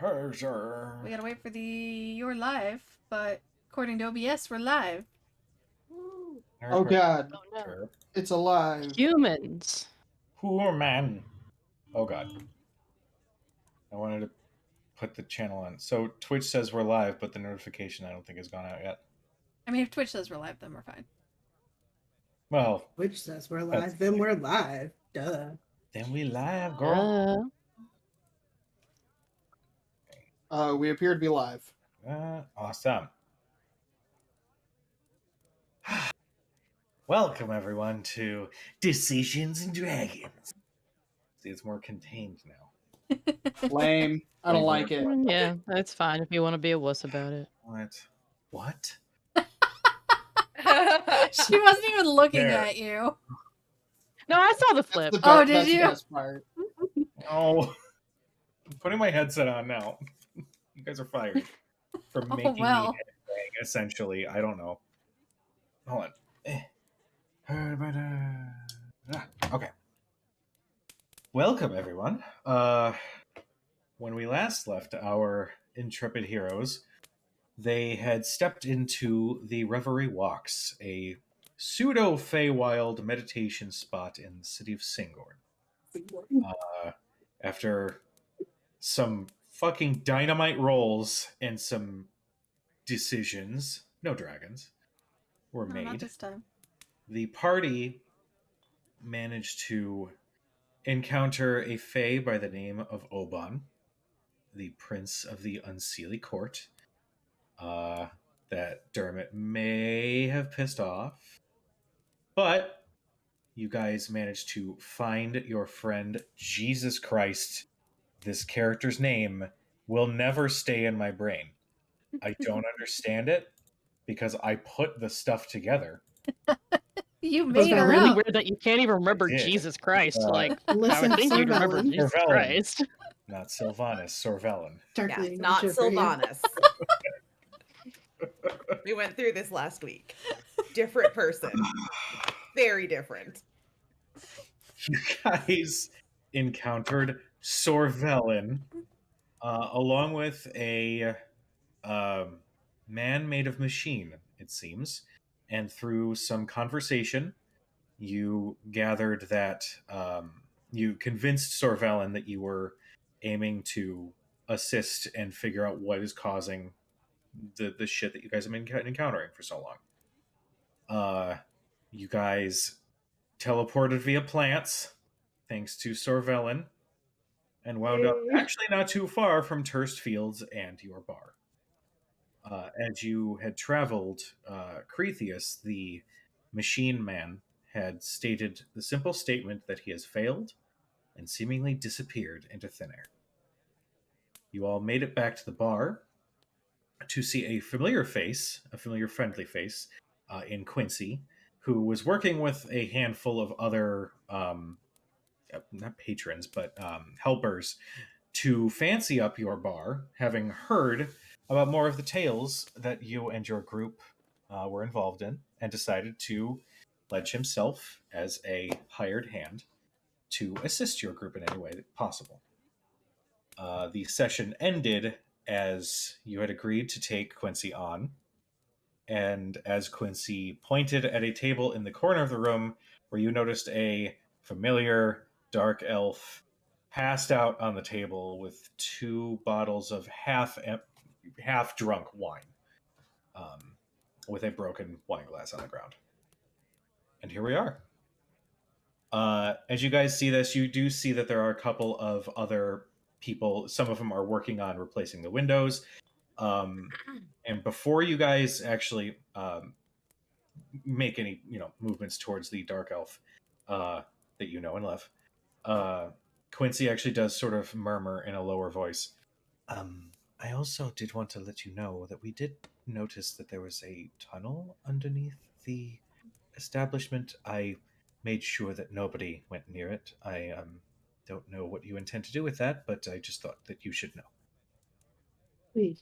We gotta wait for you're live, but according to OBS, we're live. Oh god, Oh no. it's alive. Humans. Poor man. Oh god. I wanted to put the channel on. So Twitch says we're live, but the notification I don't think has gone out yet. I mean, if Twitch says we're live, then we're fine. Well, Twitch says we're live, then we're live. Duh. then we live, girl. We appear to be live. Awesome. Welcome everyone to Decisions and Dragons. See, it's more contained now. Lame. I don't like it. Yeah, that's fine if you want to be a wuss about it. What? She wasn't even looking There. at you. No, I saw the That's flip. the Oh, did that's the you? best part. Oh, I'm putting my headset on now. You guys are fired for making me well. headbang, essentially. I don't know. Hold on. Okay. Welcome, everyone. When we last left our intrepid heroes, they had stepped into the Reverie Walks, a pseudo-Feywild meditation spot in the city of Singorn. After some fucking dynamite rolls and some decisions, no dragons, were No, made. not this time. The party managed to encounter a Fey by the name of Oban, the Prince of the Unseelie Court, that Dermot may have pissed off. But you guys managed to find your friend. Jesus Christ, this character's name will never stay in my brain. I don't understand it because I put the stuff together. You It's made her really up. weird that you can't even remember I did. Jesus Christ. Like, I Listen, would think you'd remember Sorvellen. Jesus Sorvellen. Christ. Not Sylvanas, Sorvellen. Darkly Yeah, not Angel for you. Sylvanas. We went through this last week. Different person. Very different. You guys encountered Sorvellen, along with a man made of machine, it seems. And through some conversation, you gathered that you convinced Sorvellen that you were aiming to assist and figure out what is causing the shit that you guys have been encountering for so long. You guys teleported via plants, thanks to Sorvellen, and wound up actually not too far from Turst Fields and your bar. As you had traveled, Cretheus, the machine man, had stated the simple statement that he has failed and seemingly disappeared into thin air. You all made it back to the bar to see a familiar face, a familiar friendly face, in Quincy, who was working with a handful of other, not patrons, but helpers to fancy up your bar, having heard about more of the tales that you and your group were involved in, and decided to pledge himself as a hired hand to assist your group in any way possible. The session ended as you had agreed to take Quincy on, and as Quincy pointed at a table in the corner of the room where you noticed a familiar dark elf passed out on the table with 2 bottles of half drunk wine, with a broken wine glass on the ground. And here we are. As you guys see this, you do see that there are a couple of other people. Some of them are working on replacing the windows. And before you guys actually make any movements towards the dark elf that you know and love, Quincy actually does sort of murmur in a lower voice. I also did want to let you know that we did notice that there was a tunnel underneath the establishment. I made sure that nobody went near it. I don't know what you intend to do with that, but I just thought that you should know. We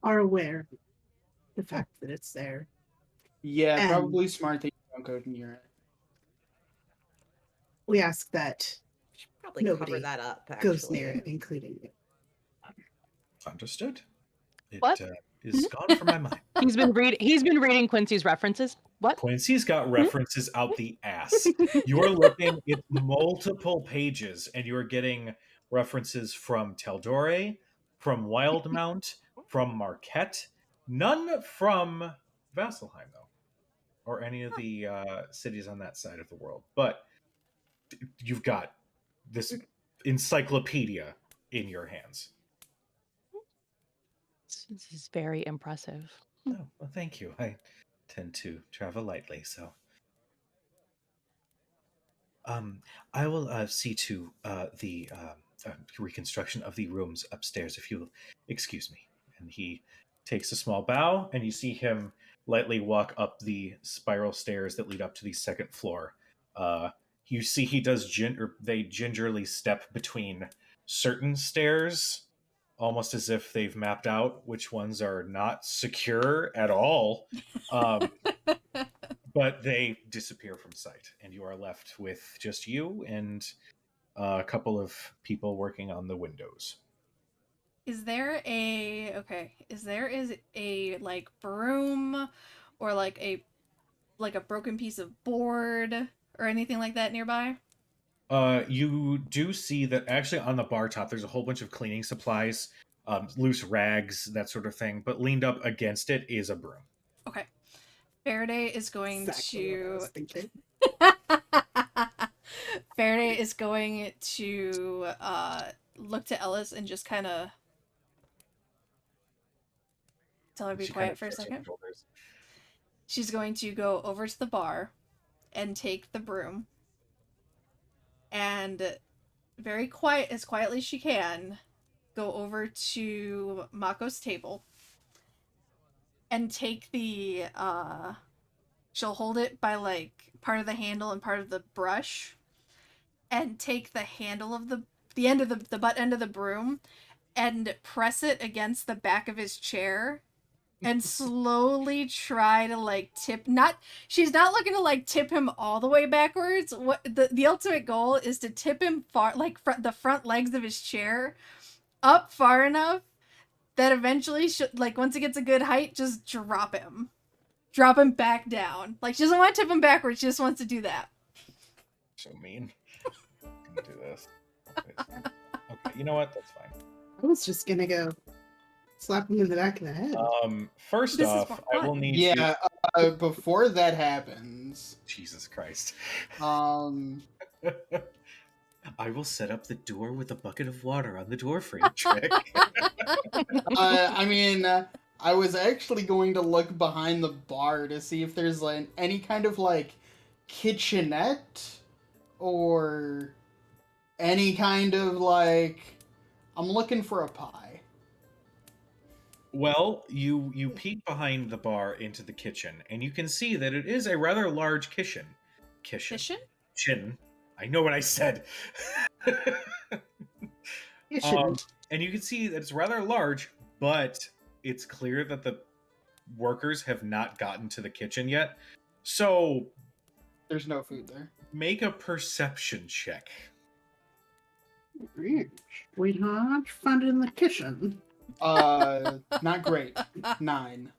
are aware of the fact that it's there. Yeah, And- probably smart that you don't go near it. We ask that Should probably Nobody cover that up, actually. goes near it, including you. Understood. It What? is gone from my mind. He's been reading Quincy's references. What? Quincy's got references out the ass. You're looking at multiple pages, and you're getting references from Teldore, from Wildmount, from Marquette. None from Vasselheim, though, or any of the cities on that side of the world. But you've got this encyclopedia in your hands. This is very impressive. Oh, well, thank you. I tend to travel lightly, so. I will see to the reconstruction of the rooms upstairs, if you'll excuse me. And he takes a small bow, and you see him lightly walk up the spiral stairs that lead up to the second floor. You see he does they gingerly step between certain stairs, almost as if they've mapped out which ones are not secure at all. But they disappear from sight, and you are left with just you and a couple of people working on the windows. Is there a like broom or like a broken piece of board or anything like that nearby? You do see that actually on the bar top there's a whole bunch of cleaning supplies, loose rags, that sort of thing, but leaned up against it is a broom. Okay. Faraday is going Exactly what I to was thinking. Faraday is going to look to Ellis and just kind of tell her to be She quiet kind of for a shrugs her second. shoulders. She's going to go over to the bar and take the broom and very quiet, as quietly as she can, go over to Mako's table and take the she'll hold it by like part of the handle and part of the brush and take the handle of the end of the butt end of the broom and press it against the back of his chair and slowly try to like she's not looking to like tip him all the way backwards. What the ultimate goal is to tip him far, like the front legs of his chair up far enough that eventually like once it gets a good height, just drop him back down. Like she doesn't want to tip him backwards, she just wants to do that. So mean. I'm gonna do this. Okay, you know what? That's fine. I was just gonna go slap him in the back of the head. First This is off, more I will fun. need Yeah, before that happens, Jesus Christ. I will set up the door with a bucket of water on the door frame trick. I mean, I was actually going to look behind the bar to see if there's like any kind of like kitchenette or any kind of like. I'm looking for a pie. Well, you peek behind the bar into the kitchen, and you can see that it is a rather large kitchen. Kitchen. I know what I said. You shouldn't. And you can see that it's rather large, but it's clear that the workers have not gotten to the kitchen yet. So There's no food there. make a perception check. Sweetheart, found it in the kitchen. Not great. 9.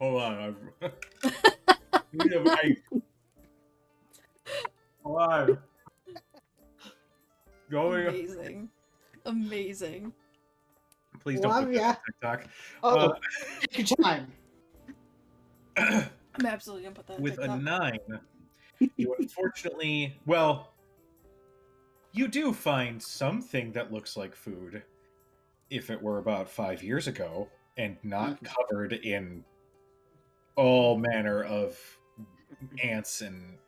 Hold on. Hold on. Going. Amazing. Please don't Love put that ya. on TikTok. Oh, take your time. I'm absolutely gonna put that on With a TikTok. 9, you unfortunately, well, you do find something that looks like food if it were about 5 years ago and not covered in all manner of ants and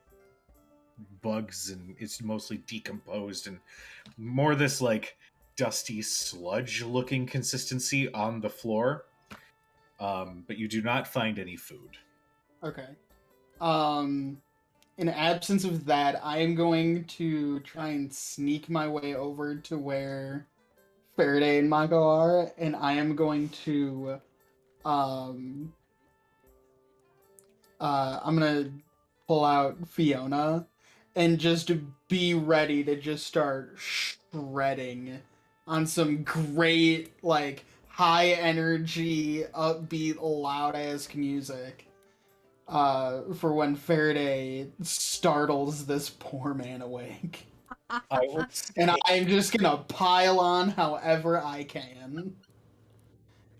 bugs, and it's mostly decomposed and more this like dusty sludge looking consistency on the floor. But you do not find any food. Okay. In absence of that, I am going to try and sneak my way over to where Faraday and Mako are, and I am going to, I'm gonna pull out Fiona and just be ready to just start shredding on some great, like, high energy, upbeat, loud ass music. For when Faraday startles this poor man awake. I would And say- I'm just gonna pile on however I can.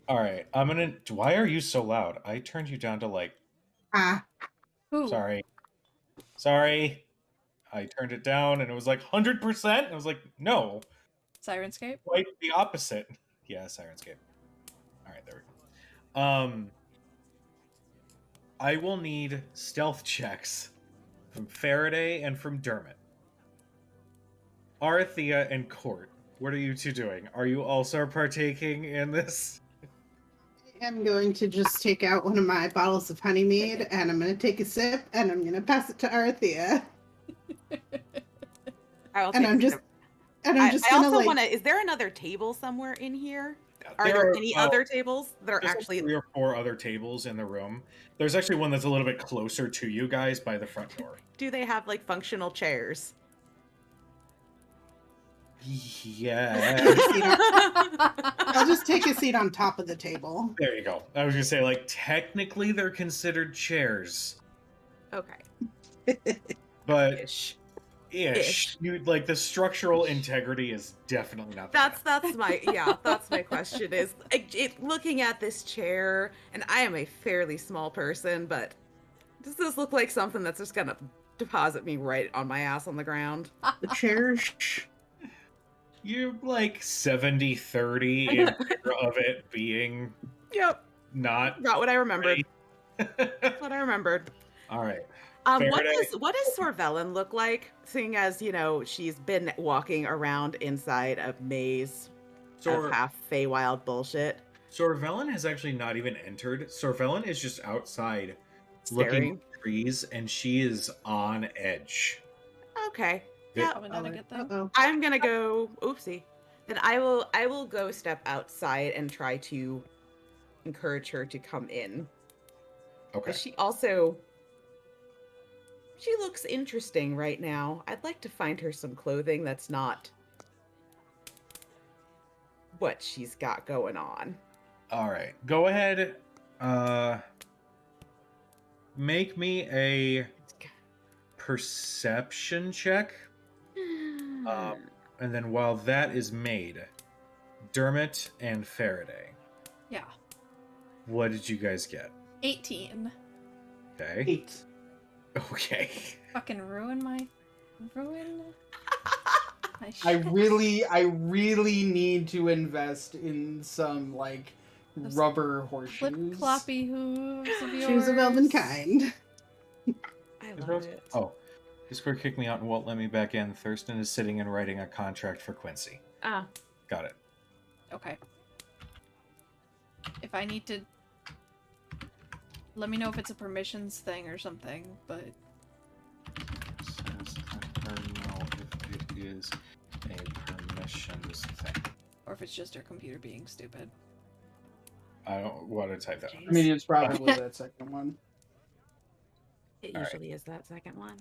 all right, I'm gonna. Why are you so loud? I turned you down to like. Ah, Ooh. Sorry. I turned it down and it was like 100%. I was like, no, Sirenscape? quite the opposite. Yeah, Sirenscape. All right, there we go. I will need stealth checks from Faraday and from Dermot. Arthea and Court, what are you two doing? Are you also partaking in this? I'm going to just take out one of my bottles of honey mead and I'm going to take a sip and I'm going to pass it to Arthea. I'll And take I'm a just sip. and I I'm just going to also like want to. Is there another table somewhere in here? Are There there are, any well, other tables that are there's like actually 3 or 4 other tables in the room. There's actually one that's a little bit closer to you guys by the front door. do they have like functional chairs? Yeah. I'll just take a seat on top of the table. There you go. I was gonna say, like, technically they're considered chairs, Okay. but Ish. ish. You like the structural integrity is definitely not. there. That's my question is looking at this chair, and I am a fairly small person, but does this look like something that's just gonna deposit me right on my ass on the ground? The chairs. You're like 70-30 in favor of it being Yep, not. got what I remembered. right. What I remembered. All right. What Faraday. does Sorvellen look like? Seeing as she's been walking around inside a maze of half Feywild bullshit, Sorvellen has actually not even entered. Sorvellen is just outside looking staring. at the trees, and she is on edge. Okay. Good. Yeah, Probably not a good thing. Uh-oh. I'm gonna go. Oopsie. Then I will go step outside and try to encourage her to come in. Okay. But she looks interesting right now. I'd like to find her some clothing that's not what she's got going on. All right. Go ahead. Make me a perception check. And then while that is made, Dermot and Faraday, Yeah. what did you guys get? 18. Okay. 8. Okay. Fucking ruin my I shit. really need to invest in some, like, Those rubber Flip horseshoes. cloppy hooves of yours. Shoes of elven kind. I love it. Oh, Discord kicked me out and won't let me back in. Thurston is sitting and writing a contract for Quincy. Ah, Got it. Okay. If I need to... Let me know if it's a permissions thing or something, but... Says let her know if it is a permissions thing. Or if it's just her computer being stupid. I don't want to type that. I mean, it's probably that second one. it All right. usually is that second one.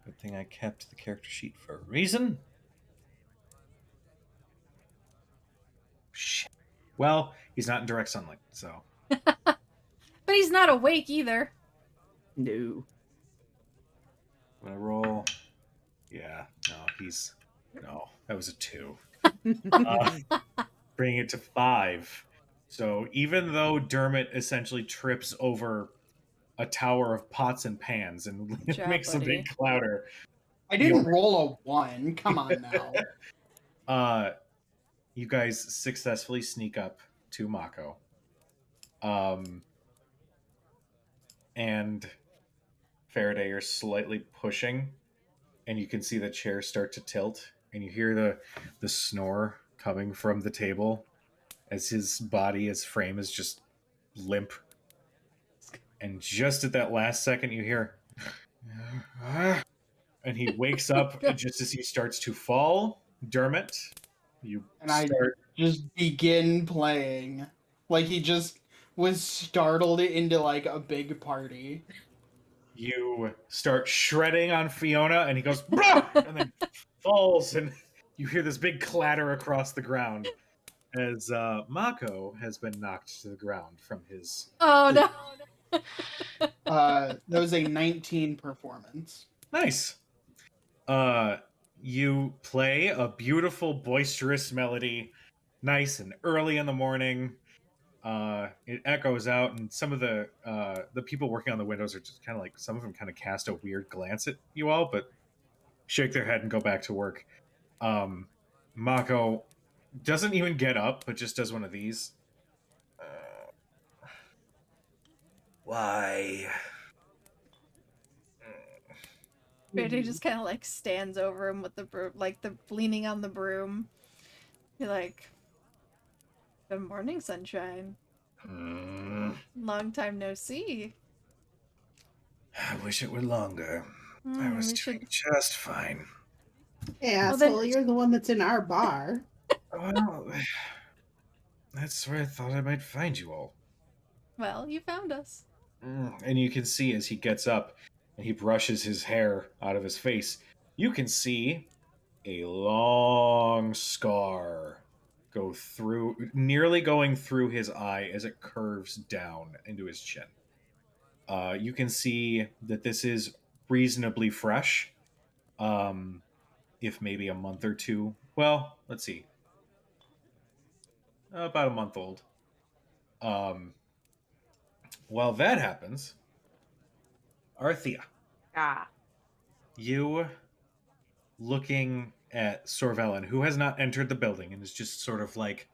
Good thing I kept the character sheet for a reason. Shit. Well, he's not in direct sunlight, so. But he's not awake either. No. I'm gonna roll. Yeah, no, that was a 2. Bring it to 5. So even though Dermot essentially trips over a tower of pots and pans and Good job, makes a buddy. big clatter, I didn't roll a 1. Come on now. you guys successfully sneak up to Mako. And Faraday are slightly pushing, and you can see the chair start to tilt, and you hear the snore coming from the table as his body, his frame is just limp. And just at that last second, you hear, and he wakes up just as he starts to fall. Dermot, you And I start. just begin playing. Like he just was startled into, like, a big party. You start shredding on Fiona, and he goes, "Bruh!" and then falls, and you hear this big clatter across the ground as Mako has been knocked to the ground from his. Oh no. That was a 19 performance. Nice. You play a beautiful, boisterous melody, nice and early in the morning. It echoes out, and some of the people working on the windows are just kind of like, some of them kind of cast a weird glance at you all, but shake their head and go back to work. Mako doesn't even get up, but just does one of these. Why? Brady just kind of like stands over him with the broom, like the leaning on the broom. You're like, "Good morning, sunshine. Long time no see." I wish it were longer. I was we doing should. just fine. Hey, Well, then- asshole, you're the one that's in our bar. Well, that's where I thought I might find you all. Well, you found us. And you can see as he gets up and he brushes his hair out of his face, you can see a long scar go through, nearly going through his eye as it curves down into his chin. You can see that this is reasonably fresh. If maybe a month or two. Well, let's see. About a month old. While that happens, Arthea, Ah. you looking at Sorvellen, who has not entered the building and is just sort of like,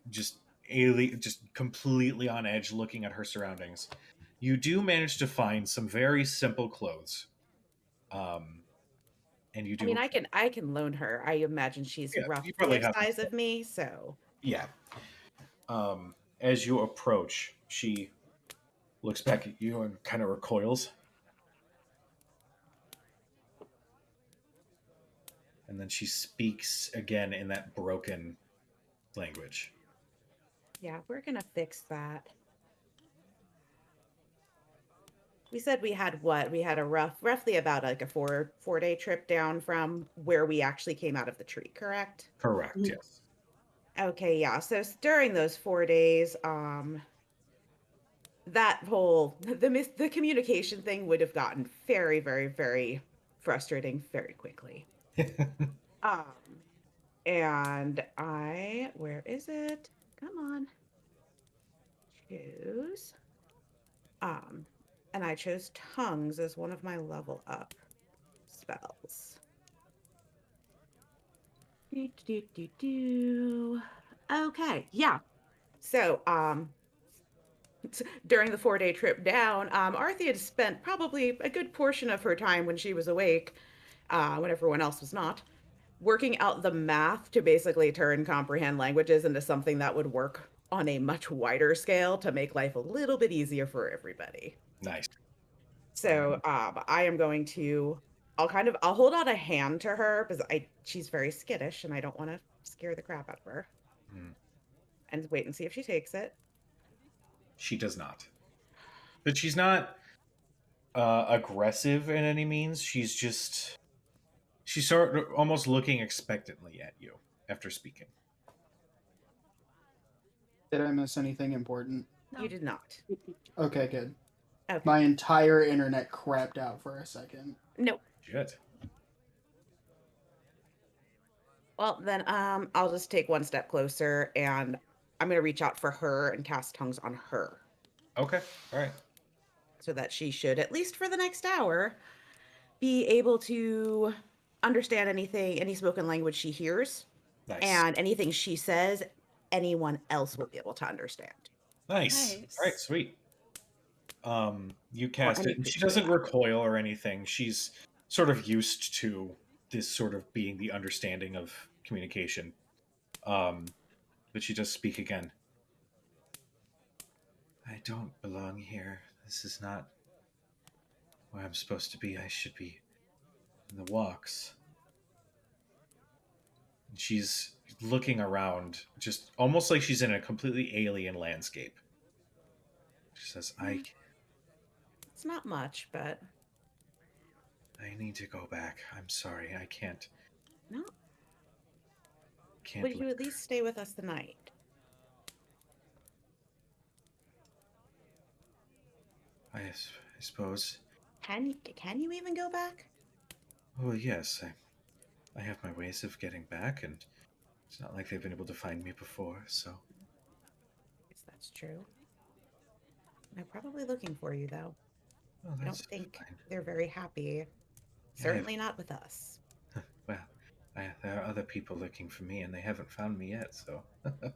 just completely on edge, looking at her surroundings. You do manage to find some very simple clothes, and you do. I mean, I can loan her. I imagine she's Yeah, you roughly probably the have- size of me, so Yeah. As you approach, she looks back at you and kind of recoils. And then she speaks again in that broken language. yeah, we're gonna fix that. We said we had what? We had a roughly about like a 4-day trip down from where we actually came out of the tree, correct? Correct, Mhm. yes. Okay, yeah. So during those 4 days, that whole the communication thing would have gotten very, very, very frustrating very quickly. Um, and where is it? Come on. Choose. And I chose tongues as one of my level up spells. Okay, yeah. So, during the 4-day trip down, Arthea had spent probably a good portion of her time when she was awake, when everyone else was not, working out the math to basically turn comprehend languages into something that would work on a much wider scale to make life a little bit easier for everybody. Nice. So I am going to, I'll hold out a hand to her because she's very skittish and I don't want to scare the crap out of her. Mm. And wait and see if she takes it. She does not. But she's not aggressive in any means. She's sort of almost looking expectantly at you after speaking. Did I miss anything important? No. You did not. Okay, good. Okay. My entire internet crapped out for a second. Nope. Shit. Well, then I'll just take one step closer and I'm going to reach out for her and cast tongues on her Okay. All right. so that she should, at least for the next hour, be able to understand any spoken language she hears, Nice. and anything she says, anyone else will be able to understand. Nice. Nice. All right, sweet. You cast it, and anything she like doesn't that. recoil or anything. She's sort of used to this sort of being the understanding of communication. But she does speak again. I don't belong here. This is not where I'm supposed to be. I should be in the walks. And she's looking around, just almost like she's in a completely alien landscape. She says, It's not much, but I need to go back. I'm sorry, I can't. no, can't Would you look. at least stay with us tonight? I suppose. Can you even go back? Oh, yes. I have my ways of getting back, and it's not like they've been able to find me before, so. Yes, that's true. They're probably looking for you, though. Well, I don't that's think fine. they're very happy. Certainly not with us. Well, there are other people looking for me, and they haven't found me yet, so. But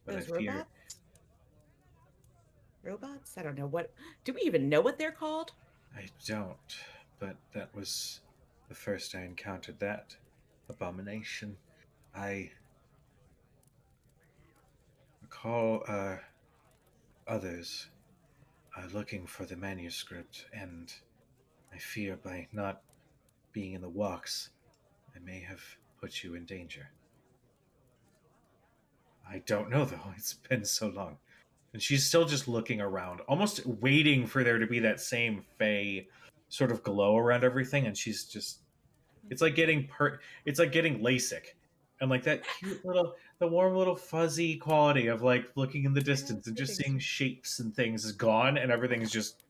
Those I fear. robots? Robots? I don't know what. Do we even know what they're called? I don't, but that was the first I encountered that abomination. I recall others are looking for the manuscript, and I fear by not being in the walks, I may have put you in danger. I don't know, though. It's been so long. And she's still just looking around, almost waiting for there to be that same fey sort of glow around everything, and she's just it's like getting LASIK. And like that cute little the warm little fuzzy quality of like looking in the distance and just seeing shapes and things is gone and everything is just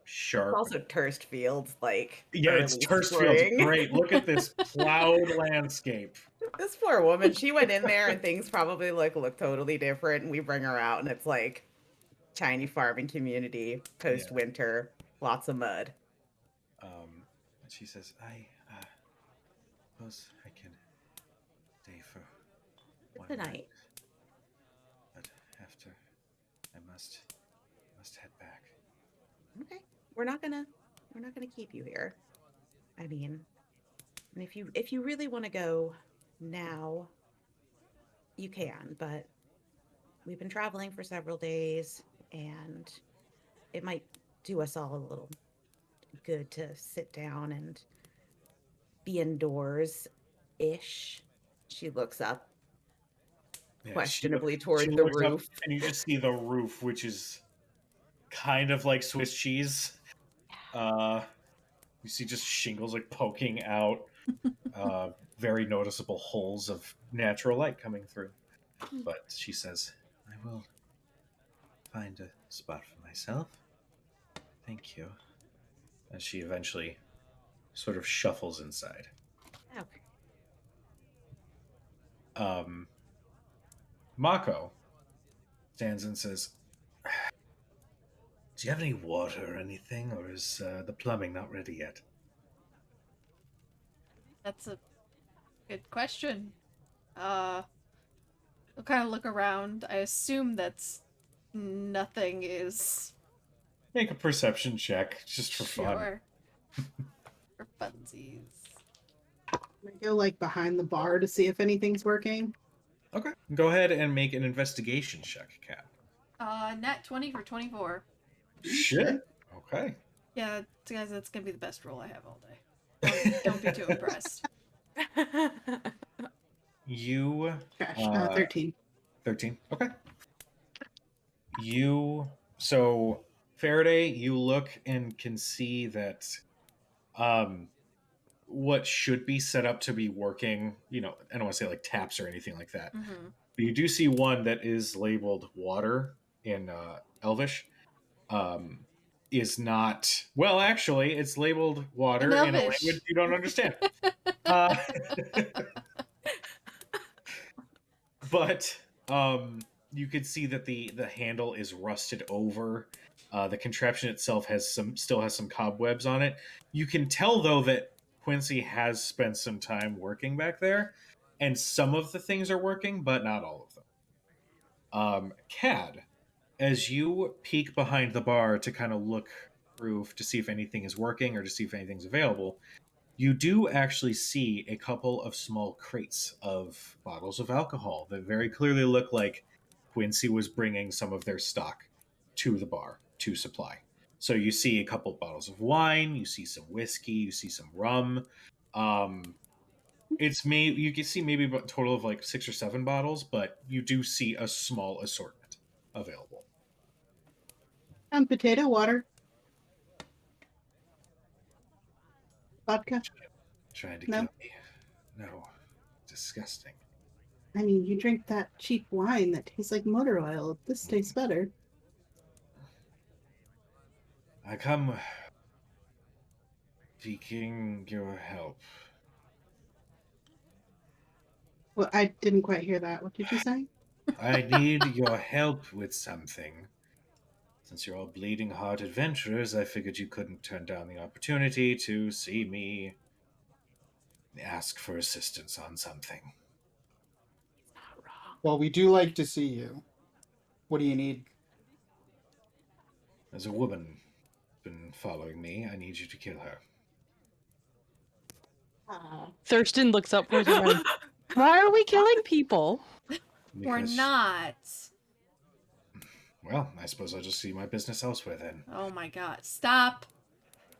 It's sharp. also Turst Fields, like Yeah, it's early Turstfield's spring. great. Look at this plowed landscape. This poor woman, she went in there and things probably like look totally different. And we bring her out and it's like tiny farming community, post winter, lots of mud. And she says, I suppose I can stay for one The night. night. But after I must head back. Okay. We're not gonna keep you here. I mean, and if you really want to go now, you can, but we've been traveling for several days and it might do us all a little good to sit down and be indoors ish. She looks up Yeah, questionably she toward the looks up roof. and you just see the roof, which is kind of like Swiss cheese. You see just shingles like poking out, very noticeable holes of natural light coming through. But she says, I will find a spot for myself. Thank you. And she eventually sort of shuffles inside. Okay. Mako stands and says, do you have any water or anything, or is the plumbing not ready yet? That's a good question. I'll kind of look around. I assume that's nothing is Make a perception check, just for fun. sure. For funsies. I go like behind the bar to see if anything's working. Okay. Go ahead and make an investigation check, Kat. Nat 20 for 24. Shit. Okay. Yeah, guys, that's gonna be the best roll I have all day. Don't be too impressed. You Trash. 13. 13. Okay. So Faraday, you look and can see that what should be set up to be working, I don't want to say like taps or anything like that. Mm-hmm. But you do see one that is labeled water in Elvish. Is not actually it's labeled water in a Elvish. language you don't understand. But you could see that the handle is rusted over. The contraption itself still has some cobwebs on it. You can tell though that Quincy has spent some time working back there, and some of the things are working, but not all of them. Cad, as you peek behind the bar to kind of look through to see if anything is working or to see if anything's available, you do actually see a couple of small crates of bottles of alcohol that very clearly look like Quincy was bringing some of their stock to the bar to supply. So you see a couple bottles of wine, you see some whiskey, you see some rum. You can see maybe a total of like 6 or 7 bottles, but you do see a small assortment available. Potato water. Vodka. Trying to No. kill me. No. Disgusting. I mean, you drink that cheap wine that tastes like motor oil. This tastes better. I come seeking your help. Well, I didn't quite hear that. What did you say? I need your help with something. Since you're all bleeding heart adventurers, I figured you couldn't turn down the opportunity to see me ask for assistance on something. Not wrong. Well, we do like to see you. What do you need? There's a woman been following me. I need you to kill her. Thurston looks upwards and runs. Why are we killing people? We're Because- not. Well, I suppose I'll just see my business elsewhere then. Oh my god. Stop.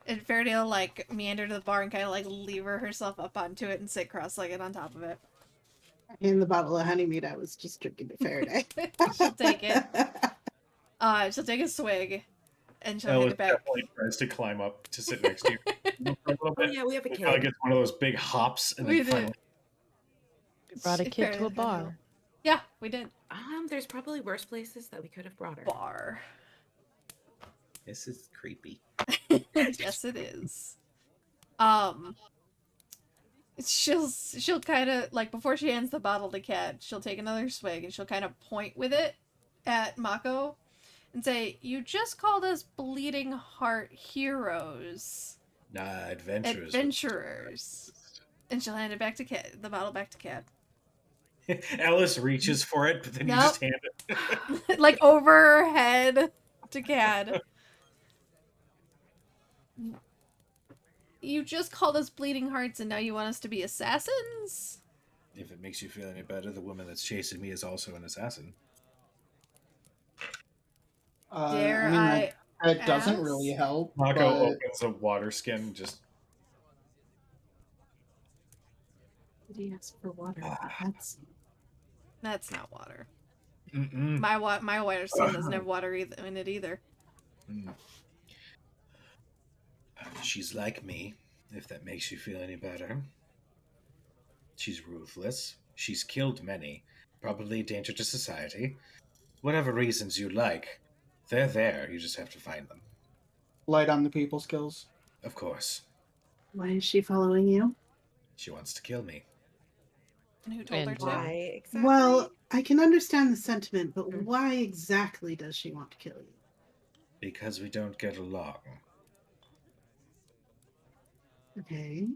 And Faraday will like meander to the bar and kind of like lever herself up onto it and sit cross-legged on top of it. In the bottle of honey mead I was just drinking to Faraday. She'll take it. She'll take a swig and she'll hand Ellis it back. definitely tries to climb up to sit next to you for a little Oh bit. yeah, we have a It kind of kid. gets one of those big hops and We then did. finally. We brought a She- kid to a Faraday- bar. Yeah, we did. There's probably worse places that we could have brought her. Bar. This is creepy. Yes, it is. She'll kind of like before she hands the bottle to Kat, she'll take another swig and she'll kind of point with it at Mako and say, "You just called us bleeding heart heroes, Nah, adventurers. adventurers." And she'll hand it back to Kat, the bottle back to Kat, Alice reaches for it, but then you Nope. just hand it. like over her head to Kat. You just called us bleeding hearts, and now you want us to be assassins? If it makes you feel any better, the woman that's chasing me is also an assassin. Dare I mean, I? that doesn't ask? really help. Mako but opens a water skin, just Did he ask for water? That's not water. mm-mm. My water skin doesn't have water in it either. Mm. She's like me, if that makes you feel any better. She's ruthless. She's killed many, probably a danger to society. Whatever reasons you like, they're there. You just have to find them. light on the people skills. Of course. Why is she following you? She wants to kill me. And who told her And to? Why exactly? Well, I can understand the sentiment, but Mm. why exactly does she want to kill you? Because we don't get along. Okay.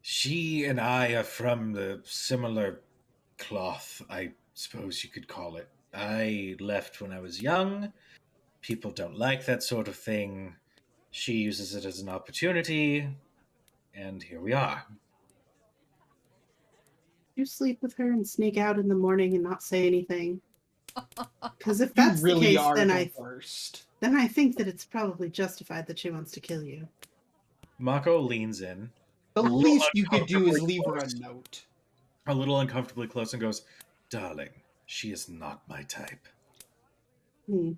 She and I are from the similar cloth, I suppose you could call it. I left when I was young. People don't like that sort of thing. She uses it as an opportunity, and here we are. You sleep with her and sneak out in the morning and not say anything. Because if You that's really the case, are then the I worst. think that it's probably justified that she wants to kill you. Mako leans in, The a little least you could do is uncomfortably leave her a close. note. a little uncomfortably close, and goes, "Darling, she is not my type." Hmm.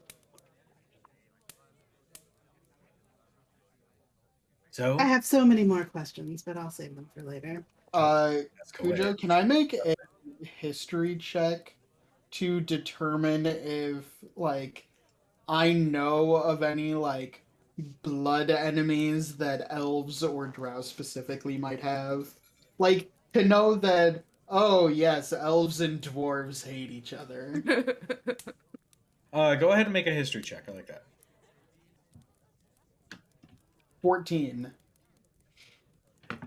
So, I have so many more questions, but I'll save them for later. let's go Cujo, ahead. can I make a history check to determine if, like, I know of any, like, blood enemies that elves or drow specifically might have? Like, to know that, oh, yes, elves and dwarves hate each other. Go ahead and make a history check. I like that. 14.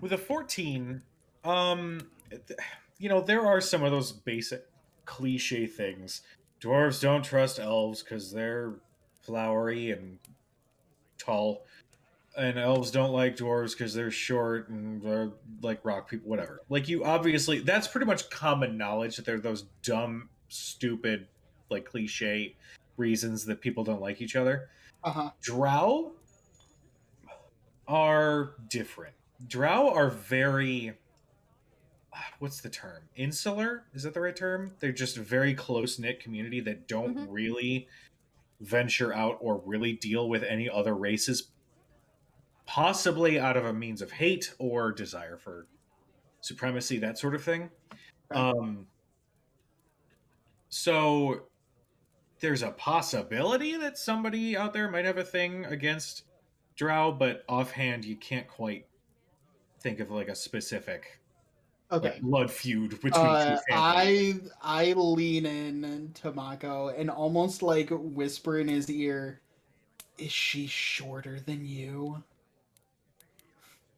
With a 14, there are some of those basic cliche things. Dwarves don't trust elves because they're flowery and tall, and elves don't like dwarves because they're short and they're like rock people, whatever. Like, you obviously, that's pretty much common knowledge that they're those dumb, stupid, like cliche reasons that people don't like each other. Uh-huh. Drow are different. Drow are very, what's the term? Insular? Is that the right term? They're just a very close-knit community that don't Mhm. really venture out or really deal with any other races, possibly out of a means of hate or desire for supremacy, that sort of thing. So there's a possibility that somebody out there might have a thing against Drow, but offhand you can't quite think of like a specific Okay. blood feud between two families. I lean in to Mako and almost like whisper in his ear, "Is she shorter than you?"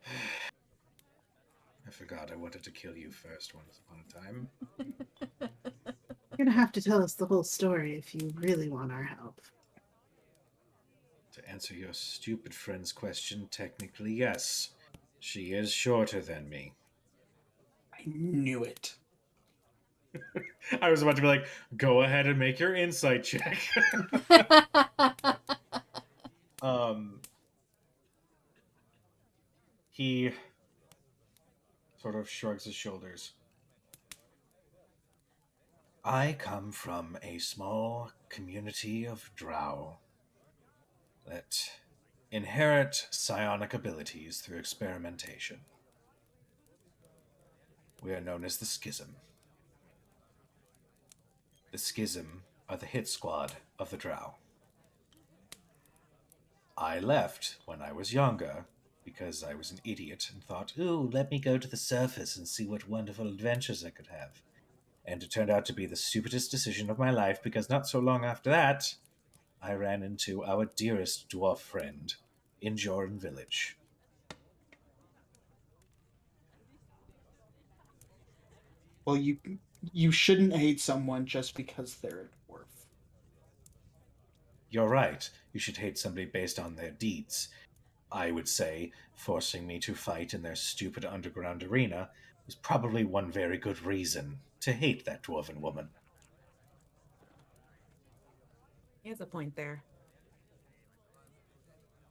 I forgot I wanted to kill you first once upon a time. You're gonna have to tell us the whole story if you really want our help. To answer your stupid friend's question, technically yes. She is shorter than me. I knew it. I was about to be like, go ahead and make your insight check. He sort of shrugs his shoulders. I come from a small community of Drow that inherit psionic abilities through experimentation. We are known as the Schism. The Schism are the hit squad of the Drow. I left when I was younger because I was an idiot and thought, ooh, let me go to the surface and see what wonderful adventures I could have. And it turned out to be the stupidest decision of my life because not so long after that, I ran into our dearest dwarf friend in Joran Village. Well, you shouldn't hate someone just because they're a dwarf. You're right. You should hate somebody based on their deeds. I would say forcing me to fight in their stupid underground arena was probably one very good reason to hate that dwarven woman. He has a point there.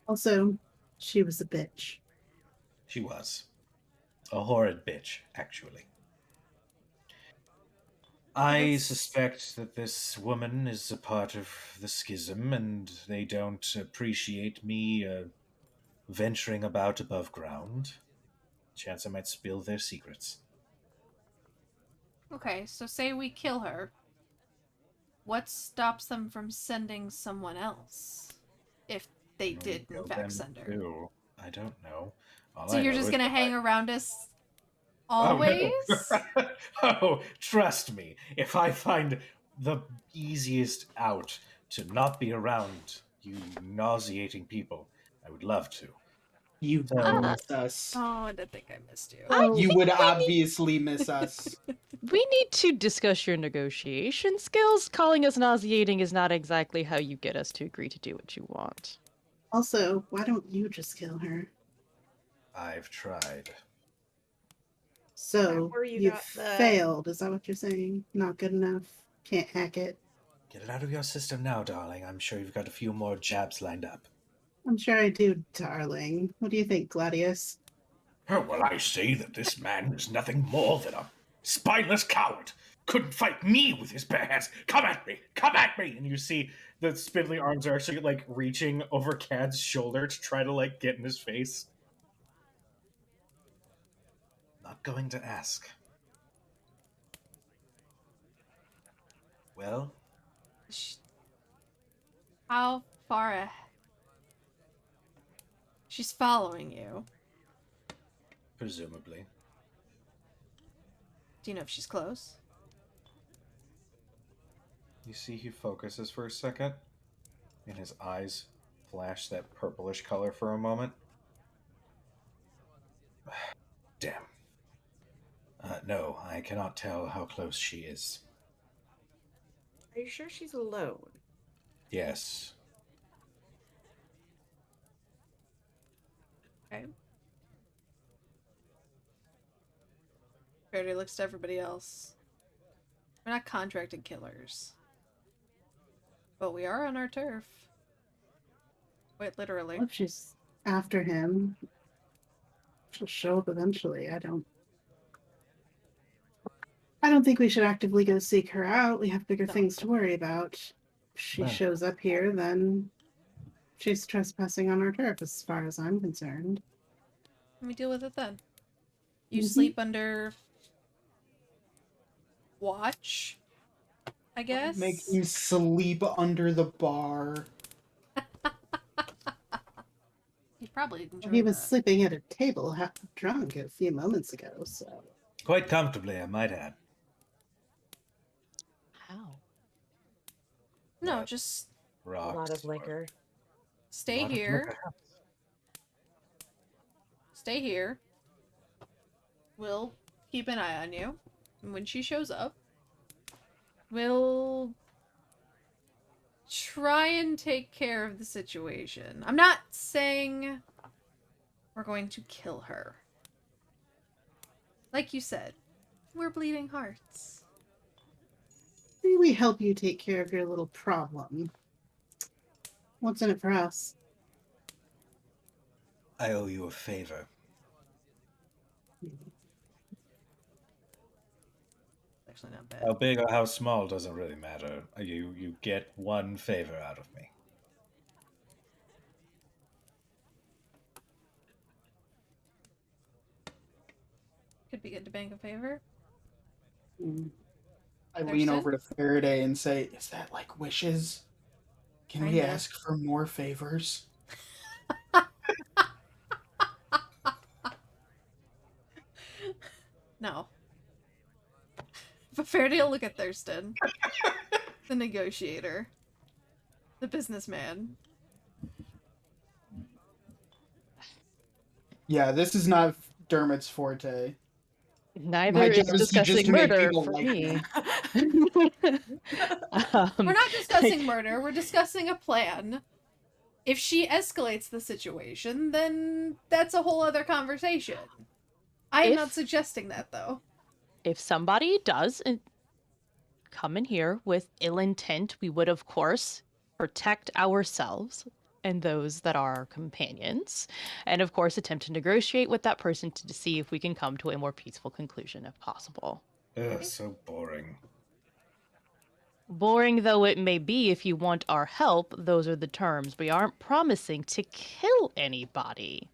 Also, she was a bitch. She was. A horrid bitch, actually. I suspect that this woman is a part of the schism, and they don't appreciate me venturing about above ground. Chance I might spill their secrets. Okay, so say we kill her. What stops them from sending someone else? If they did, in fact, send her. Too. I don't know. All So I you're know just is gonna that hang around us Oh, always? no. Oh, trust me. If I find the easiest out to not be around you nauseating people, I would love to. You So, miss us. Oh, I didn't think I missed you. I You think would we need- obviously miss us. We need to discuss your negotiation skills. Calling us nauseating is not exactly how you get us to agree to do what you want. Also, why don't you just kill her? I've tried. So, where you you got the- failed. Is that what you're saying? Not good enough? Can't hack it? Get it out of your system now, darling. I'm sure you've got a few more jabs lined up. I'm sure I do, darling. What do you think, Gladius? Oh, well, I say that this man is nothing more than a spineless coward. Couldn't fight me with his bare hands. Come at me! Come at me! And you see the spindly arms are actually like reaching over Cad's shoulder to try to like get in his face. Not going to ask. Well, How far ahead? She's following you. presumably. Do you know if she's close? You see he focuses for a second, and his eyes flash that purplish color for a moment. Damn. No, I cannot tell how close she is. Are you sure she's alone? Yes. Okay. Faraday looks to everybody else. We're not contracted killers. But we are on our turf. Wait, literally. Well, if she's after him, she'll show up eventually. I don't think we should actively go seek her out. We have bigger No. things to worry about. If she Well. shows up here, then she's trespassing on our turf, as far as I'm concerned. Let me deal with it then. You Mhm. sleep under watch, I guess. Make him sleep under the bar. He'd probably enjoy He was that. sleeping at a table half drunk a few moments ago, so. Quite comfortably, I might add. How? No, just A Rocks. lot of liquor. stay Lot of here. liquor. Stay here. We'll keep an eye on you. And when she shows up, we'll try and take care of the situation. I'm not saying we're going to kill her. Like you said, we're bleeding hearts. Maybe we help you take care of your little problem. What's in it for us? I owe you a favor. Actually, not bad. How big or how small doesn't really matter. You get one favor out of me. Could be good to bank a favor. Mm. I lean Thurston? over to Faraday and say, "Is that like wishes? Can we Kinda. ask for more favors?" No. But Faraday will look at Thurston, the negotiator, the businessman. Yeah, this is not Dermot's forte. Neither My is job is just discussing to make murder people for like me. We're not discussing murder, we're discussing a plan. If she escalates the situation, then that's a whole other conversation. I'm not If- suggesting that, though. If somebody does come in here with ill intent, we would, of course, protect ourselves and those that are our companions, and of course, attempt to negotiate with that person to see if we can come to a more peaceful conclusion if possible. Ugh, so boring. Boring though it may be, if you want our help, those are the terms. We aren't promising to kill anybody.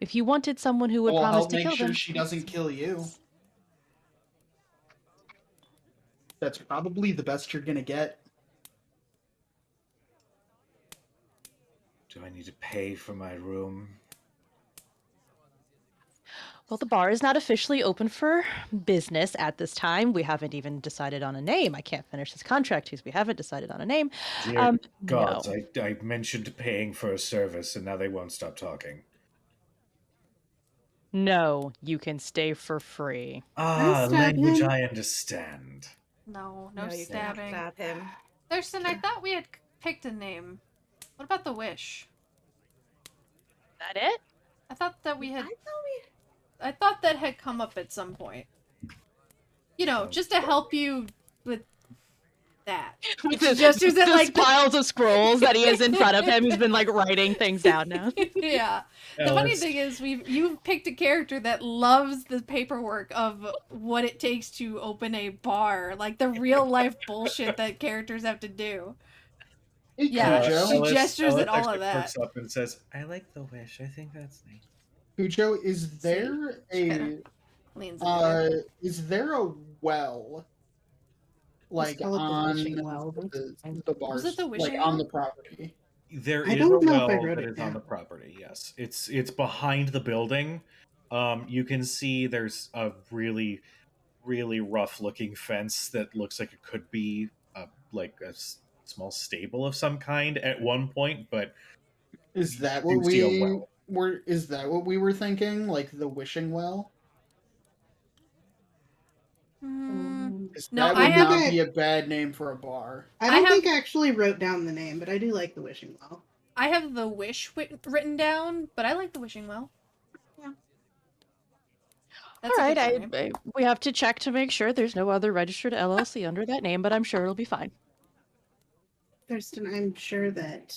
If you wanted someone who would We'll promise help to make kill sure them, she doesn't kill you. That's probably the best you're gonna get. Do I need to pay for my room? well, the bar is not officially open for business at this time. We haven't even decided on a name. I can't finish this contract because we haven't decided on a name. Dear gods, no. I mentioned paying for a service and now they won't stop talking. No, you can stay for free. Ah, stab language him. I understand. No No, you can't stabbing. stab him. Thurston, I thought we had picked a name. What about the wish? That it? I thought that we had. I thought we. I thought that had come up at some point. You know, just to help you with that. With the gestures that, like, the- piles of scrolls that he has in front of him. He's been like writing things down now. Yeah. The No, funny it's- thing is, you've picked a character that loves the paperwork of what it takes to open a bar, like the real life bullshit that characters have to do. Yeah, Cujo? she gestures at all actually of that. perks up and says, "I like the wish. I think that's nice." Cujo, is there she a kinda leans into it. is there a well like call it the on wishing well. the bars, Was it the wishing like on well? the property? There I is a don't know if I well wrote that it is on the down. property. Yes, it's behind the building. You can see there's a really, really rough looking fence that looks like it could be like a small stable of some kind at one point, but Is that You what see a we well. were? Is that what we were thinking? Like the wishing well? Mm, 'Cause No, that I would have- not be a bad name for a bar. I I don't have- think I actually wrote down the name, but I do like the wishing well. I have the wish written down, but I like the wishing well. Yeah. That's a All right, good name. we have to check to make sure there's no other registered LLC under that name, but I'm sure it'll be fine. Thurston, I'm sure that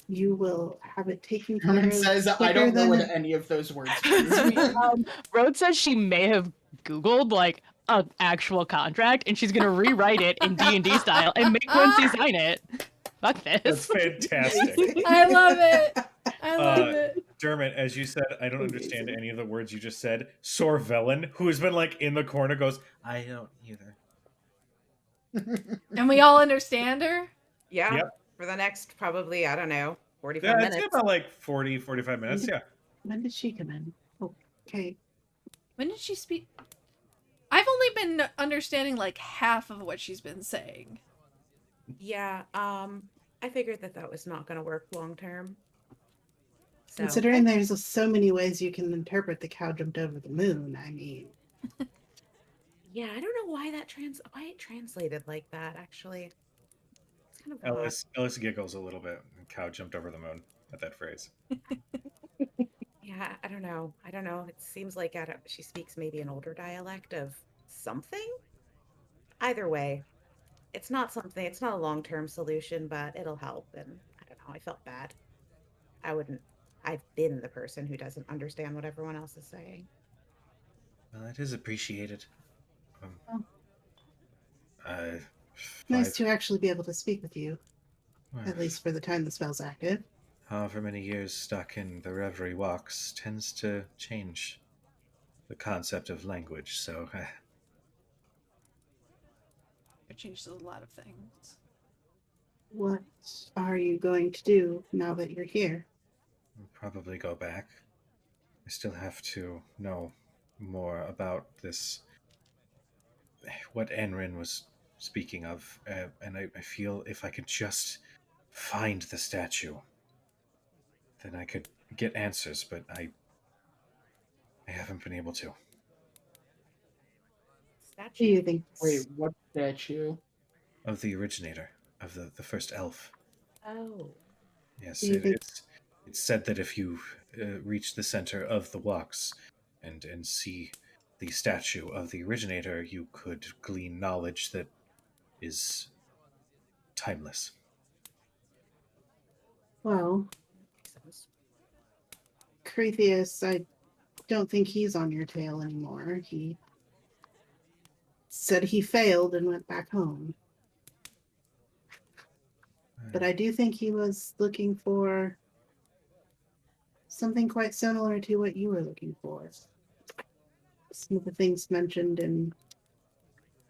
you will have it taken care Herman of. says, "I quicker don't know than- what any of those words mean." Rhodes says she may have Googled like an actual contract, and she's gonna rewrite it in D&D style and make Quincy sign it. Fuck that's this. fantastic. I love it. I love it. Dermot, as you said, I don't understand Amazing. any of the words you just said. Sorvelin, who has been like in the corner, goes, I don't either. And we all understand her? Yeah. Yep. For the next probably, I don't know, 45 Yeah, I'd minutes. say about like 40, 45 minutes. Yeah. When did she come in? Okay. When did she speak? I've only been understanding like half of what she's been saying. Yeah, I figured that was not going to work long term. So, Considering there's so many ways you can interpret the cow jumped over the moon, I mean, yeah, I don't know why why it translated like that actually. It's kind of odd. Ellis giggles a little bit. Cow jumped over the moon at that phrase. Yeah, I don't know. I don't know. It seems like she speaks maybe an older dialect of something. Either way, it's not a long-term solution, but it'll help. And I don't know. I felt bad. I've been the person who doesn't understand what everyone else is saying. Well, it is appreciated. Oh. Uh, nice to actually be able to speak with you, well, at least for the time the spell's active. however many years stuck in the Reverie Walks tends to change the concept of language, so It changes a lot of things. What are you going to do now that you're here? I'll probably go back. I still have to know more about this, what Enrin was speaking of, and I feel if I could just find the statue, then I could get answers, but I haven't been able to. Do Statue. you think? Wait, what statue? Of the originator, of the first elf. Oh. Yes, Do you think- it's said that if you reach the center of the walks and see the statue of the originator, you could glean knowledge that is timeless. Well, Makes sense. Cretheus, I don't think he's on your tail anymore. He said he failed and went back home. But I do think he was looking for something quite similar to what you were looking for. Some of the things mentioned in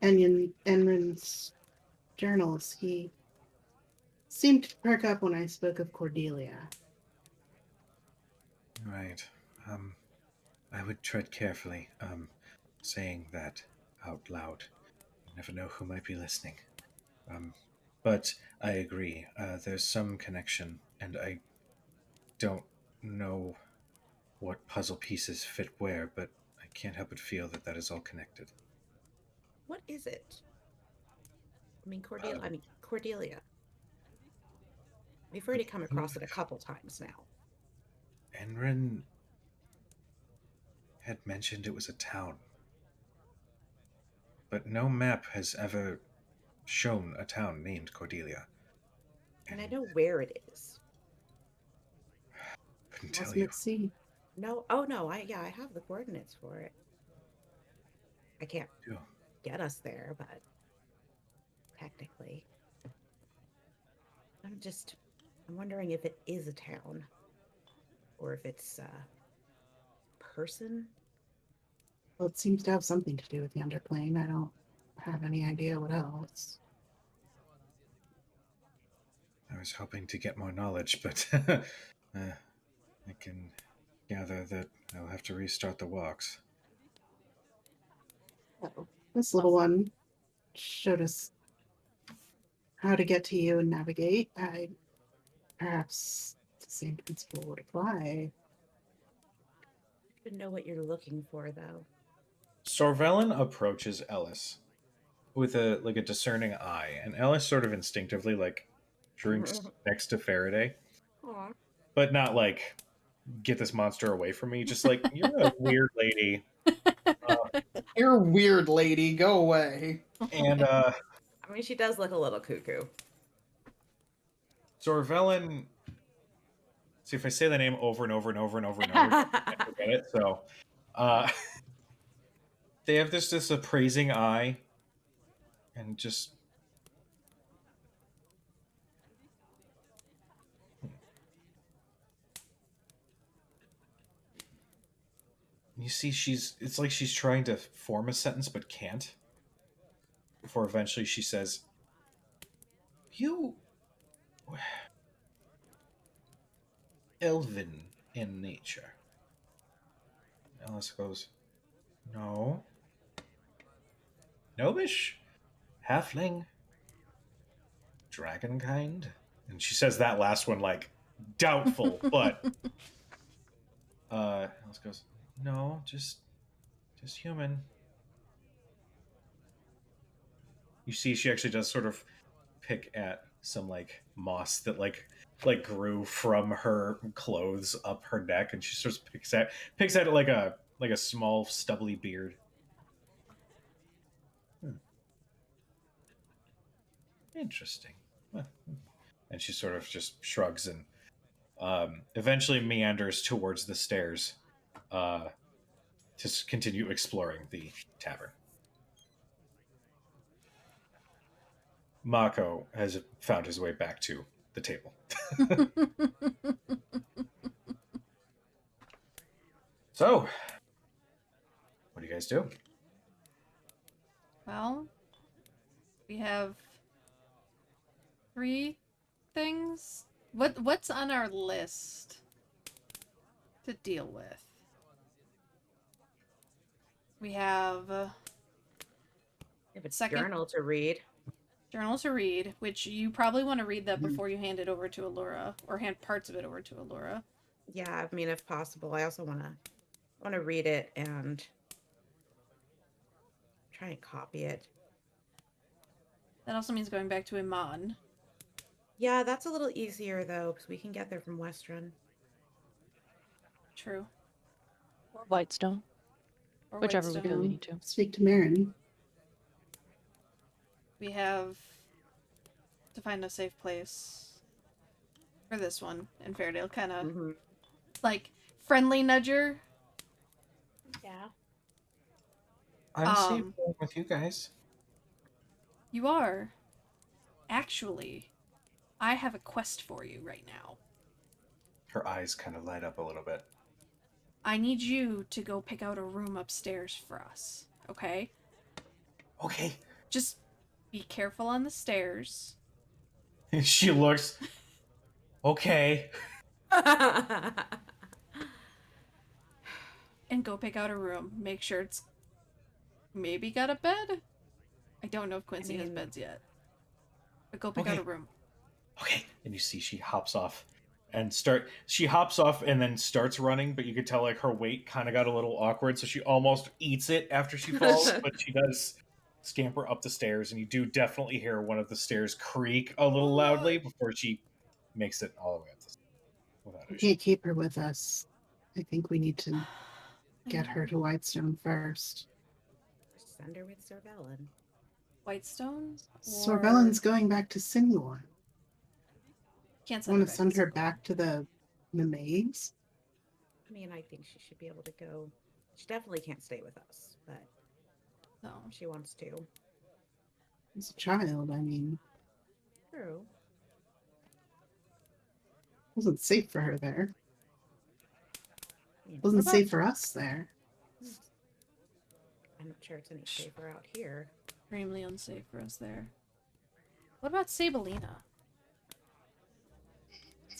Enrin's journals, he seemed to perk up when I spoke of Cordelia. Right. I would tread carefully, saying that out loud. You never know who might be listening. But I agree. There's some connection, and I don't know what puzzle pieces fit where, but I can't help but feel that that is all connected. What is it? Cordelia. We've already come across it a couple times now. Enrin had mentioned it was a town, but no map has ever shown a town named Cordelia. And I know where it is. Couldn't tell Wasn't you. it sea? No, oh no, I have the coordinates for it. I can't Oh, get us there, but technically. I'm wondering if it is a town. Or if it's a person. Well, it seems to have something to do with the underplane. I don't have any idea what else. I was hoping to get more knowledge, but I can gather that I'll have to restart the walks. Oh, this little one showed us how to get to you and navigate. Perhaps the same principle would apply. I don't know what you're looking for, though. Sorvelin approaches Ellis with a discerning eye, and Ellis sort of instinctively drinks next to Faraday, Aw. but not get this monster away from me. Just you're a weird lady, You're a weird lady. Go away. and I mean, she does look a little cuckoo. Sorvelin. See, if I say the name over and over and over and over and over, I forget it. So, they have this appraising eye, and just see it's like she's trying to form a sentence but can't. Before eventually she says, "You elven in nature." Alice goes, "No. Gnomish? Halfling? Dragon kind?" And she says that last one like doubtful, but Alice goes, "No, just human." You see she actually does sort of pick at some like moss that like grew from her clothes up her neck, and she sort of picks at it like a small stubbly beard. Interesting. Huh. And she sort of just shrugs and eventually meanders towards the stairs to continue exploring the tavern. Mako has found his way back to the table. So, what do you guys do? Well, we have 3 things. What's on our list to deal with? We have If it's Second- journal to read. journal to read, which you probably want to read that before you hand it over to Allura, or hand parts of it over to Allura. Yeah, I mean, if possible. I also want to read it and try and copy it. That also means going back to Iman. Yeah, that's a little easier though, because we can get there from Western. True. Or Whitestone. Or Whichever we Whitestone. feel we need to. Speak to Marin. We have to find a safe place for this one in Fairdale. Kind of Mm-hmm. like friendly nudger. Yeah. I'm safe Um, going with you guys. You are. Actually, I have a quest for you right now. Her eyes kind of light up a little bit. I need you to go pick out a room upstairs for us, okay? Okay. Just be careful on the stairs. She looks. Okay. And go pick out a room. Make sure it's maybe got a bed. I don't know if Quincy has mean- beds yet. But go pick out Okay. a room. Okay. And you see she hops off and then starts running, but you could tell like her weight kind of got a little awkward, so she almost eats it after she falls, but she does scamper up the stairs, and you do definitely hear one of the stairs creak a little loudly before she makes it all the way up the stairs without We issue. can't keep her with us. I think we need to get her to Whitestone first. Send her with Sir Velen. Whitestone? Sorvellin's going back to Sinlor. Can't Want to back send to her school. back to the maids? I mean, I think she should be able to go. She definitely can't stay with us, but No. if she wants to. As a child, I mean, True. it wasn't safe for her there. I mean, It wasn't What safe for us there. I'm not sure it's any safer out here. Extremely unsafe for us there. What about Sabelina?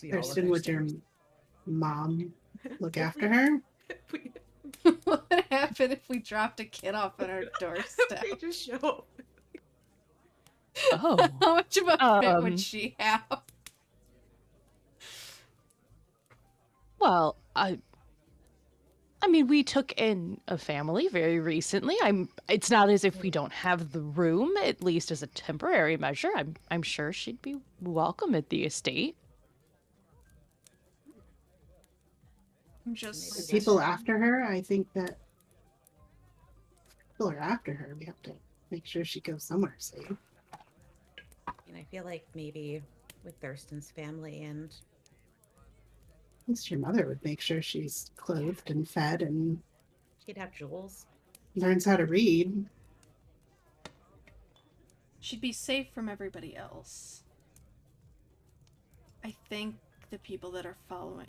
We all look Kirsten, would your upstairs. mom look after her? We- What would happen if we dropped a kid off on our doorstep? we just show up. Oh. How much of a fit Um, would she have? Well, I mean, we took in a family very recently. It's not as if we don't have the room, at least as a temporary measure. I'm sure she'd be welcome at the estate. I'm just The people after her, I think that people are after her. We have to make sure she goes somewhere safe. I mean, I feel like maybe with Thurston's family and At least your mother would make sure she's clothed and fed and she'd have Jules. learns how to read. she'd be safe from everybody else. I think the people that are following.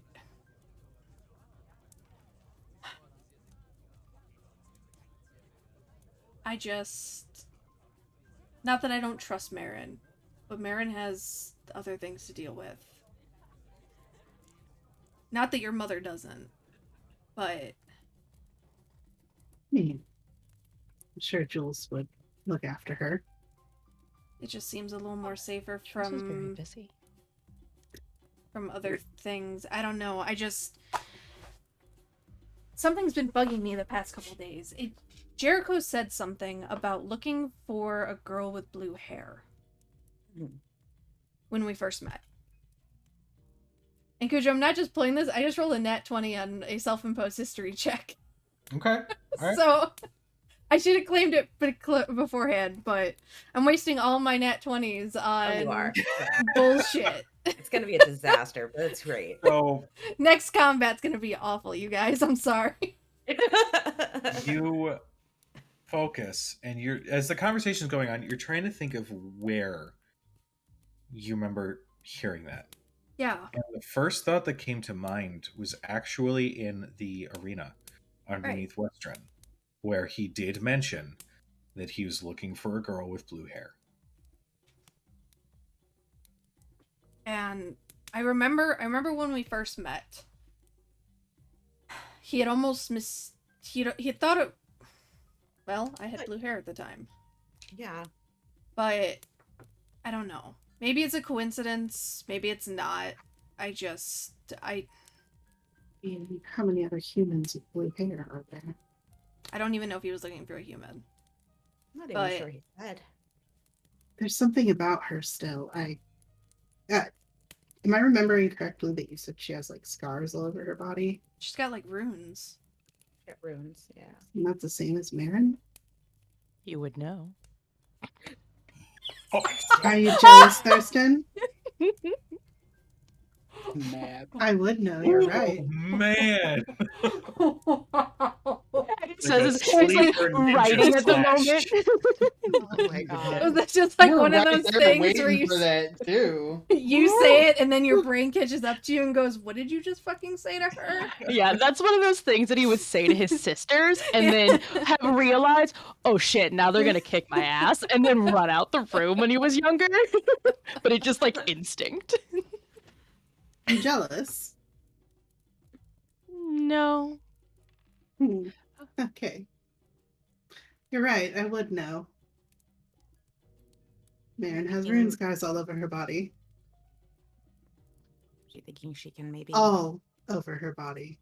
I just... Not that I don't trust Marin, but Marin has other things to deal with. Not that your mother doesn't, but... I'm sure Jules would look after her. It just seems a little more safer This is very from busy. other things. I don't know. I just... Something's been bugging me the past couple days. Jericho said something about looking for a girl with blue hair. When we first met. And Cujo, I'm not just playing this, I just rolled a nat 20 on a self-imposed history check. Okay. All right. So, I should have claimed it beforehand, but I'm wasting all my nat 20s on You are. bullshit. It's gonna be a disaster, but it's great. So Next combat's gonna be awful, you guys. I'm sorry. you focus, and as the conversation's going on, you're trying to think of where you remember hearing that. Yeah. And the first thought that came to mind was actually in the arena underneath Western, where he did mention that he was looking for a girl with blue hair. And I remember when we first met, he had almost he thought it... Well, I had blue hair at the time. Yeah. But I don't know. Maybe it's a coincidence. Maybe it's not. I mean, how many other humans with blue hair are there? I don't even know if he was looking for a human. I'm not But- even sure he said. There's something about her still. Am I remembering correctly that you said she has like scars all over her body? She's got like runes. Get runes, yeah. And that's the same as Marin? You would know. Are you jealous, Thurston? Mad. I would know, you're right. Man. Says Like a it's like sleeper ninja writing at the slash. moment. Oh my god. That's just like You're one of right those there things waiting where you for that too. you say it and then your brain catches up to you and goes, "What did you just fucking say to her?" Yeah, that's one of those things that he would say to his sisters and then have realized, oh shit, now they're gonna kick my ass, and then run out the room when he was younger. But it's just like instinct. I'm jealous. No. Okay. You're right, I would know. Marin has rune scars all over her body. You thinking she can maybe All over her body.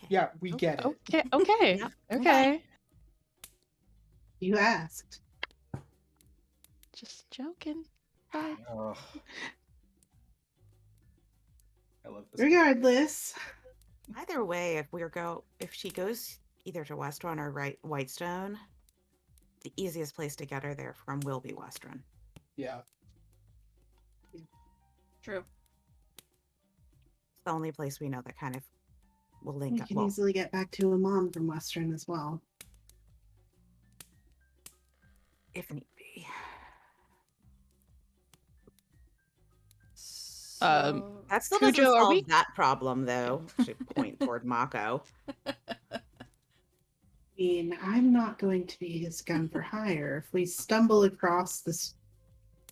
Yeah, we get it. Okay, okay, Yep. okay. You asked. Just joking. Bye. Ugh. I love this. Regardless, Either way, if she goes either to Westrun or Whitestone, the easiest place to get her there from will be Westrun. Yeah. True. It's the only place we know that kind of will link we up. can Well, easily get back to Amon from Western as well. if need be. So, That still Cujo, doesn't are solve we- that problem, though. Should point toward Mako. I mean, I'm not going to be his gun for hire. If we stumble across this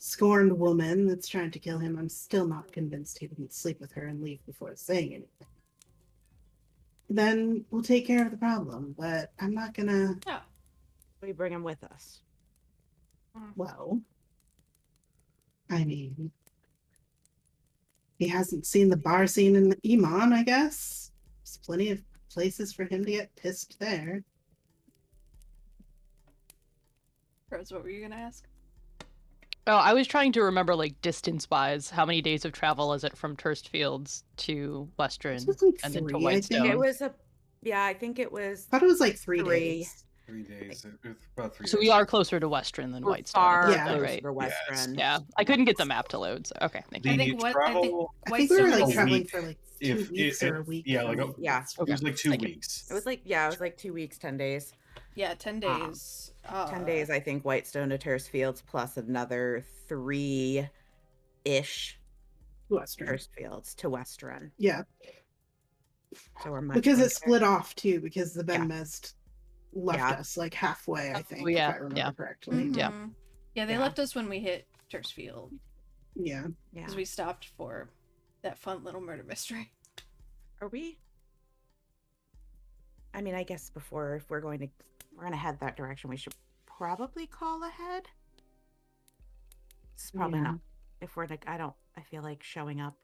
scorned woman that's trying to kill him, I'm still not convinced he wouldn't sleep with her and leave before saying anything. Then we'll take care of the problem, but I'm not gonna, yeah. We bring him with us. well, I mean, he hasn't seen the bar scene in Iman, I guess. There's plenty of places for him to get pissed there. Rose, what were you gonna ask? Oh, I was trying to remember, like, distance-wise, how many days of travel is it from Turst Fields to Western This was like and then to 3, I Whitestone? think. It was I think it was. I thought it was like 3 3. days. 3 days. About 3 So days. we are closer to Western than We're Whitestone. far Yeah. closer right? to Western. Yeah, I couldn't get the map to load, so okay, thank you. I think what- I think- travel, I think we were Whitestone like is a traveling week for like if- 2 weeks if- or a week. yeah, like and a- Yeah. it was like 2 thank you. weeks. It was like 2 weeks, 10 days. Yeah, 10 days. 10 days, I think, Whitestone to Turst Fields, plus another 3-ish Western. Turst Fields to Western. Yeah, So we're much because it closer. split off too, because the Ben Yeah. Mest left Yeah. us like halfway, I think, yeah, if I remember yeah. correctly. Yeah. Mhm. Yeah, they Yeah. left us when we hit Tersfield Yeah. Yeah. because we stopped for that fun little murder mystery. Are we? I mean, I guess if we're going to head that direction, we should probably call ahead. It's probably Yeah. not. If we're like, I feel like showing up.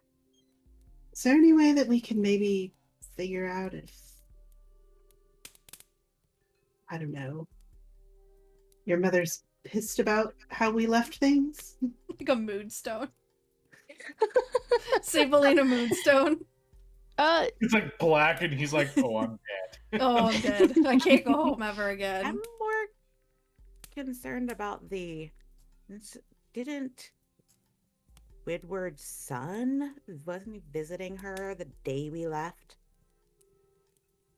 Is there any way that we can maybe figure out if, I don't know, your mother's pissed about how we left things? Like a moonstone. Sabalina Moonstone. It's like black, and he's like, "Oh, I'm dead." Oh, I'm dead. I can't go home ever again. I'm more concerned about didn't Squidward's son, wasn't he visiting her the day we left?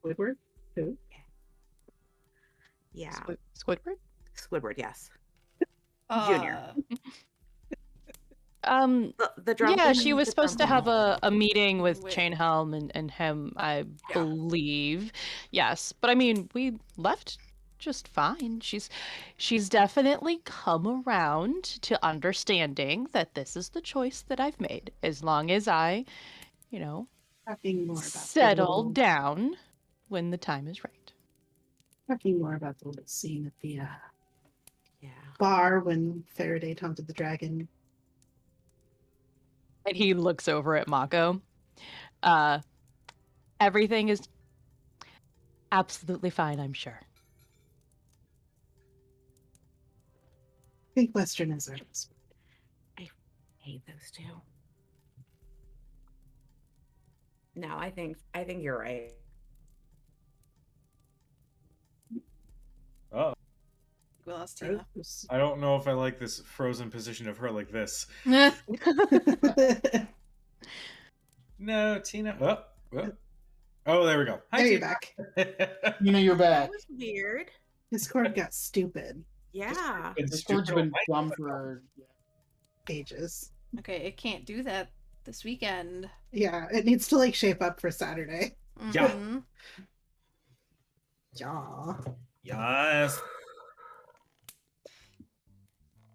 Squidward? Who? Yeah. Squidward? Squidward, yes. Junior. The drunk Yeah, one? she was The supposed to drunk have one. a meeting with With- Chainhelm and him, I Yeah. believe. Yes, but I mean, we left just fine. She's definitely come around to understanding that this is the choice that I've made. As long as I, Talking more about settle down when the time is right. Talking more about the little scene at the Yeah. bar when Faraday taunted the dragon. And he looks over at Mako. Everything is absolutely fine, I'm sure. I think Western is our best. Hate those two. No, I think you're right. Oh, We lost Tina. I don't know if I like this frozen position of her like this. No, Tina. Oh, there we go. Hi, There you're Tina. back. You're back. That was weird. Discord got stupid. Yeah. It's Discord's stupid. been dumb for Ages. Okay, it can't do that this weekend. Yeah, it needs to like shape up for Saturday. Yeah. Mhm. Yeah. Yes.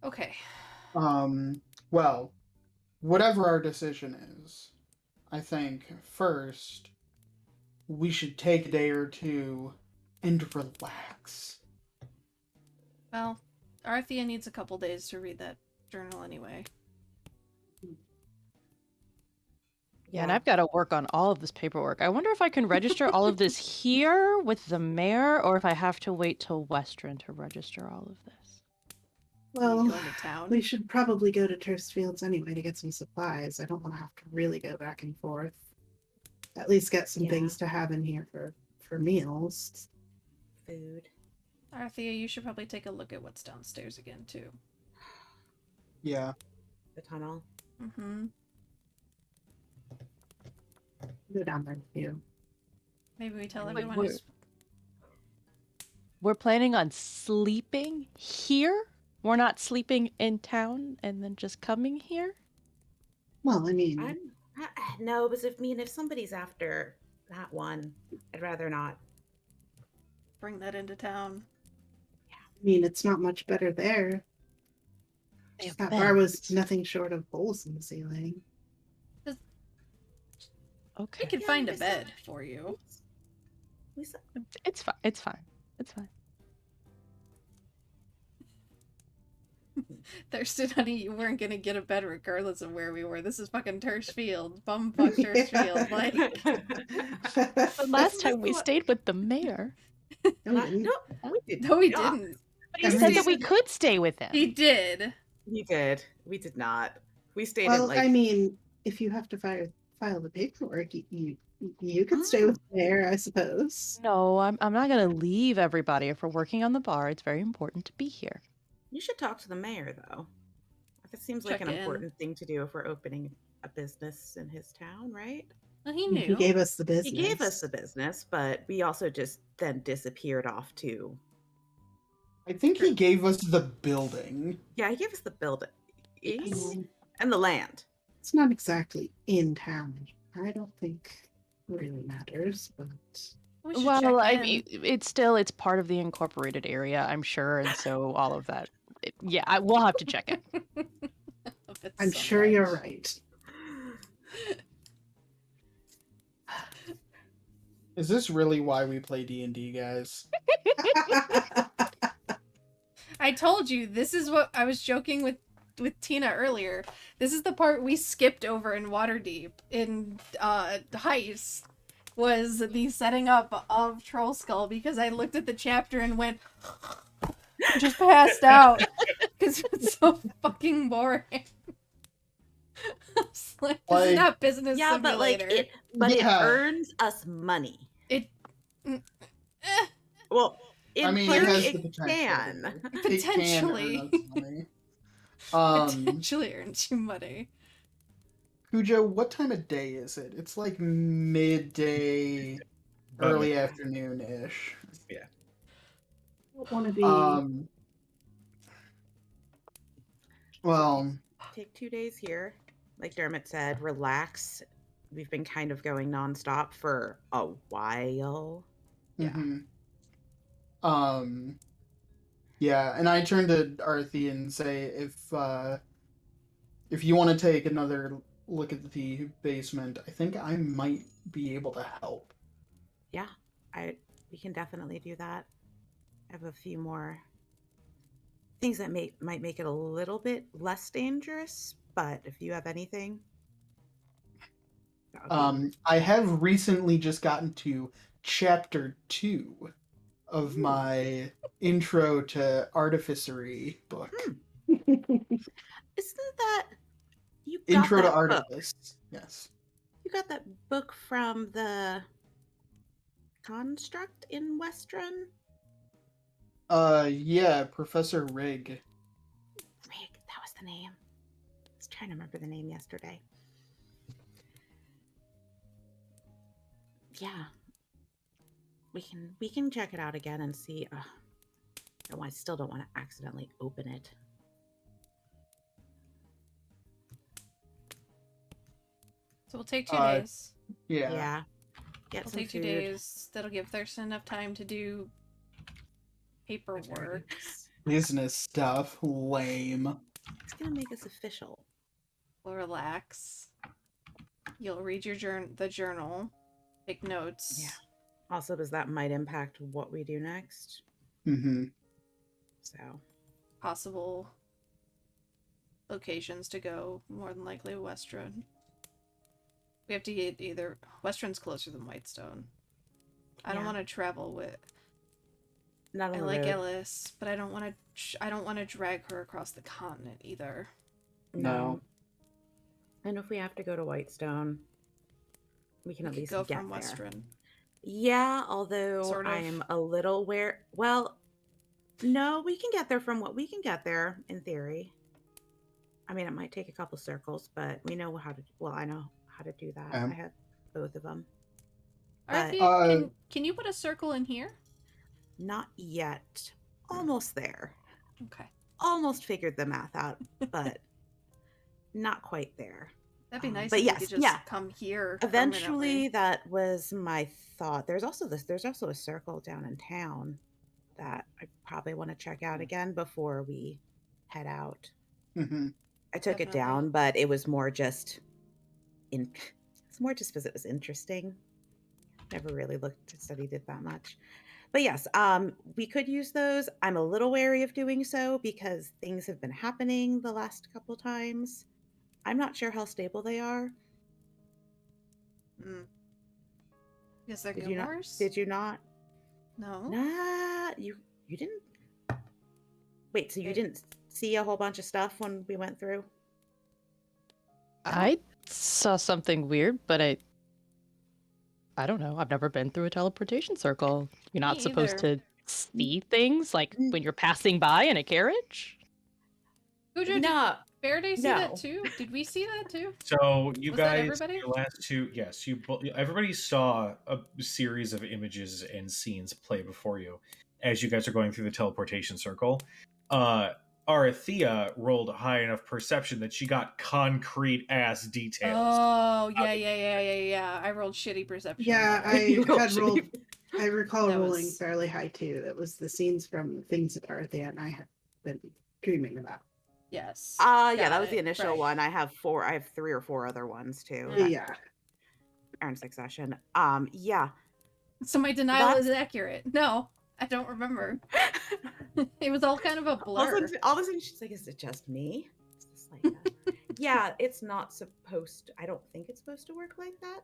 Okay. Well, whatever our decision is, I think first we should take a day or two and relax. Well, Arthea needs a couple days to read that journal anyway. Yeah, and I've got to work on all of this paperwork. I wonder if I can register all of this here with the mayor, or if I have to wait till Western to register all of this. Well, Going to town. we should probably go to Turstfields anyway to get some supplies. I don't want to have to really go back and forth. At least get some Yeah. things to have in here for meals. Food. Arthea, you should probably take a look at what's downstairs again too. Yeah. The tunnel. Mm-hmm. Go down there with you. Maybe we tell Wait, everyone. we're- We're planning on sleeping here? We're not sleeping in town and then just coming here? Well, I mean, No, but if somebody's after that one, I'd rather not. Bring that into town. it's not much better there. They have That bar was beds. nothing short of holes in the ceiling. Okay. I can Yeah, find a we bed said- for you. We said, It's fine. It's fine. It's fine. Thurston, honey, you weren't gonna get a bed regardless of where we were. This is fucking Turshfield. Bumfuck Turshfield. Like, But last time we what- stayed with the mayor. No, we didn't. no, we did. no, he not. didn't. But he Every said that we season- could stay with him. He did. We did. We did not. We stayed Well, in like. I mean, if you have to file the paperwork, you could stay with the mayor, I suppose. No, I'm not gonna leave everybody. If we're working on the bar, it's very important to be here. You should talk to the mayor, though. That seems like Check an in. important thing to do if we're opening a business in his town, right? Well, he He knew. gave us the business. He gave us the business, but we also just then disappeared off to. I think he gave us the building. Yeah, he gave us the building Yes. and the land. It's not exactly in town. I don't think it really matters, but We should Well, check I in. mean, it's part of the incorporated area, I'm sure, and so all of that. We'll have to check it. If it's I'm so sure you're much. right. Is this really why we play D&D, guys? I told you this is what I was joking with Tina earlier. This is the part we skipped over in Waterdeep in Heist, was the setting up of Troll Skull, because I looked at the chapter and went just passed out because it's so fucking boring. I was like, this is Like- not business Yeah, but like simulator. it Yeah. earns us money. It Well, in I mean, theory, it has the it potential. can. It can Potentially. earn us money. potentially earns you money. Cujo, what time of day is it? It's like midday, About early midday. afternoon-ish. don't want to be. Well, Take 2 days here. Like Dermot said, relax. We've been kind of going nonstop for a while. Yeah. mhm. Yeah, and I turn to Arthi and say, if you want to take another look at the basement, I think I might be able to help. Yeah, we can definitely do that. I have a few more things that might make it a little bit less dangerous, but if you have anything, that would be- I have recently just gotten to chapter 2 of Ooh. my Intro to Artificery book. Isn't that you got Intro to that book? Artifice. Yes. You got that book from the Construct in Westron? Yeah, Professor Rig. Rig, that was the name. I was trying to remember the name yesterday. Yeah. We can check it out again and see. I still don't want to accidentally open it. So we'll take 2 Uh, days. Yeah. Yeah. Get We'll some take 2 food. days. That'll give Thurston enough time to do paperwork. Business stuff. Lame. It's gonna make us official. We'll relax. You'll read your the journal, take notes. Yeah. Also, because that might impact what we do next. Mm-hmm. So Possible locations to go. More than likely Westron. We have to get either Westron's closer than Whitestone. I don't Yeah. want to travel with. not on I the like road. Ellis, but I don't want to. I don't want to drag her across the continent either. No. And if we have to go to Whitestone, we can We at could least go get from there. Westron. Yeah, although Sort of. I am a little well, no, we can get there from what we can get there in theory. I mean, it might take a couple circles, but we know how to. Well, I know how to do that. I have both of them. But- Arthie, can you put a circle in here? Not yet. Almost there. Okay, Almost figured the math out, but not quite there. that'd be nice. But if yes, we could just yeah. come here. Eventually, that was my thought. There's also a circle down in town that I probably want to check out again before we head out. Mm-hmm. I took it Definitely. down, but it was more just it's more just because it was interesting. Never really studied it that much. But yes, we could use those. I'm a little wary of doing so because things have been happening the last couple times. I'm not sure how stable they are. Is there Did you not? Gilmore's? Did you not? No. Nah, you didn't. Wait, so you It- didn't see a whole bunch of stuff when we went through? I saw something weird, but I don't know. I've never been through a teleportation circle. You're not Me supposed either. to see things like when you're passing by in a carriage? Cujo, did No. Faraday see that No. too? Did we see that too? So you Was that guys, everybody? your last two, yes, everybody saw a series of images and scenes play before you as you guys are going through the teleportation circle. Arathea rolled high enough perception that she got concrete ass details. Oh, yeah. I rolled shitty perception. Yeah, on that. I You rolled had rolled I recall That rolling was- fairly high too. That was the scenes from Things of Arthea and I had been dreaming about. Yes. Yeah, got that was it, the initial right. one. I have 3 or 4 other ones too. Okay. Yeah. Are in succession. Yeah. So my denial That's- is accurate. No, I don't remember. It was all kind of a blur. All of a sudden she's like, is it just me? It's just like that. Yeah, it's not supposed to, I don't think it's supposed to work like that.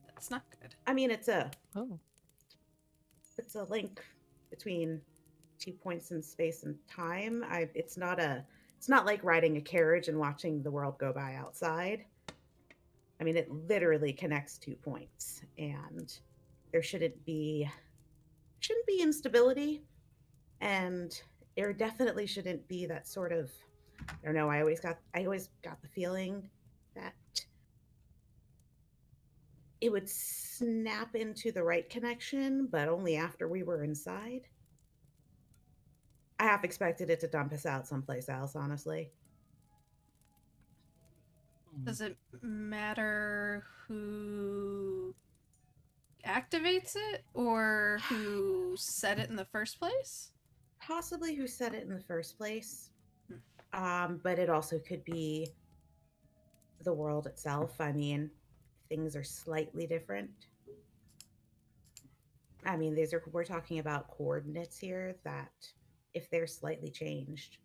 That's not good. I mean, it's a Oh. link between 2 points in space and time. It's not like riding a carriage and watching the world go by outside. I mean, it literally connects 2 points, and there shouldn't be instability, and there definitely shouldn't be that sort of, I don't know, I always got the feeling that it would snap into the right connection, but only after we were inside. I half expected it to dump us out someplace else, honestly. Does it matter who activates it or who said it in the first place? Possibly who said it in the first place. But it also could be the world itself. I mean, things are slightly different. I mean, we're talking about coordinates here that if they're slightly changed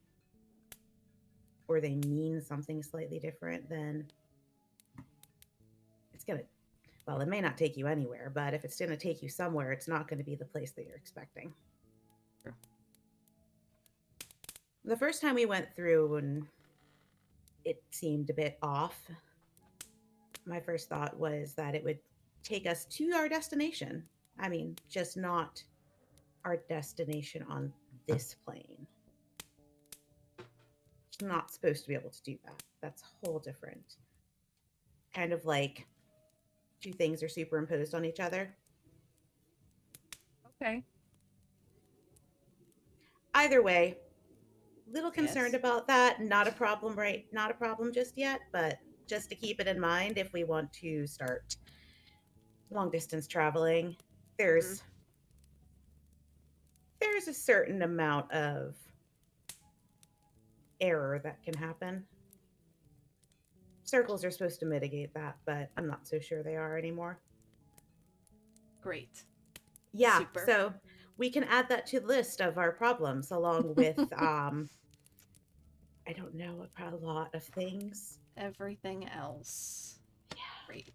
or they mean something slightly different, then it's gonna, well, it may not take you anywhere, but if it's gonna take you somewhere, it's not gonna be the place that you're expecting. Sure. The first time we went through and it seemed a bit off, my first thought was that it would take us to our destination. I mean, just not our destination on this plane. It's not supposed to be able to do that. That's whole different. Kind of like 2 things are superimposed on each other. Okay. Either way, little concerned Yes. about that. Not a problem, right? Not a problem just yet, but just to keep it in mind if we want to start long distance traveling, there's a certain amount of error that can happen. Circles are supposed to mitigate that, but I'm not so sure they are anymore. Great. Yeah, Super. so we can add that to the list of our problems along with I don't know, a lot of things. Everything else. Yeah. Great.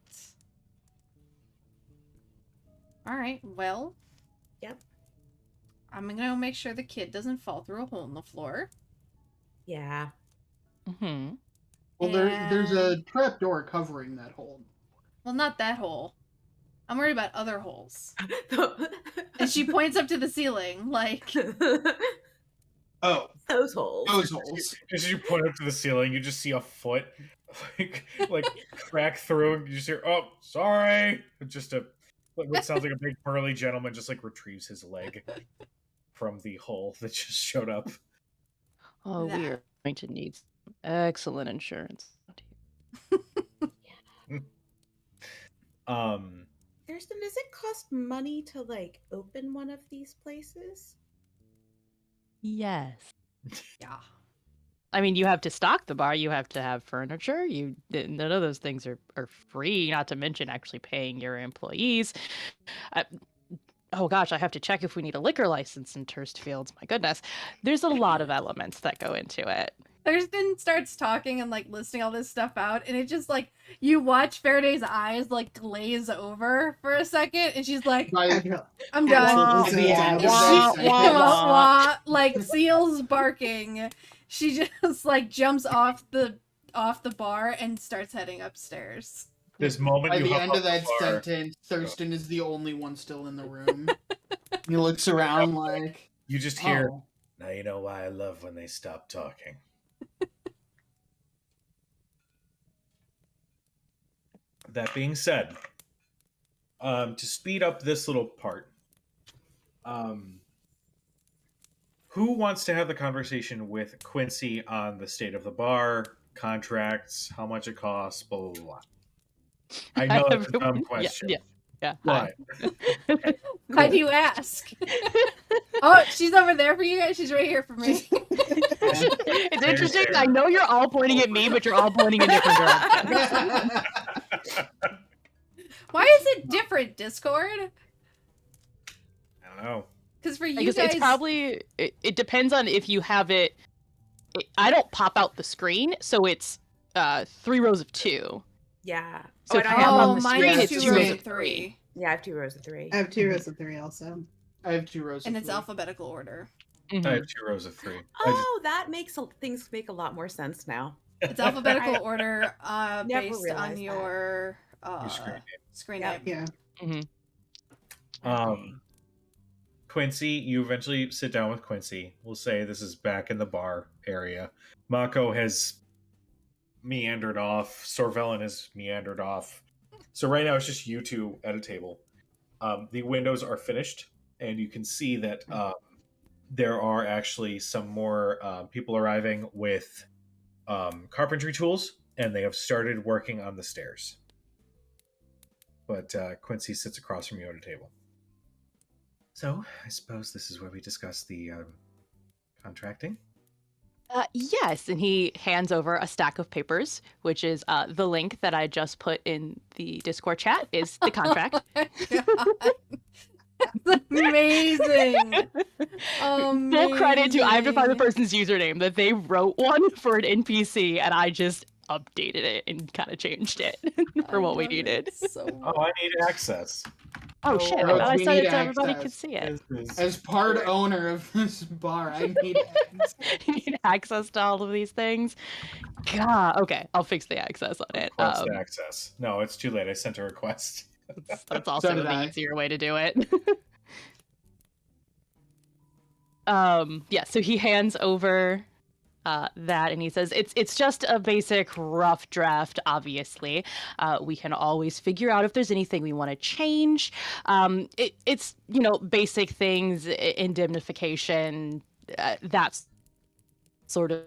All right. Well. Yep. I'm gonna make sure the kid doesn't fall through a hole in the floor. Yeah. Mm-hmm. Well, there's a And- trapdoor covering that hole. Well, not that hole. I'm worried about other holes. And she points up to the ceiling, like, Oh, Those holes. those holes. As you point up to the ceiling, you just see a foot like crack through, and you just hear, "Oh, sorry!" Just what sounds like a big burly gentleman just like retrieves his leg from the hole that just showed up. Oh, we That. are going to need some excellent insurance. Does it cost money to like open one of these places? Yes. yeah. I mean, you have to stock the bar. You have to have furniture. None of those things are free. Not to mention actually paying your employees. Oh gosh, I have to check if we need a liquor license in Turst Fields. My goodness, there's a lot of elements that go into it. Thurston starts talking and like listing all this stuff out, and it just like you watch Faraday's eyes like glaze over for a second, and she's like, "I'm done." Absolutely. Yeah. Wah, wah, like seals barking. She just like jumps off the bar and starts heading upstairs. This moment By you the hop end off of that the bar, sentence, Thurston is the only one still in the room. He looks around like, you just hear, oh, "Now you know why I love when they stop talking." That being said, to speed up this little part, who wants to have the conversation with Quincy on the state of the bar, contracts, how much it costs, blah, blah, blah. I know that's a dumb Everyone- question. Yeah, Yeah. What? Why do you ask? Oh, she's over there for you guys. She's right here for me. It's interesting. I know you're all pointing at me, but you're all pointing in different directions. Why is it different, Discord? I don't know. Because for you Because guys, it's probably it depends on if you have it. I don't pop out the screen, so it's 3 rows of 2. Yeah. So I if don't you have have on oh, the mine screen, is it's 2 2 rows rows of of 3, Yeah, I have 2 rows of 3. I have 2 rows of 3 also. I have 2 rows. and of it's 3. alphabetical order. I Mhm. have 2 rows of 3. Oh, that makes things make a lot more sense now. It's alphabetical order Never based on realized that. your Your screen name. screen Yep. name. Yeah. Um, Quincy, you eventually sit down with Quincy. We'll say this is back in the bar area. Mako has meandered off. Sorvellin has meandered off. So right now it's just you two at a table. The windows are finished, and you can see that there are actually some more people arriving with carpentry tools, and they have started working on the stairs. But Quincy sits across from you at a table. So, I suppose this is where we discuss the contracting. Yes, and he hands over a stack of papers, which is the link that I just put in the Discord chat is the contract. That's amazing. Full credit to I have to find the person's username that they wrote one for an NPC, and I just updated it and kind of changed it for what we needed. So Oh, I need access. Oh shit! I Rhodes, thought I we said need it so everybody access. could see it. As part owner of this bar, I need access. You need access to all of these things. God. Okay, I'll fix the access on it. Request access. No, it's too late. I sent a request. That's also did the I. easier way to do it. Yeah, so he hands over that and he says it's just a basic rough draft. Obviously, we can always figure out if there's anything we want to change. It's basic things, indemnification, that's sort of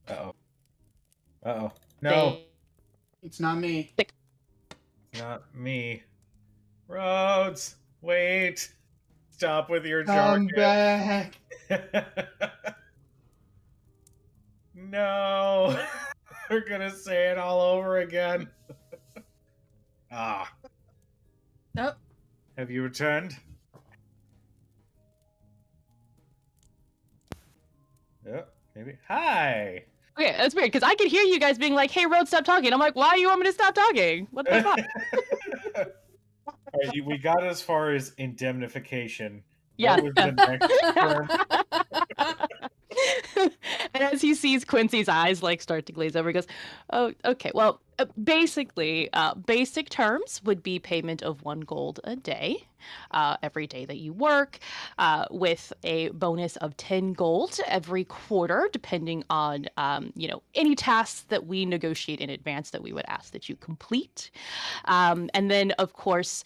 Uh-oh. No, It's not me. not me. Rhodes, wait. Stop with your Come jargon. back. No. We're gonna say it all over again. Nope. Have you returned? Yep, maybe. Hi. Okay, that's weird because I could hear you guys being like, "Hey, Rhodes, stop talking." I'm like, "Why do you want me to stop talking? What the fuck?" All right, we got as far as indemnification. Yeah. What was the next term? And as he sees Quincy's eyes like start to glaze over, he goes, "Oh, okay. Well, basically, basic terms would be payment of 1 gold a day, every day that you work, with a bonus of 10 gold every quarter, depending on any tasks that we negotiate in advance that we would ask that you complete. And then, of course,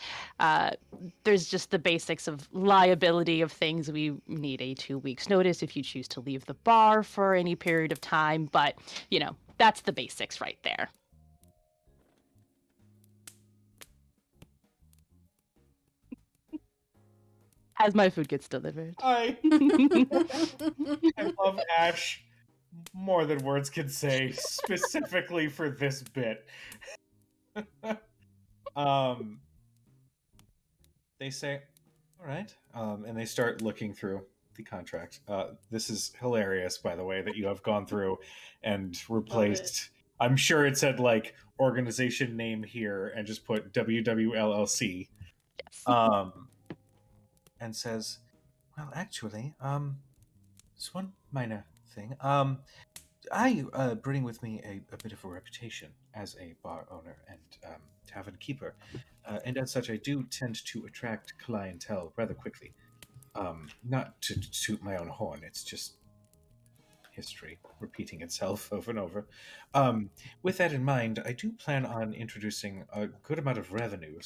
there's just the basics of liability of things. We need a 2 weeks notice if you choose to leave the bar for any period of time, but that's the basics right there." As my food gets delivered. I love Ash more than words can say, specifically for this bit. They say, all right, and they start looking through the contract. This is hilarious, by the way, that you have gone through and replaced. I'm sure it said like organization name here and just put WWLLC. Yes. And says, well, actually, there's one minor thing. I bring with me a bit of a reputation as a bar owner and tavern keeper, and as such, I do tend to attract clientele rather quickly. Not to toot my own horn, it's just history repeating itself over and over. With that in mind, I do plan on introducing a good amount of revenue.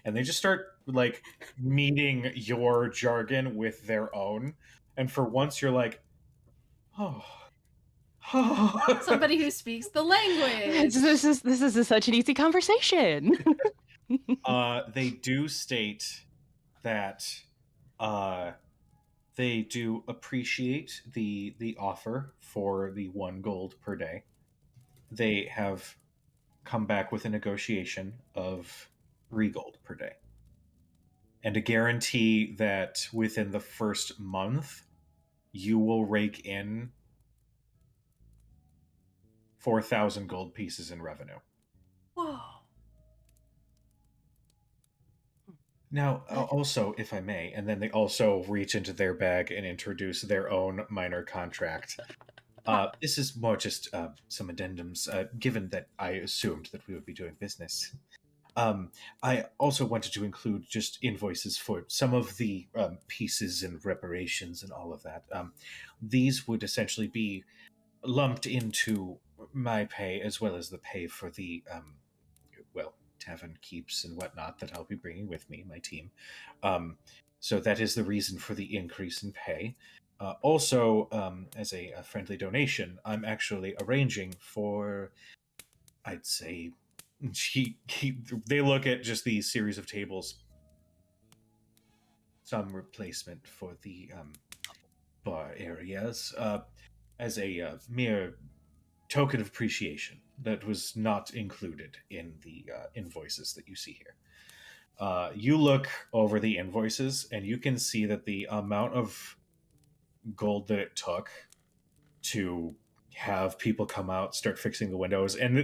And they just start like meeting your jargon with their own, and for once you're like, oh. Somebody who speaks the language. This is such an easy conversation. They do state that they do appreciate the offer for the 1 gold per day. They have come back with a negotiation of 3 gold per day. And a guarantee that within the first month, you will rake in 4,000 gold pieces in revenue. Whoa. Now, also, if I may, and then they also reach into their bag and introduce their own minor contract. This is more just some addendums, given that I assumed that we would be doing business. I also wanted to include just invoices for some of the pieces and reparations and all of that. These would essentially be lumped into my pay as well as the pay for the, tavern keeps and whatnot that I'll be bringing with me, my team. So that is the reason for the increase in pay. Also, as a friendly donation, I'm actually arranging for, I'd say, they look at just the series of tables, some replacement for the bar areas, as a mere token of appreciation that was not included in the invoices that you see here. You look over the invoices and you can see that the amount of gold that it took to have people come out, start fixing the windows, and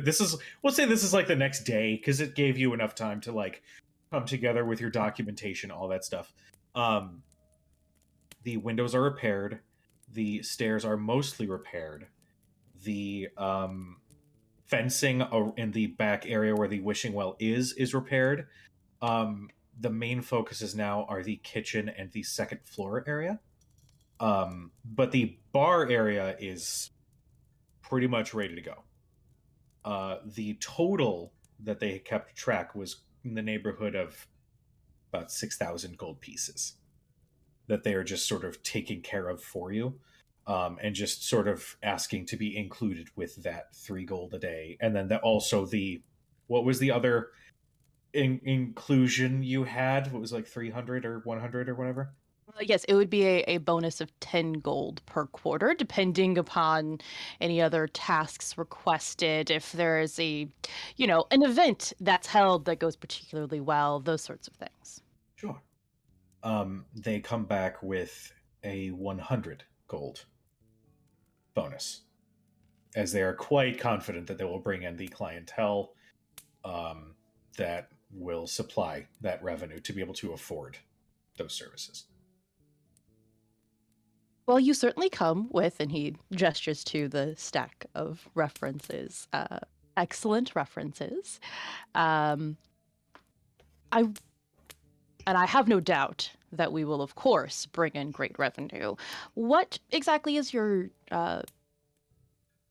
we'll say this is like the next day because it gave you enough time to like come together with your documentation, all that stuff. The windows are repaired, the stairs are mostly repaired, the fencing in the back area where the wishing well is repaired. The main focuses now are the kitchen and the second floor area. But the bar area is pretty much ready to go. The total that they kept track was in the neighborhood of about 6,000 gold pieces that they are just sort of taking care of for you, and just sort of asking to be included with that 3 gold a day. And then also what was the other inclusion you had? What was like 300 or 100 or whatever? Yes, it would be a bonus of 10 gold per quarter, depending upon any other tasks requested. If there is an event that's held that goes particularly well, those sorts of things. Sure. They come back with a 100 gold bonus, as they are quite confident that they will bring in the clientele that will supply that revenue to be able to afford those services. Well, you certainly come with, and he gestures to the stack of references, excellent references. I have no doubt that we will, of course, bring in great revenue. What exactly is your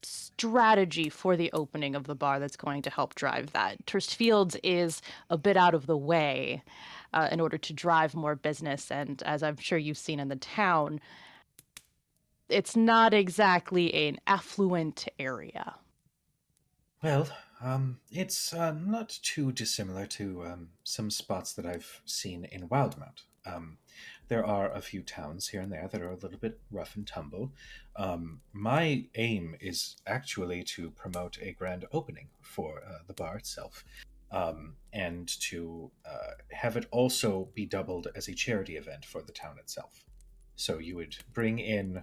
strategy for the opening of the bar that's going to help drive that? Turst Fields is a bit out of the way in order to drive more business, and as I'm sure you've seen in the town, it's not exactly an affluent area. Well, it's not too dissimilar to some spots that I've seen in Wildmount. There are a few towns here and there that are a little bit rough and tumble. My aim is actually to promote a grand opening for the bar itself, and to have it also be doubled as a charity event for the town itself. So you would bring in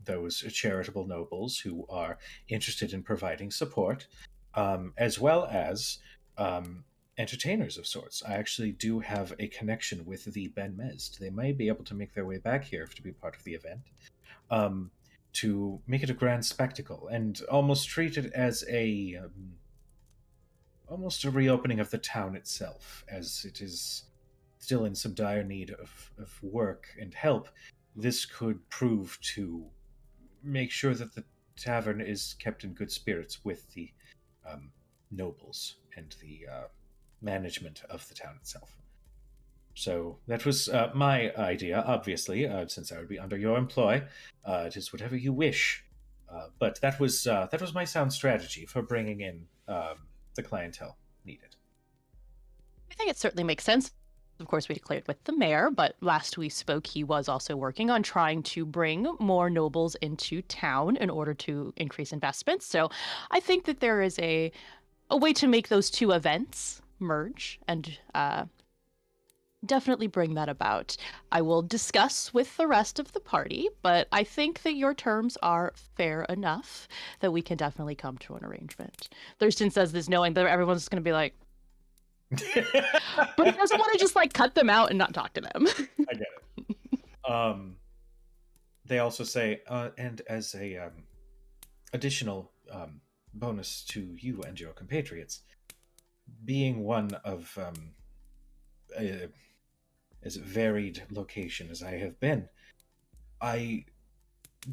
those charitable nobles who are interested in providing support, as well as entertainers of sorts. I actually do have a connection with the Ben Mezd. They may be able to make their way back here to be part of the event, to make it a grand spectacle and almost treat it as almost a reopening of the town itself, as it is still in some dire need of work and help. This could prove to make sure that the tavern is kept in good spirits with the nobles and the management of the town itself. So that was my idea, obviously, since I would be under your employ. It is whatever you wish. But that was my sound strategy for bringing in the clientele needed. I think it certainly makes sense. Of course, we declared with the mayor, but last we spoke, he was also working on trying to bring more nobles into town in order to increase investments. So I think that there is a way to make those two events merge and definitely bring that about. I will discuss with the rest of the party, but I think that your terms are fair enough that we can definitely come to an arrangement. Thurston says this knowing that everyone's going to be like, but he doesn't want to just like cut them out and not talk to them. I get it. They also say, and as a additional bonus to you and your compatriots, being one of as varied location as I have been, I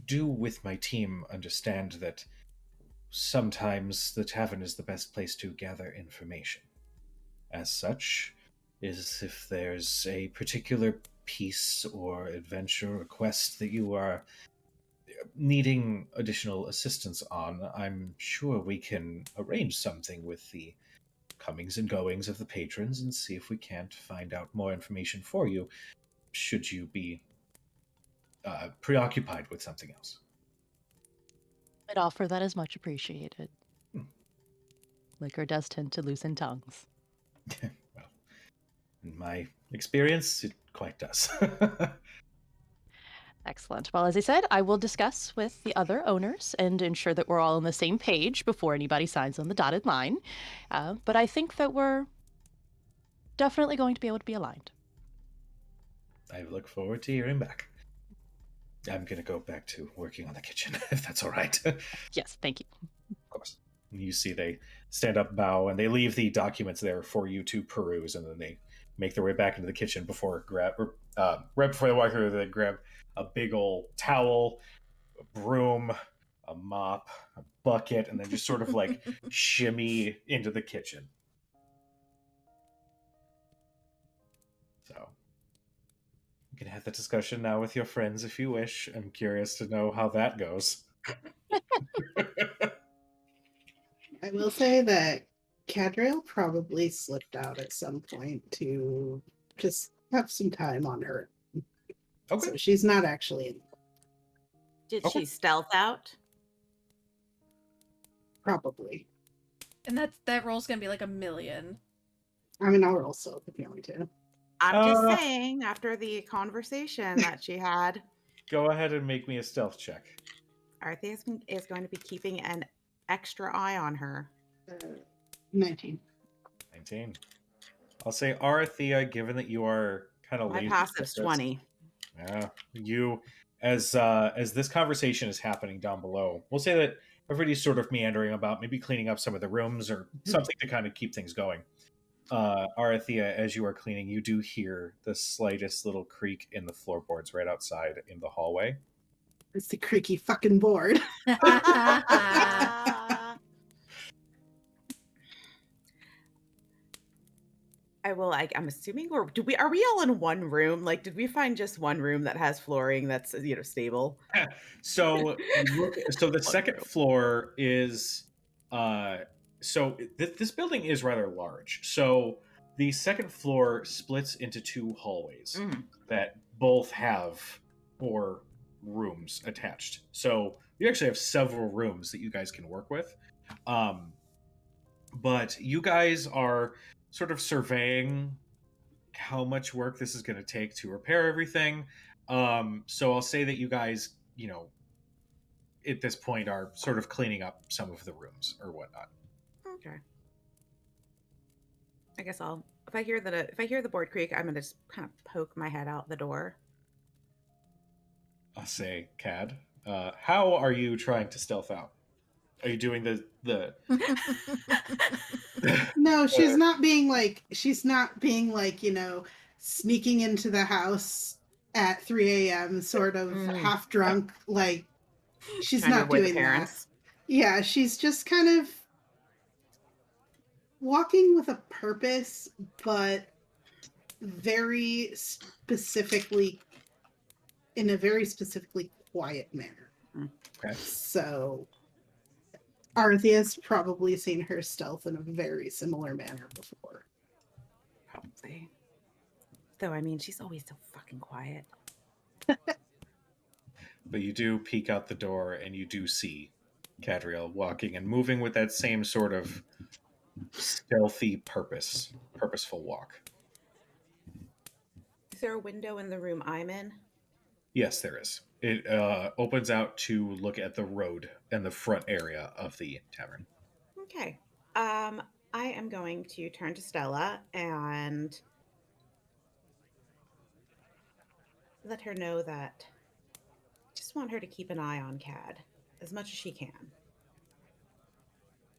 do with my team understand that sometimes the tavern is the best place to gather information. As such, is if there's a particular piece or adventure or quest that you are needing additional assistance on, I'm sure we can arrange something with the comings and goings of the patrons and see if we can't find out more information for you, should you be preoccupied with something else. I'd offer that is much appreciated. Liquor does tend to loosen tongues. Well, in my experience, it quite does. Excellent. Well, as I said, I will discuss with the other owners and ensure that we're all on the same page before anybody signs on the dotted line. But I think that we're definitely going to be able to be aligned. I look forward to hearing back. I'm going to go back to working on the kitchen, if that's all right. Yes, thank you. Of course. You see they stand up, bow, and they leave the documents there for you to peruse, and then they make their way back into the kitchen before right before they walk through, they grab a big old towel, a broom, a mop, a bucket, and then just sort of like shimmy into the kitchen. So you can have the discussion now with your friends if you wish. I'm curious to know how that goes. I will say that Cadriel probably slipped out at some point to just have some time on her. Okay. So she's not actually in. Did Okay. she stealth out? Probably. And that roll's gonna be like 1,000,000. I mean, I'll roll so if you want me to. I'm just saying, after the conversation that she had, Go ahead and make me a stealth check. Arthea is going to be keeping an extra eye on her. 19. 19. I'll say Arathea, given that you are kind of My lazy. passive's 20. Yeah, you as this conversation is happening down below, we'll say that everybody's sort of meandering about, maybe cleaning up some of the rooms or something to kind of keep things going. Arathea, as you are cleaning, you do hear the slightest little creak in the floorboards right outside in the hallway. It's the creaky fucking board. I'm assuming, or are we all in one room? Like, did we find just one room that has flooring that's, stable? So the second floor is this building is rather large. So the second floor splits into two hallways that both have 4 rooms attached. So you actually have several rooms that you guys can work with. But you guys are sort of surveying how much work this is going to take to repair everything. So I'll say that you guys, at this point are sort of cleaning up some of the rooms or whatnot. Okay. I guess if I hear the board creak, I'm gonna just kind of poke my head out the door. I'll say, Cad, how are you trying to stealth out? Are you doing the No, she's not being like, sneaking into the house at 3 a.m. sort of half drunk. Like, she's Trying to not avoid the doing that. parents? Yeah, she's just kind of walking with a purpose, but very specifically, in a very specifically quiet manner. Okay. So Arthea's probably seen her stealth in a very similar manner before. Probably. Though, I mean, she's always so fucking quiet. But you do peek out the door and you do see Cadriel walking and moving with that same sort of stealthy purposeful walk. Is there a window in the room I'm in? Yes, there is. It opens out to look at the road and the front area of the tavern. Okay. I am going to turn to Stella and let her know that I just want her to keep an eye on Cad as much as she can.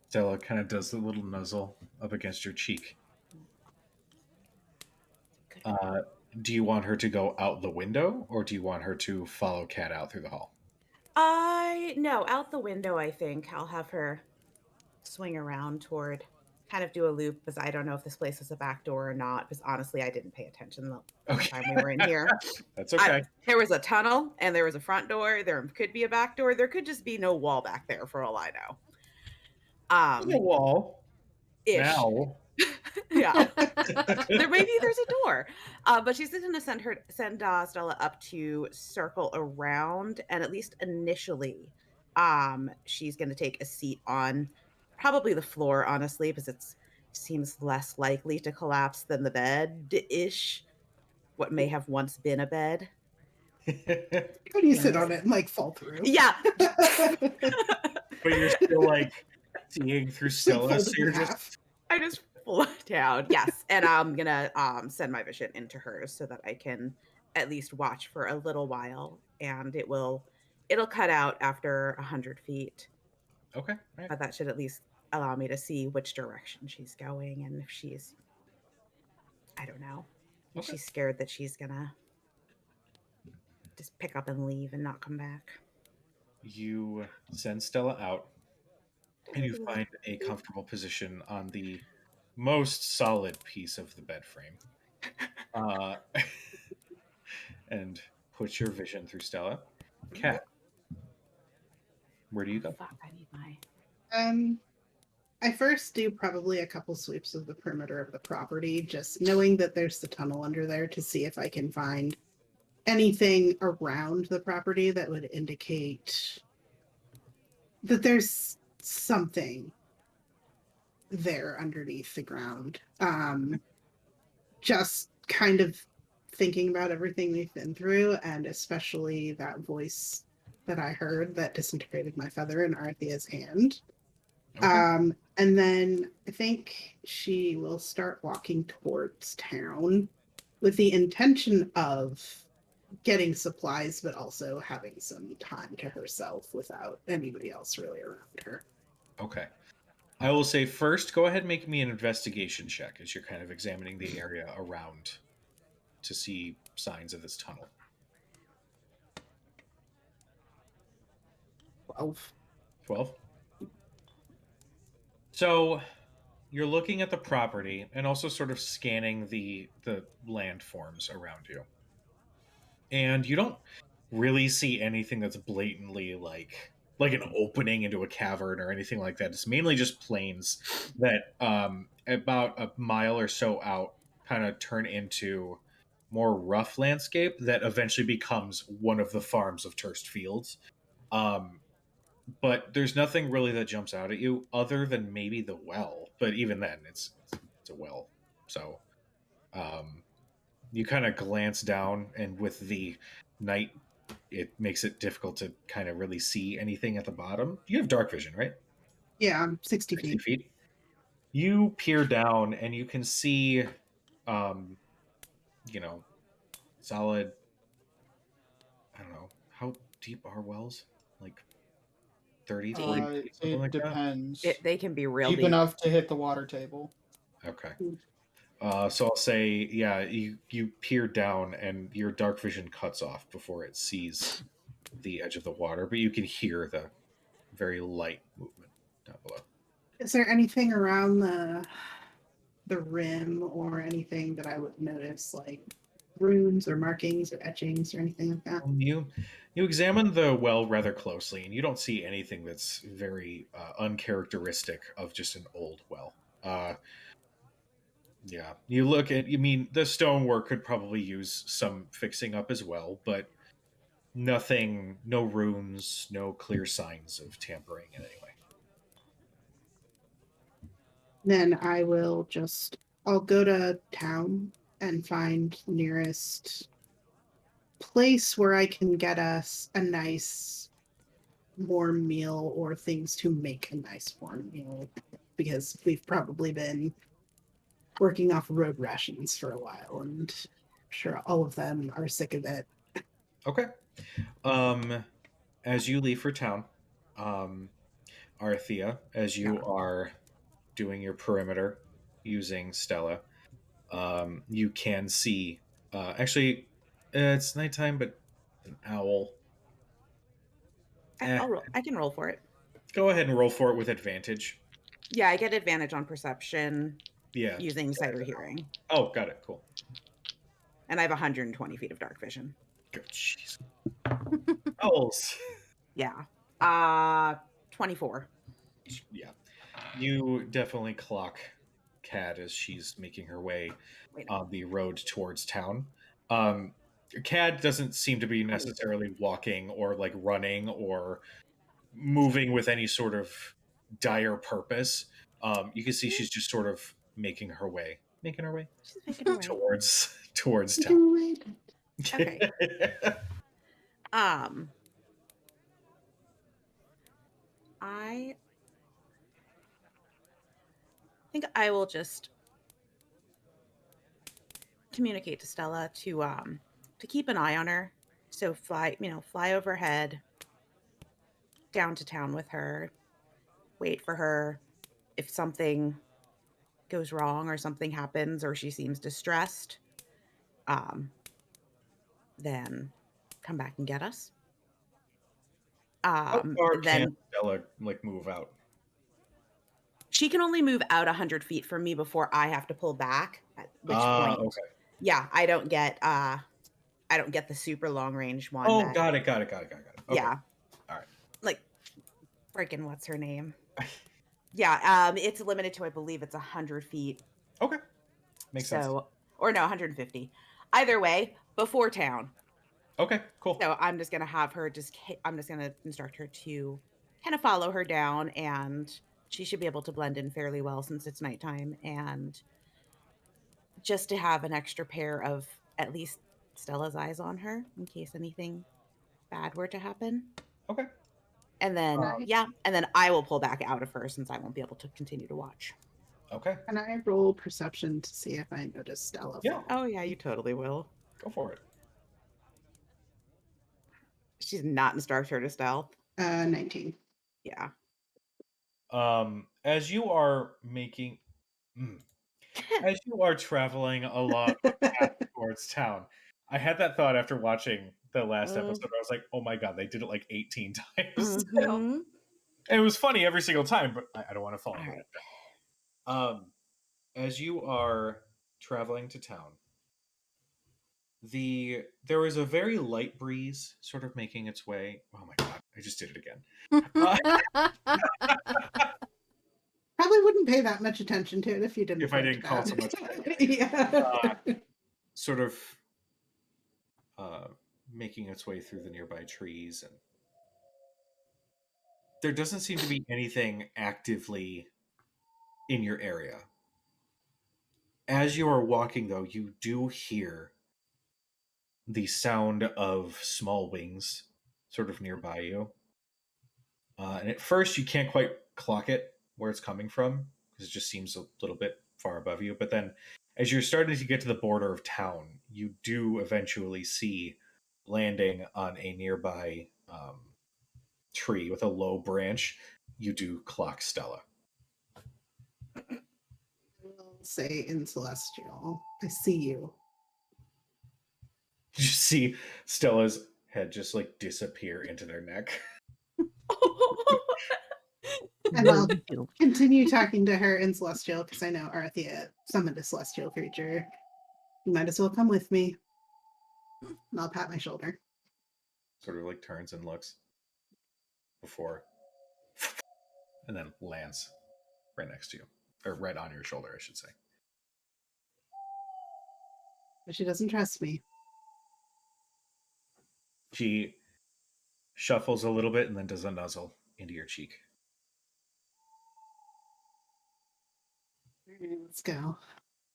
Stella kind of does the little nuzzle up against your cheek. Good. Do you want her to go out the window, or do you want her to follow Cad out through the hall? No, out the window, I think. I'll have her swing around toward, kind of do a loop, because I don't know if this place is a back door or not, because honestly, I didn't pay attention the time we were in here. That's okay. There was a tunnel, and there was a front door. There could be a back door. There could just be no wall back there, for all I know. There's a wall. Ish. Now. Yeah. There's a door. But she's going to send Stella up to circle around, and at least initially, she's going to take a seat on probably the floor, honestly, because it seems less likely to collapse than the bed-ish, what may have once been a bed. How do you sit on it and like fall through? Yeah. But you're still like seeing through Stella, so you're just... I just float down. Yes. And I'm gonna send my vision into hers so that I can at least watch for a little while, and it'll cut out after 100 feet. Okay. Right. But that should at least allow me to see which direction she's going, and if she's, I don't know, if she's scared that she's gonna just pick up and leave and not come back. You send Stella out, and you find a comfortable position on the most solid piece of the bed frame. And put your vision through Stella. Cat, where do you go? Fuck, I need my... I first do probably a couple sweeps of the perimeter of the property, just knowing that there's the tunnel under there, to see if I can find anything around the property that would indicate that there's something there underneath the ground. Just kind of thinking about everything we've been through, and especially that voice that I heard that disintegrated my feather in Arthea's hand. Okay. And then I think she will start walking towards town with the intention of getting supplies, but also having some time to herself without anybody else really around her. Okay. I will say first, go ahead and make me an investigation check as you're kind of examining the area around to see signs of this tunnel. 12? So you're looking at the property and also sort of scanning the landforms around you. And you don't really see anything that's blatantly like an opening into a cavern or anything like that. It's mainly just plains that about a mile or so out kind of turn into more rough landscape that eventually becomes one of the farms of Turst Fields. But there's nothing really that jumps out at you other than maybe the well. But even then, it's a well. So you kind of glance down, and with the night, it makes it difficult to kind of really see anything at the bottom. You have dark vision, right? Yeah, I'm 60 feet. You peer down, and you can see, solid... I don't know. How deep are wells? Like 30, 40 feet, something It like that? depends. They can be real Deep deep. enough to hit the water table. Okay. So I'll say, yeah, you peer down and your dark vision cuts off before it sees the edge of the water, but you can hear the very light movement down below. Is there anything around the rim or anything that I would notice, like runes or markings or etchings or anything like that? You examine the well rather closely, and you don't see anything that's very uncharacteristic of just an old well. Yeah. You look at, you mean, the stonework could probably use some fixing up as well, but nothing, no runes, no clear signs of tampering in any way. Then I'll go to town and find nearest place where I can get us a nice warm meal or things to make a nice warm meal, because we've probably been working off road rations for a while, and I'm sure all of them are sick of it. Okay. As you leave for town, um, Arthea, as you are doing your perimeter using Stella, you can see. Actually, it's nighttime, but an owl. Eh, I can roll for it. go ahead and roll for it with advantage. Yeah, I get advantage on perception Yeah. using sight or hearing. Oh, got it. Cool. And I have 120 feet of dark vision. Good. Jeez. Owls. Yeah. 24. Yeah. You definitely clock Cad as she's making her way on the road towards town. Cad doesn't seem to be necessarily walking or like running or moving with any sort of dire purpose. You can see she's just sort of making her way She's making her way. towards town. Okay. I think I will just communicate to Stella to keep an eye on her. So fly overhead down to town with her, wait for her. If something goes wrong or something happens or she seems distressed, then come back and get us. How far Then can Stella like move out? she can only move out 100 feet from me before I have to pull back. At which point, Okay. yeah, I don't get the super long range one. Oh, got it. Okay. Yeah. All right. Like, freaking what's her name? Yeah, it's limited to, I believe it's 100 feet. Okay. Makes sense. Or no, 150. Either way, before town. Okay, cool. So I'm just gonna have her I'm just gonna instruct her to kind of follow her down, and she should be able to blend in fairly well since it's nighttime, and just to have an extra pair of at least Stella's eyes on her in case anything bad were to happen. Okay. And then and then I will pull back out of her since I won't be able to continue to watch. Okay. Can I roll perception to see if I notice Stella? Yeah. Oh yeah, you totally will. Go for it. She's not instruct her to stealth. 19. Yeah. As you are as you are traveling along the path towards town, I had that thought after watching the last episode. I was like, oh my god, they did it like 18 times. Mhm. And it was funny every single time, but I don't want to fall into All that. As you are traveling to town, there is a very light breeze sort of making its way. Oh my god, I just did it again. Probably wouldn't pay that much attention to it if you didn't. If I didn't call so much. Yeah. Sort of making its way through the nearby trees, and there doesn't seem to be anything actively in your area. As you are walking, though, you do hear the sound of small wings sort of nearby you. And at first, you can't quite clock it where it's coming from because it just seems a little bit far above you. But then as you're starting to get to the border of town, you do eventually see landing on a nearby tree with a low branch. You do clock Stella. I'll say in Celestial, I see you. You see Stella's head just like disappear into their neck. And I'll continue talking to her in Celestial because I know Arthea summoned a celestial creature. You might as well come with me. And I'll pat my shoulder. Sort of like turns and looks before, and then lands right next to you, or right on your shoulder, I should say. But she doesn't trust me. She shuffles a little bit and then does a nuzzle into your cheek. All right, let's go.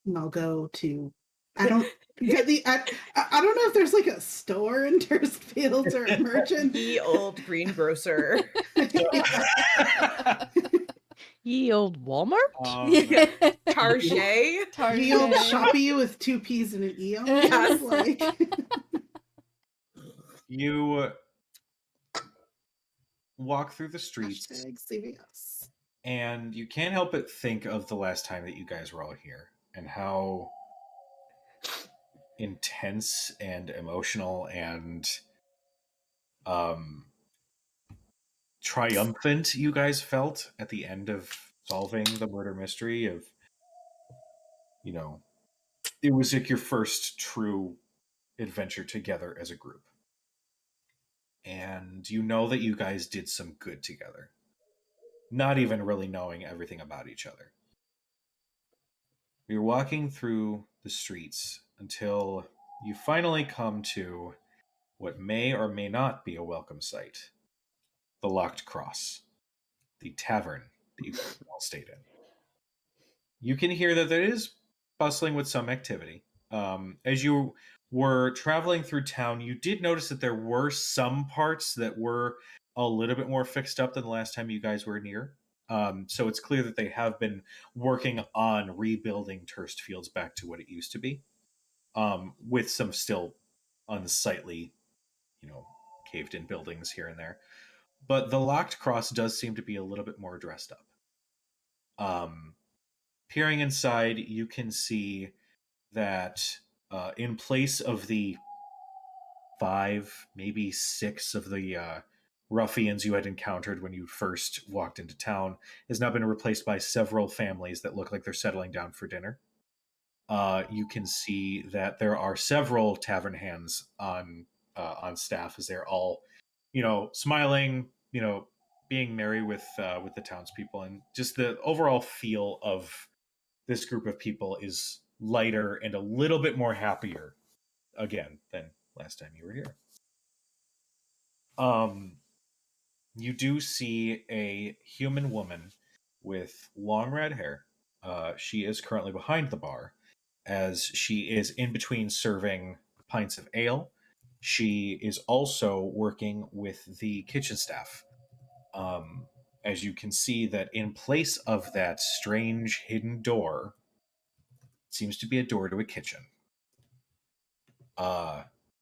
And I'll go to. I don't. I don't know if there's like a store in Durstfield or a merchant. The old greengrocer. Ye old Walmart? Target. The old shoppy with 2 P's and an E on it. Yes. Like, You walk through the streets, hashtag saving us. and you can't help but think of the last time that you guys were all here and how intense and emotional and triumphant you guys felt at the end of solving the murder mystery of, you know, it was like your first true adventure together as a group. And you know that you guys did some good together, not even really knowing everything about each other. You're walking through the streets until you finally come to what may or may not be a welcome sight: the Locked Cross, the tavern that you all stayed in. You can hear that it is bustling with some activity. As you were traveling through town, you did notice that there were some parts that were a little bit more fixed up than the last time you guys were near. So it's clear that they have been working on rebuilding Turst Fields back to what it used to be, with some still unsightly, caved in buildings here and there. But the Locked Cross does seem to be a little bit more dressed up. Peering inside, you can see that in place of the 5, maybe 6 of the ruffians you had encountered when you first walked into town, has now been replaced by several families that look like they're settling down for dinner. You can see that there are several tavern hands on staff as they're all, smiling, being merry with the townspeople, and just the overall feel of this group of people is lighter and a little bit more happier again than last time you were here. You do see a human woman with long red hair. She is currently behind the bar, as she is in between serving pints of ale. She is also working with the kitchen staff. As you can see that in place of that strange hidden door, it seems to be a door to a kitchen.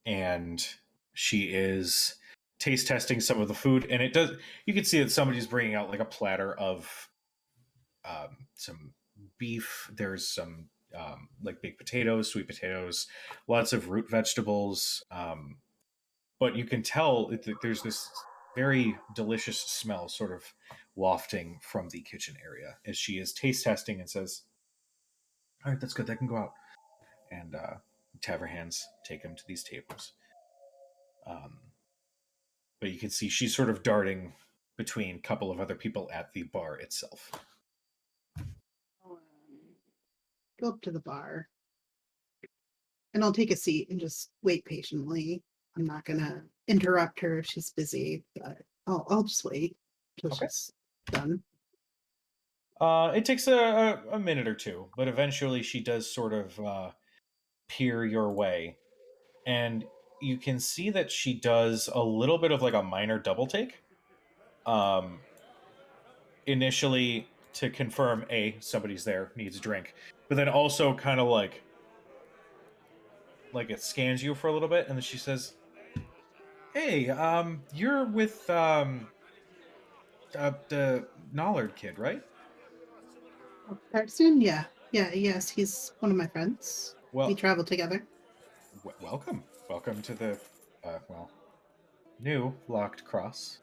And she is taste testing some of the food, and you can see that somebody's bringing out like a platter of some beef. There's some like baked potatoes, sweet potatoes, lots of root vegetables, but you can tell that there's this very delicious smell sort of wafting from the kitchen area as she is taste testing and says, "All right, that's good, that can go out." And tavern hands take him to these tables. But you can see she's sort of darting between a couple of other people at the bar itself. Go up to the bar. And I'll take a seat and just wait patiently. I'm not gonna interrupt her if she's busy, but I'll just wait till she's done. It takes a minute or two, but eventually she does sort of peer your way, and you can see that she does a little bit of like a minor double take. Initially to confirm somebody's there, needs a drink, but then also kind of like it scans you for a little bit, and then she says, "Hey, you're with the Nollard kid, right?" Carson? Yeah. Yes, he's one of my friends. Well, we travel together. Welcome to the new Locked Cross.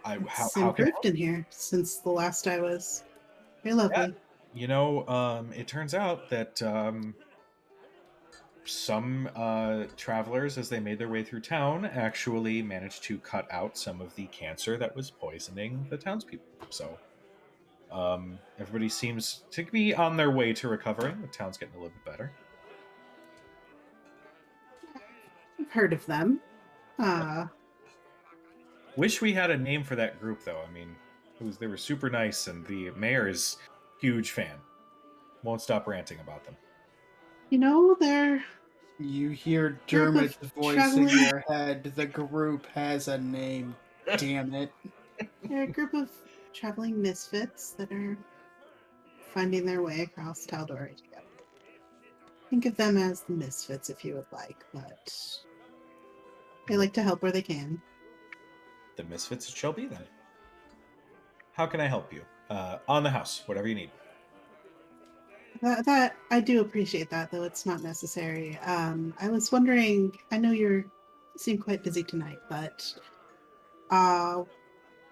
It's improved in here since the last I was. Very lovely. Yeah. It turns out that some travelers, as they made their way through town, actually managed to cut out some of the cancer that was poisoning the townspeople. So everybody seems to be on their way to recovering. The town's getting a little bit better. I've heard of them. Wish we had a name for that group, though. I mean, they were super nice, and the mayor is huge fan. Won't stop ranting about them. You know, they're You hear Group of Dermot's voice in traveling- your head. The group has a name. Damn it. they're a group of traveling misfits that are finding their way across Tal'Dorei together. Think of them as the misfits if you would like, but they like to help where they can. The misfits it shall be, then. How can I help you? On the house, whatever you need. That I do appreciate that, though it's not necessary. I was wondering. I know you seem quite busy tonight, but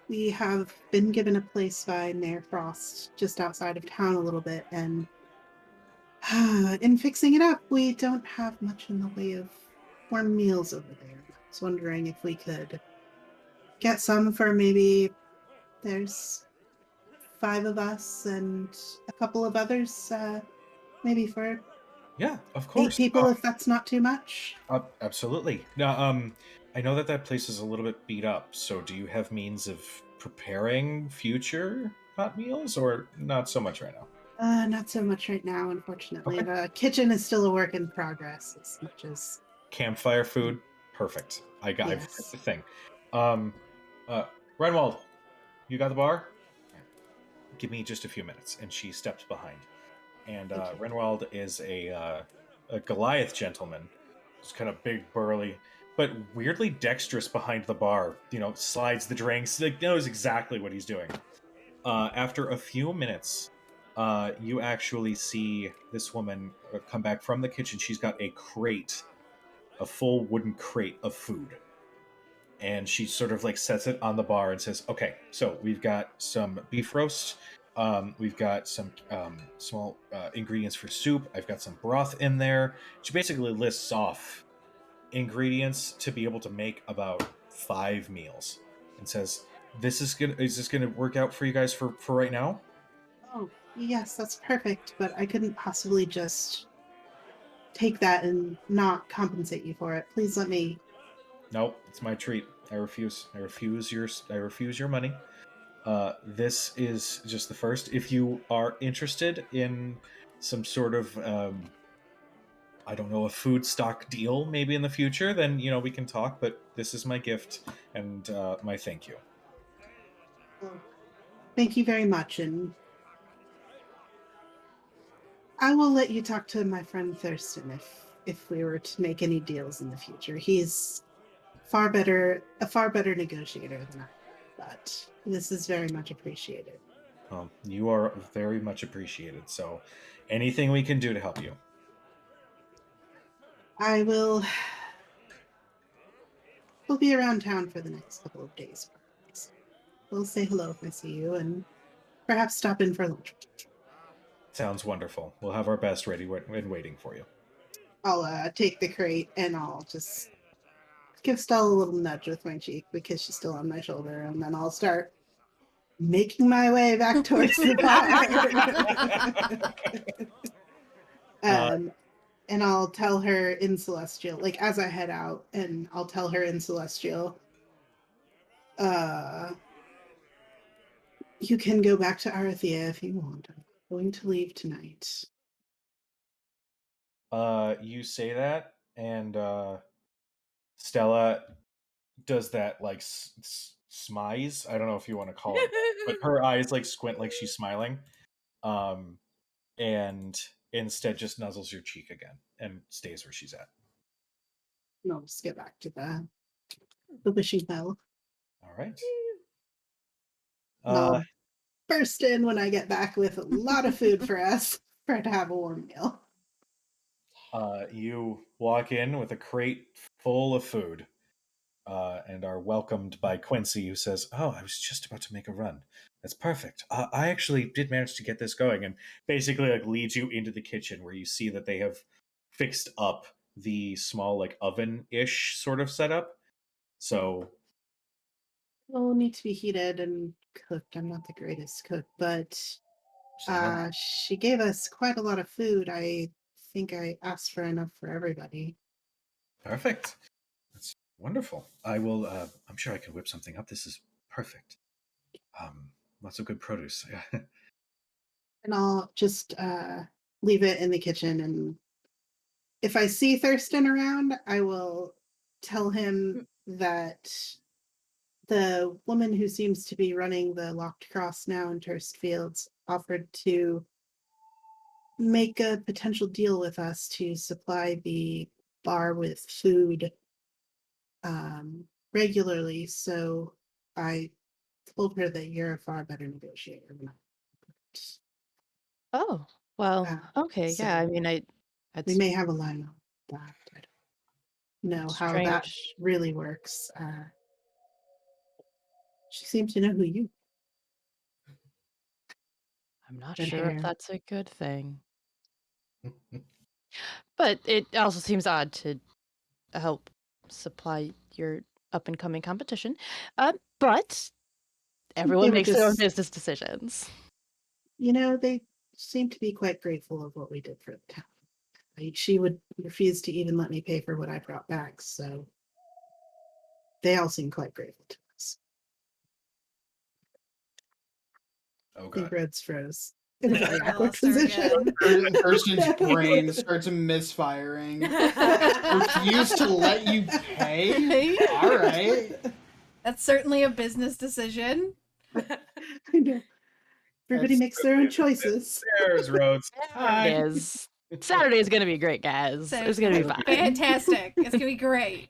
we have been given a place by Mayor Frost just outside of town a little bit, and in fixing it up, we don't have much in the way of warm meals over there. I was wondering if we could get some for maybe there's 5 of us and a couple of others, maybe for Yeah, of 8 course. people, if that's not too much. Absolutely. Now, I know that place is a little bit beat up. So, do you have means of preparing future hot meals, or not so much right now? Not so much right now, unfortunately. Okay. The kitchen is still a work in progress, as much as Campfire food, perfect. I've got Yes. the thing. Um, Renwald, you got the bar? Give me just a few minutes. And she steps behind. And Thank you. Renwald is a Goliath gentleman. He's kind of big, burly, but weirdly dexterous behind the bar. You know, slides the drinks. Like, knows exactly what he's doing. After a few minutes, you actually see this woman come back from the kitchen. She's got a crate, a full wooden crate of food. And she sort of like sets it on the bar and says, "Okay, so we've got some beef roast. We've got some small ingredients for soup. I've got some broth in there." She basically lists off ingredients to be able to make about 5 meals, and says, Is this gonna work out for you guys for right now?" Oh, yes, that's perfect, but I couldn't possibly just take that and not compensate you for it. Please let me. Nope, it's my treat. I refuse. I refuse your money. This is just the first. If you are interested in some sort of I don't know, a food stock deal maybe in the future, then we can talk. But this is my gift and my thank you. Oh, thank you very much, and I will let you talk to my friend Thurston if we were to make any deals in the future. He's a far better negotiator than I am, but this is very much appreciated. You are very much appreciated. So, anything we can do to help you. I will. We'll be around town for the next couple of days. We'll say hello if I see you, and perhaps stop in for lunch. Sounds wonderful. We'll have our best ready and waiting for you. I'll take the crate and I'll just give Stella a little nudge with my cheek because she's still on my shoulder, and then I'll start making my way back towards the bar. And I'll tell her in Celestial, like as I head out, and I'll tell her in Celestial, you can go back to Arathea if you want. I'm going to leave tonight. You say that, and Stella does that like smize. I don't know if you want to call it that, but her eyes like squint like she's smiling, and instead just nuzzles your cheek again and stays where she's at. And I'll just get back to the wishing well. All right. And I'll burst in when I get back with a lot of food for us for to have a warm meal. You walk in with a crate full of food, and are welcomed by Quincy, who says, "Oh, I was just about to make a run. That's perfect. I actually did manage to get this going," and basically like leads you into the kitchen where you see that they have fixed up the small like oven-ish sort of setup. So It'll need to be heated and cooked. I'm not the greatest cook, but she gave us quite a lot of food. I think I asked for enough for everybody. perfect. Wonderful. I will. I'm sure I can whip something up. This is perfect. Lots of good produce. And I'll just leave it in the kitchen. And if I see Thurston around, I will tell him that the woman who seems to be running the Locked Cross now in Turst Fields offered to make a potential deal with us to supply the bar with food regularly. So I told her that you're a far better negotiator than I. Oh, well, okay, So yeah. I mean, we that's may have a line on that. I don't know how that strange. really works. She seems to know who you I'm not red sure if hair. that's a good thing. But it also seems odd to help supply your up and coming competition. But They everyone were makes their own just, business decisions. they seem to be quite grateful of what we did for the town. She would refuse to even let me pay for what I brought back, so they all seem quite grateful to us. Oh I think God. Rhodes froze in a I very think we awkward lost her position. again. Thurston's brain starts misfiring. Refuse to let you pay? All right. That's certainly a business decision. I know. Everybody That's makes their own certainly the choices. There's Rhodes. There it is. Saturday is gonna be great, guys. So It's gonna be fine. fantastic. It's gonna be great.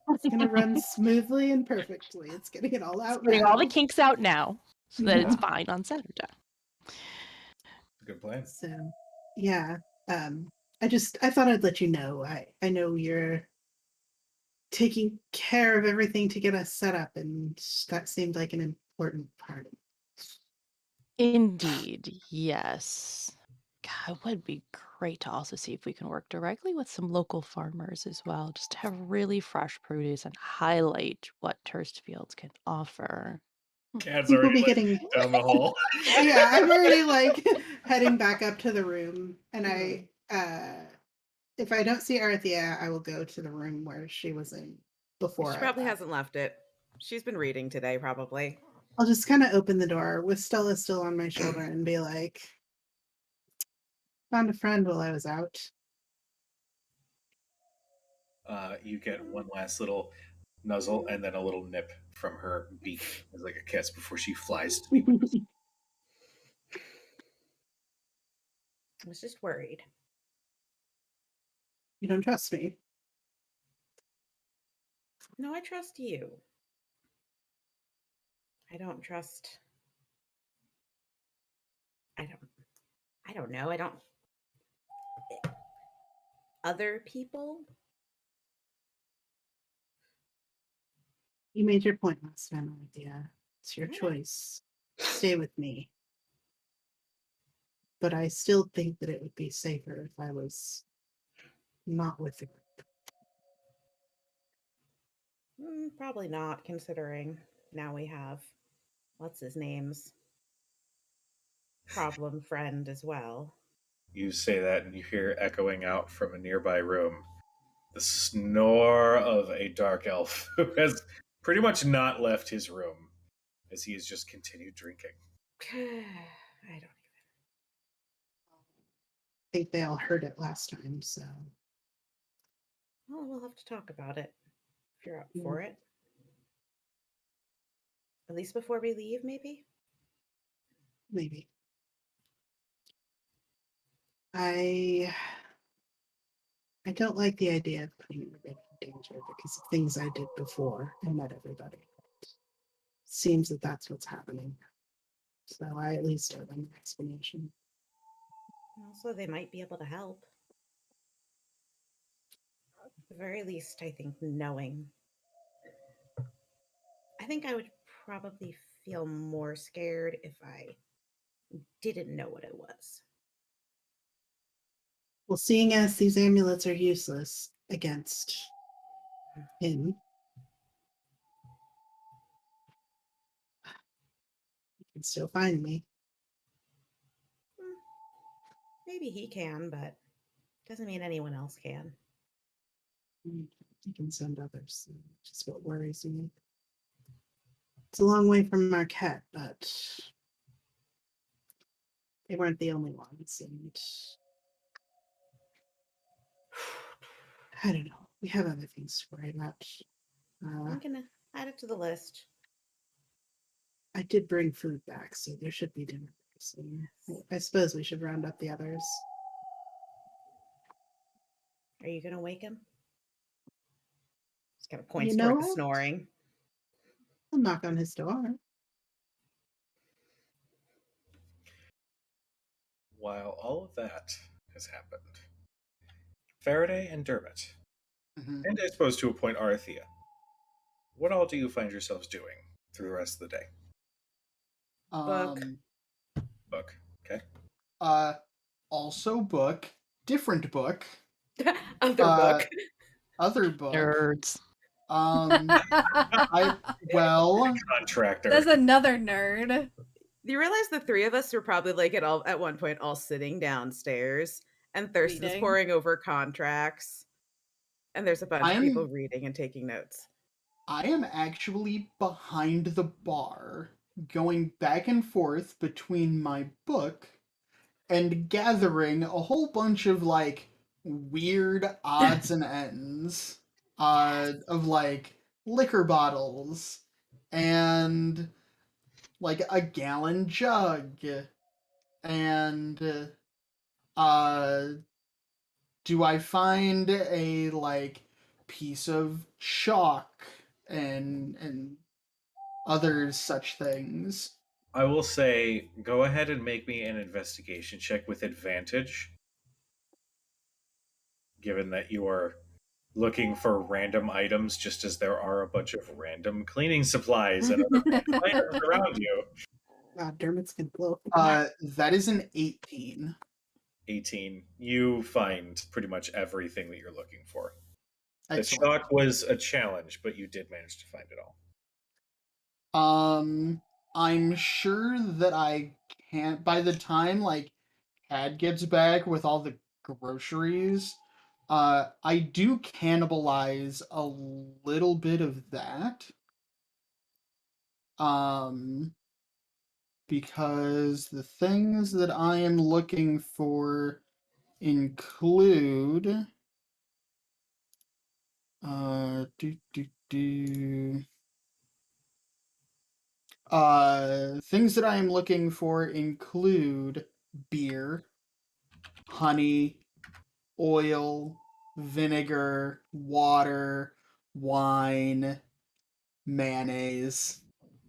It's going to run smoothly and perfectly. It's getting it all It's out getting all the now. kinks out now, so that it's Yeah. fine on Saturday. Good plan. So, yeah. I thought I'd let you know. I know you're taking care of everything to get us set up, and that seemed like an important part. Indeed, yes. God, it would be great to also see if we can work directly with some local farmers as well, just to have really fresh produce and highlight what Turst Fields can offer. I Cat's think we'll already be like getting. down the hall. Yeah, I'm already like heading back up to the room, and if I don't see Arthea, I will go to the room where she was in before She I probably left. hasn't left it. She's been reading today, probably. I'll just kind of open the door with Stella still on my shoulder and be like, found a friend while I was out. You get one last little nuzzle and then a little nip from her beak as like a kiss before she flies to be with us. I was just worried. You don't trust me. No, I trust you. I don't trust. I don't know. I don't. Other people? You made your point last time, Arthea. It's your Yeah. choice. Stay with me. But I still think that it would be safer if I was not with the group. Probably not, considering now we have what's his name's problem friend as well. You say that and you hear echoing out from a nearby room the snore of a dark elf who has pretty much not left his room as he has just continued drinking. I don't I think they all heard it last time, so Well, we'll have to talk about it if you're up Mm. for it. At least before we leave, maybe? maybe. I don't like the idea of putting everybody in danger because of things I did before and met everybody. Seems that that's what's happening. So I at least owe them an explanation. Also, they might be able to help. At the very least, I think knowing. I think I would probably feel more scared if I didn't know what it was. Well, seeing as these amulets are useless against him, you can still find me. Maybe he can, but doesn't mean anyone else can. You can send others, which is what worries me. It's a long way from Marquette, but they weren't the only ones, and I don't know. We have other things to worry about. I'm gonna add it to the list. I did bring food back, so there should be dinner. So I suppose we should round up the others. Are you gonna wake him? Just kind of points You know toward the what? snoring. I'll knock on his door. While all of that has happened, Faraday and Dermot, Mhm. and I suppose to a point Arthea, what all do you find yourselves doing through the rest of the day? Book. Book. Okay. Also book, different book, Other Uh, book. other book. Nerds. Well, Contractor. There's another nerd. You realize the three of us were probably like at one point all sitting downstairs, and Thurston's Reading. poring over contracts, and there's a bunch of I'm- people reading and taking notes. I am actually behind the bar, going back and forth between my book and gathering a whole bunch of like weird odds and ends of like liquor bottles and like a gallon jug and do I find a like piece of chalk and other such things. I will say, go ahead and make me an investigation check with advantage, given that you are looking for random items, just as there are a bunch of random cleaning supplies and other random items around you. Dermot's gonna blow. That is an 18. 18. You find pretty much everything that you're looking for. The Excellent. chalk was a challenge, but you did manage to find it all. I'm sure that I can't. By the time like Cad gets back with all the groceries, I do cannibalize a little bit of that. Because the things that I am looking for include things that I am looking for include beer, honey, oil, vinegar, water, wine, mayonnaise.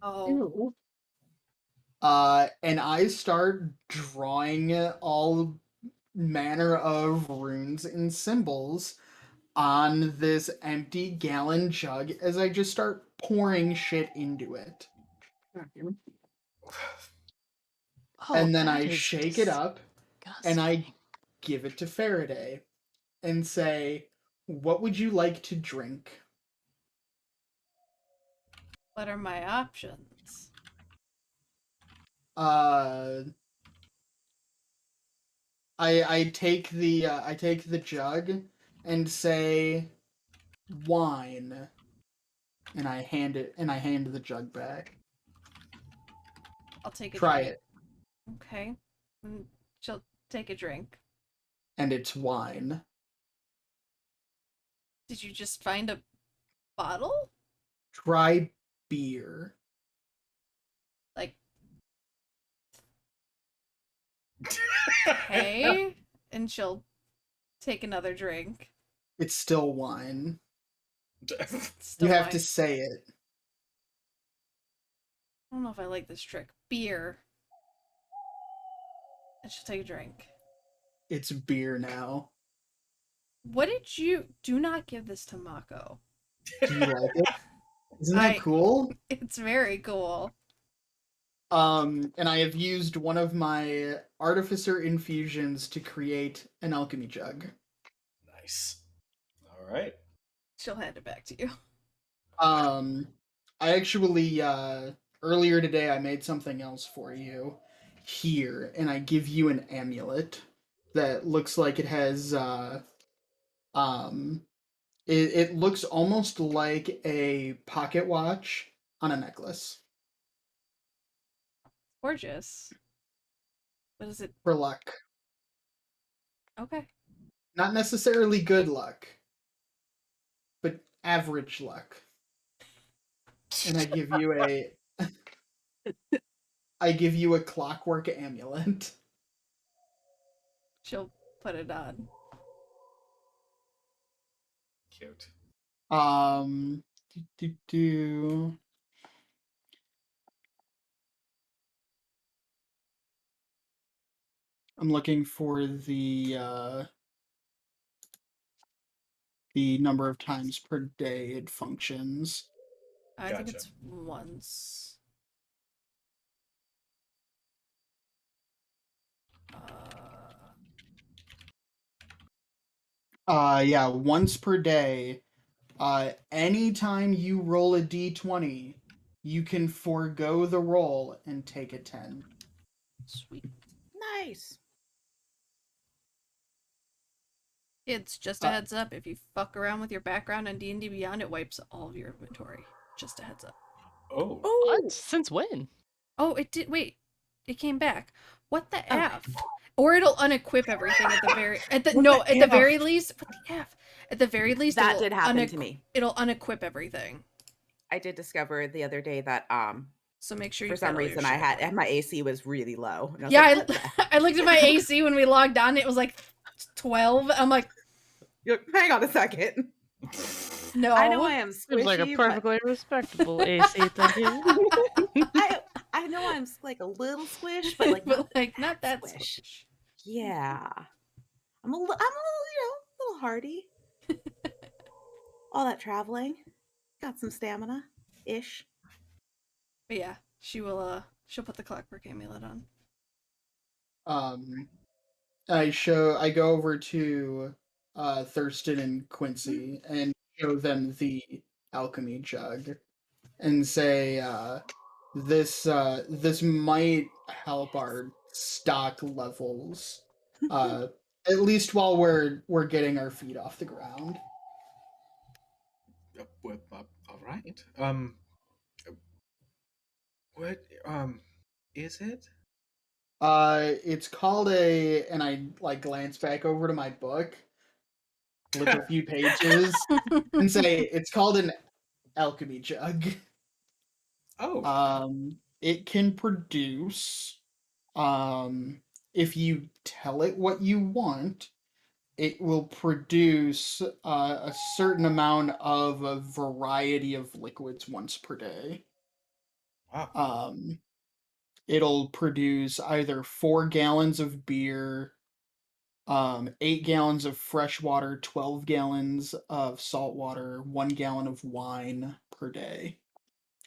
Oh, Ew. And I start drawing all manner of runes and symbols on this empty gallon jug as I just start pouring shit into it. God damn it. Oh, And then that I is shake it up and I disgusting. give it to Faraday and say, "What would you like to drink?" what are my options? I take the jug and say wine, and I hand the jug back. I'll take a Try drink. it, Okay. She'll take a drink. and it's wine. Did you just find a bottle? Try beer. Like, hey? And she'll take another drink. It's still wine. Still You have wine. to say it. I don't know if I like this trick. Beer. And she'll take a drink. It's beer now. What did you... Do not give this to Mako. Do you like it? Isn't that I- cool? It's very cool. And I have used one of my artificer infusions to create an alchemy jug. Nice. All right. She'll hand it back to you. I actually earlier today I made something else for you here, and I give you an amulet that looks like it has It looks almost like a pocket watch on a necklace Gorgeous. What is it? for luck. Okay. Not necessarily good luck, but average luck. And I give you a clockwork amulet. She'll put it on. Cute. Do. I'm looking for the number of times per day it functions. I think Gotcha. it's once. Yeah, once per day. Anytime you roll a d20, you can forego the roll and take a 10. Sweet. Nice. Kids, just a heads up, if you fuck around with your background on D&D Beyond, it wipes all of your inventory. Just a heads up. Oh. What? Since when? Oh, it did. Wait, it came back. What the Oh. F? Or it'll unequip everything at the very What the very F? least. What the F? At the very least, That it'll did happen to me. It'll unequip everything. I did discover the other day that So make sure you for some get all your reason I shit had equipped. my AC was really low. And I was Yeah, like, what the- I looked at my AC when we logged on. It was like 12. I'm like, You're like, hang on a second. no. I know I am squishy. Seems like a but perfectly respectable AC. Thank you. I know I'm like a little squish, but like but like not that squish. squish. Yeah, I'm a little, little hardy. All that traveling, got some stamina, ish. But yeah, she'll put the clockwork amulet on. I go over to Thurston and Quincy and show them the alchemy jug and say this might help our stock levels at least while we're getting our feet off the ground. All right. What is it? It's called and I like glance back over to my book, look a few pages, and say it's called an alchemy jug. Oh. It can produce, if you tell it what you want, it will produce a certain amount of a variety of liquids once per day. Wow. It'll produce either 4 gallons of beer, 8 gallons of fresh water, 12 gallons of salt water, 1 gallon of wine per day,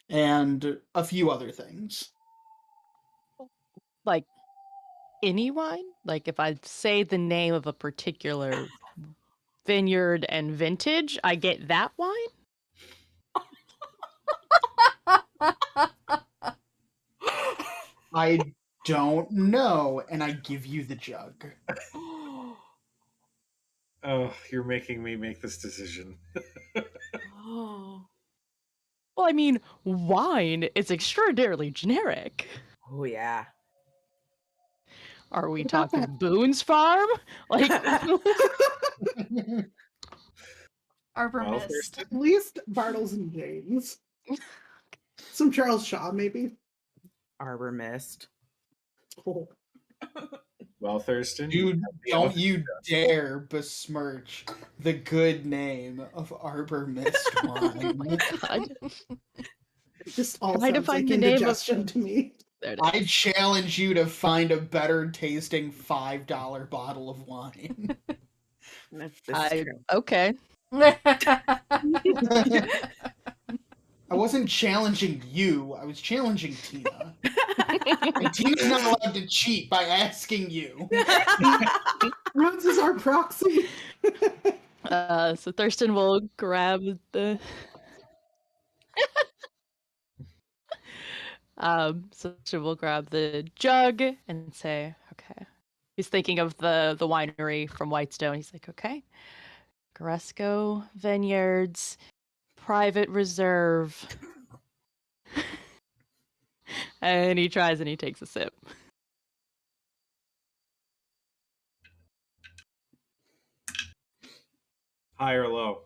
and a few other things. Like any wine? Like if I say the name of a particular vineyard and vintage, I get that wine? I don't know, and I give you the jug. Oh, you're making me make this decision. Oh. Well, I mean, wine is extraordinarily generic. Oh yeah. Are we What about talking Boone's Farm? Like, Arbor Well, Mist. At least Bartles and James. Some Charles Shaw, maybe. Arbor Mist. Oh. Well, Thurston. Dude, the don't other- you dare besmirch the good name of Arbor Mist wine. God. It just all Trying to sounds find like the name of indigestion the- to me. There it I is. challenge you to find a better tasting $5 bottle of wine. This is true. Okay. I wasn't challenging you, I was challenging Tina. And Tina's not allowed to cheat by asking you. Rhodes is our proxy. So Thurston will grab the. So Thurston will grab the jug and say, "Okay." He's thinking of the winery from Whitestone. He's like, "Okay, Gresco Vineyards, private reserve. And he tries and he takes a sip. High or low?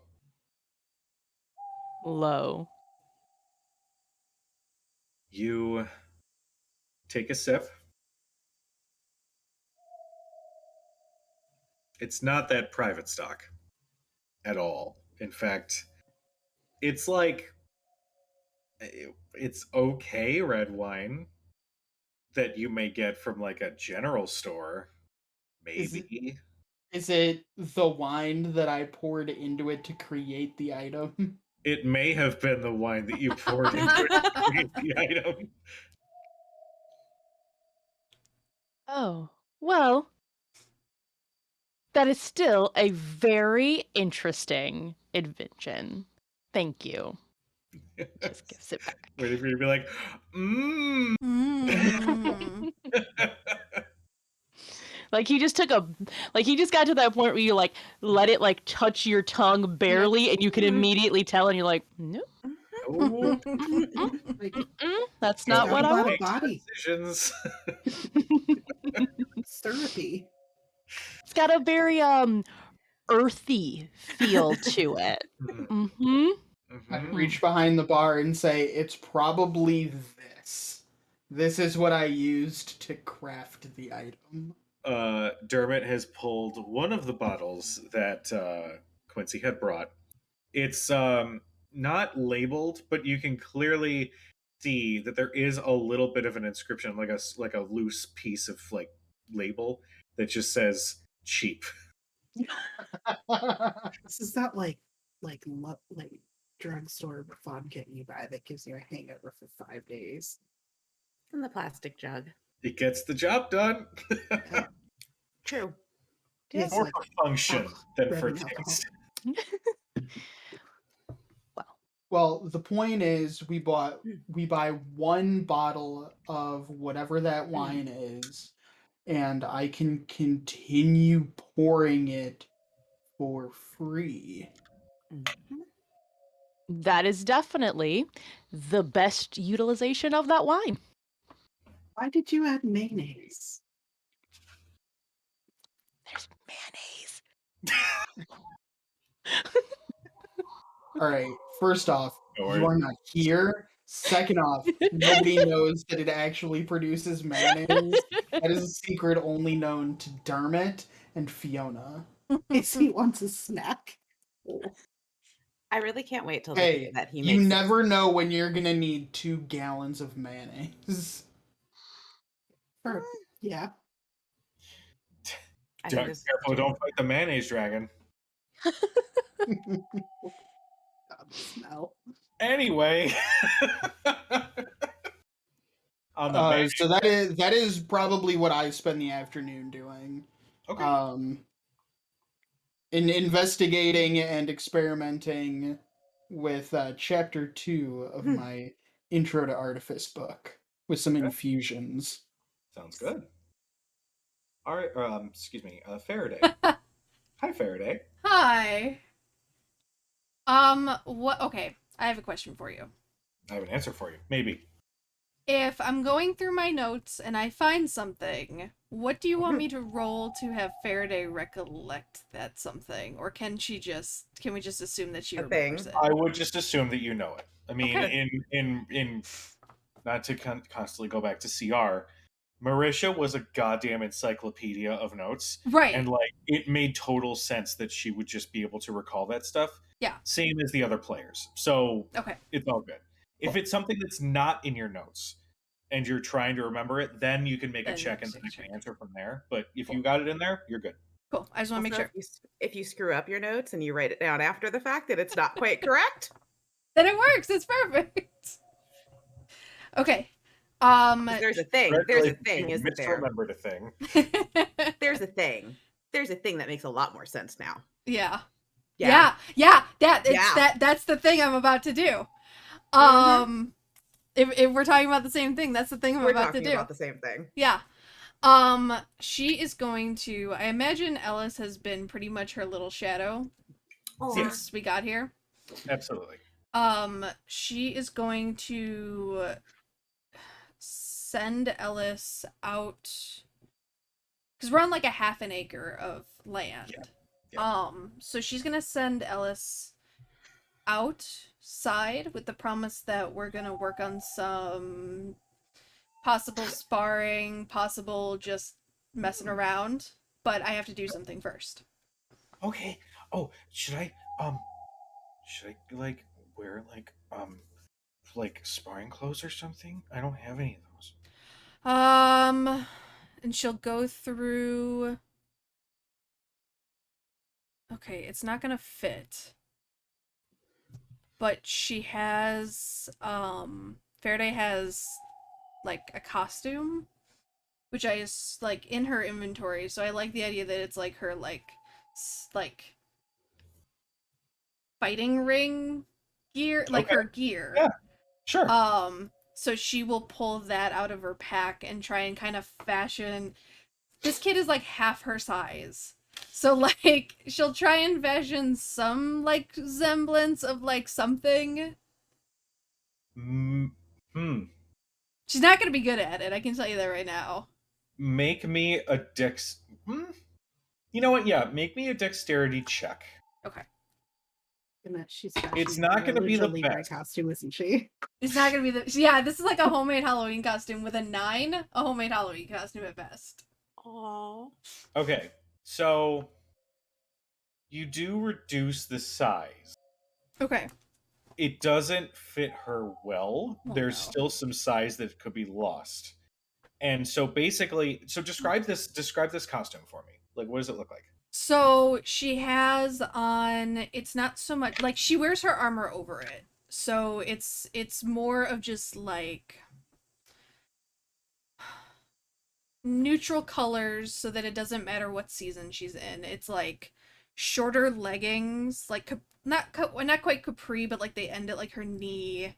Low. You take a sip. It's not that private stock at all. In fact, it's like it's okay red wine that you may get from like a general store, Is maybe. Is it the wine that I poured into it to create the item? It may have been the wine that you poured into it to create the item. Oh, well, that is still a very interesting invention. Thank you. Just gives it back. Waiting for you to be like, mmm. Mm. Like he just got to that point where you like let it like touch your tongue barely and you can immediately tell and you're like, nope, Oh, Like, that's not what I got a want. body. decisions. Syrupy. It's got a very earthy feel to it. Mm-hmm. I Mhm. reach behind the bar and say, it's probably this. This is what I used to craft the item. Dermot has pulled one of the bottles that Quincy had brought. It's not labeled, but you can clearly see that there is a little bit of an inscription, like a loose piece of like label that just says cheap. This is not like drugstore vodka you buy that gives you a hangover for 5 days. In the plastic jug. It gets the job done. True. It's More like for function than for rubbing alcohol. taste. Well, the point is, we buy one bottle of whatever that wine is, and I can continue pouring it for free. That is definitely the best utilization of that wine. Why did you add mayonnaise? There's mayonnaise. All right. First off, Or- you are not here. Second off, nobody knows that it actually produces mayonnaise. That is a secret only known to Dermot and Fiona. He wants a snack. I really can't wait till the Hey, day that he you makes never know when you're gonna need 2 gallons of mayonnaise. Yeah. I think this- Careful, don't fight the mayonnaise dragon. God, the smell. Anyway. On the mayonnaise- So that is probably what I spend the afternoon doing. okay. In investigating and experimenting with chapter 2 of my Intro to Artifice book with some Okay. infusions. Sounds good. All right. Excuse me. Faraday. Hi, Faraday. Hi. What? Okay, I have a question for you. I have an answer for you. Maybe. If I'm going through my notes and I find something, what do you want me to roll to have Faraday recollect that something, or can we just assume that she A remembers thing. it? I would just assume that you know it. I mean, Okay. in not to constantly go back to CR, Marisha was a goddamn encyclopedia of notes, Right. and like it made total sense that she would just be able to recall that stuff. Yeah. Same as the other players. So Okay. it's all good. If it's something that's not in your notes and you're trying to remember it, then you can make a Then check and take a then I can check. answer from there. But if you got it in there, you're good. Cool. I just want to make Also, sure. if you screw up your notes and you write it down after the fact that it's not quite correct, Then it works. It's perfect. Okay. 'cause there's a thing. There's a thing, You isn't there? misremembered a thing. There's a thing. There's a thing that makes a lot more sense now. Yeah. Yeah. That's the thing I'm about to do. If we're talking about the same thing, that's the thing I'm We're about to talking do. about the same thing. Yeah. She is going to, I imagine Ellis has been pretty much her little shadow since we got here. Absolutely. She is going to send Ellis out because we're on like a half an acre of land. Yeah. So she's gonna send Ellis outside with the promise that we're gonna work on some possible sparring, possible just messing around, but I have to do something first. Okay. Oh, should I like wear like sparring clothes or something? I don't have any of those. And she'll go through. Okay, it's not gonna fit. But she has, Faraday has, like, a costume, which is, like, in her inventory, so I like the idea that it's, like, her, like, fighting ring gear, like, Okay. her gear. Yeah. Sure. So she will pull that out of her pack and try and kind of fashion. This kid is, like, half her size. So, like, she'll try and fashion some, like, semblance of, like, something. She's not gonna be good at it, I can tell you that right now. Make me a You know what? Yeah, make me a dexterity check. Okay. It's not gonna be the best costume, isn't she? It's not gonna be the... Yeah, this is like a homemade Halloween costume with a 9. A homemade Halloween costume at best. Aww. Okay, so you do reduce the size. Okay. It doesn't fit her well. Oh, There's no. still some size that could be lost. And so basically, describe this costume for me. Like, what does it look like? So she has on... It's not so much... Like, she wears her armor over it. So it's more of just, like... neutral colors so that it doesn't matter what season she's in. It's, like, shorter leggings, like, not quite capri, but, like, they end at, like, her knee.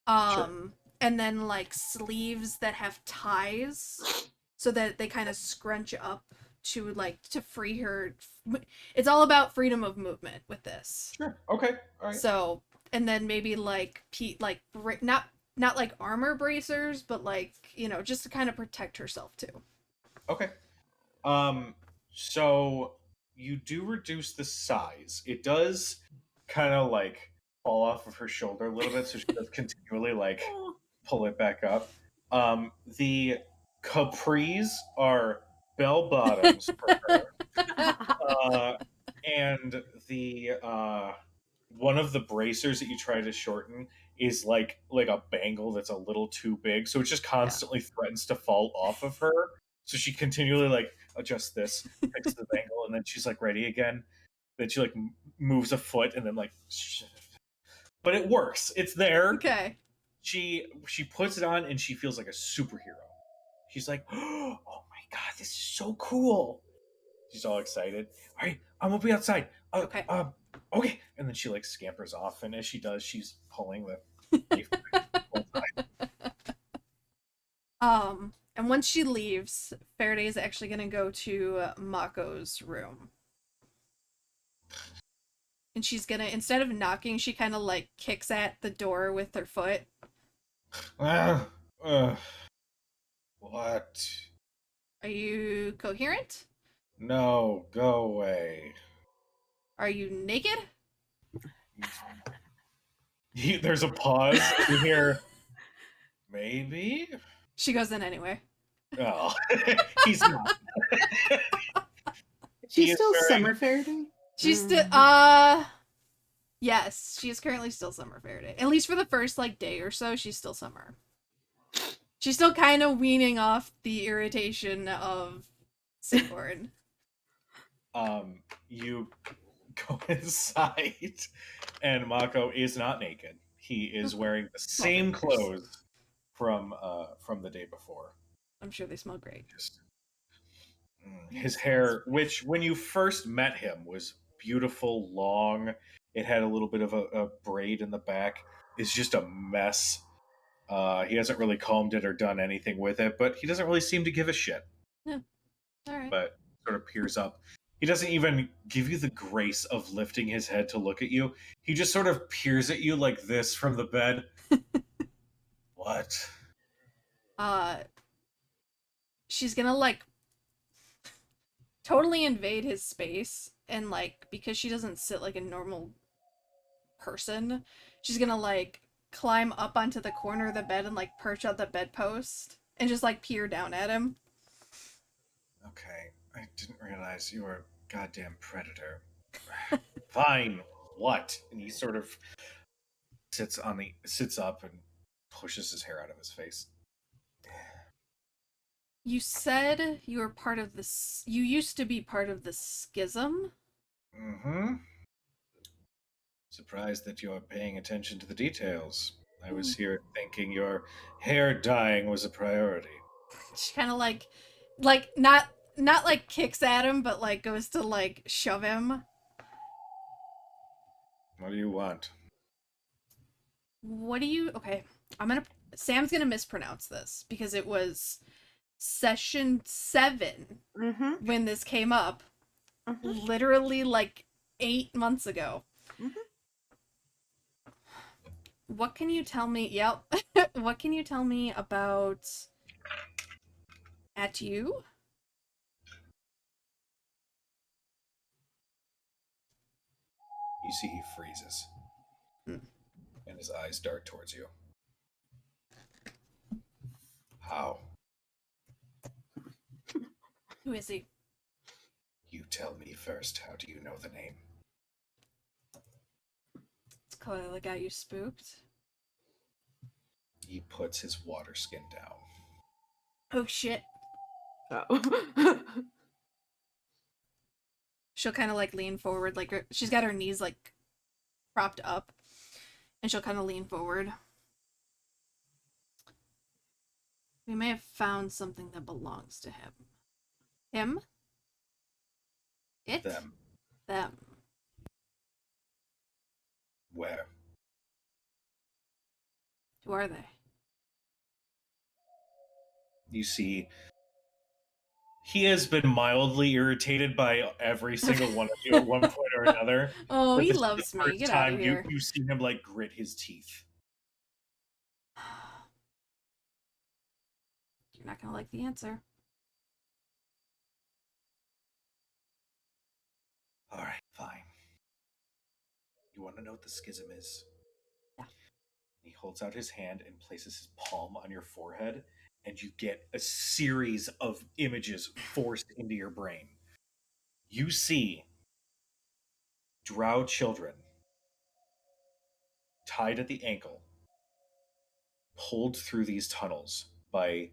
Sure. And then, like, sleeves that have ties so that they kind of scrunch up to, like, to free her. It's all about freedom of movement with this. Sure. Okay. All right. So, and then maybe, like, not like armor bracers, but, like, you know, just to kind of protect herself too. Okay. So you do reduce the size. It does kind of like fall off of her shoulder a little bit, so she does continually like pull it back up. The capris are bell bottoms for her. And the one of the bracers that you try to shorten is like a bangle that's a little too big, so it just constantly threatens to fall off of her. So she continually like adjusts this, fixes the bangle, and then she's like ready again. Then she like moves a foot, and then like, but it works. It's there. Okay. She puts it on, and she feels like a superhero. She's like, oh my god, this is so cool. She's all excited. All right, I'm gonna be outside. Okay. Okay. And then she like scampers off, and as she does, she's pulling the knife. And once she leaves, Faraday is actually gonna go to Mako's room. And she's gonna, instead of knocking, she kind of like kicks at the door with her foot. What? Are you coherent? No, go away. Are you naked? There's a pause. You hear, maybe? She goes in anyway. Oh, he's not. She's still Summer Faraday? She's still, yes, she is currently still Summer Faraday. At least for the first, like, day or so, she's still Summer. She's still kind of weaning off the irritation of Sigborn. You go inside, and Mako is not naked. He is wearing the same clothes from the day before. I'm sure they smell great. His hair, which when you first met him was beautiful, long. It had a little bit of a braid in the back. Is just a mess. He hasn't really combed it or done anything with it, but he doesn't really seem to give a shit. Yeah. All right. But sort of peers up. He doesn't even give you the grace of lifting his head to look at you. He just sort of peers at you like this from the bed. What? She's gonna like totally invade his space, and like because she doesn't sit like a normal person, she's gonna like climb up onto the corner of the bed and like perch on the bedpost and just like peer down at him. Okay, I didn't realize you were a goddamn predator. Fine. What? And he sort of sits up and pushes his hair out of his face. You said you were part of this. You used to be part of the schism. Mm-hmm. Surprised that you're paying attention to the details. I was here thinking your hair dyeing was a priority. She kind of like not like kicks at him, but like goes to like shove him. What do you want? What do you? Okay, Sam's gonna mispronounce this because it was session 7 Mm-hmm. when this came up, Mm-hmm. literally like 8 months ago. Mhm. What can you tell me? Yep. What can you tell me about at you? You see he freezes. And his eyes dart towards you. How? Who is he? You tell me first. How do you know the name? It's clearly the guy you spooked. He puts his water skin down. Oh shit. Oh. She'll kind of like lean forward, like she's got her knees like propped up, and she'll kind of lean forward. We may have found something that belongs to him. Him? It? Them. Them. Where? Who are they? You see, he has been mildly irritated by every single one of you at one point or another. Oh, But he this is loves the me. first Get out of time here. you see him like grit his teeth. You're not gonna like the answer. All right, fine. You want to know what the schism is? Yeah. He holds out his hand and places his palm on your forehead, and you get a series of images forced into your brain. You see drow children tied at the ankle, pulled through these tunnels by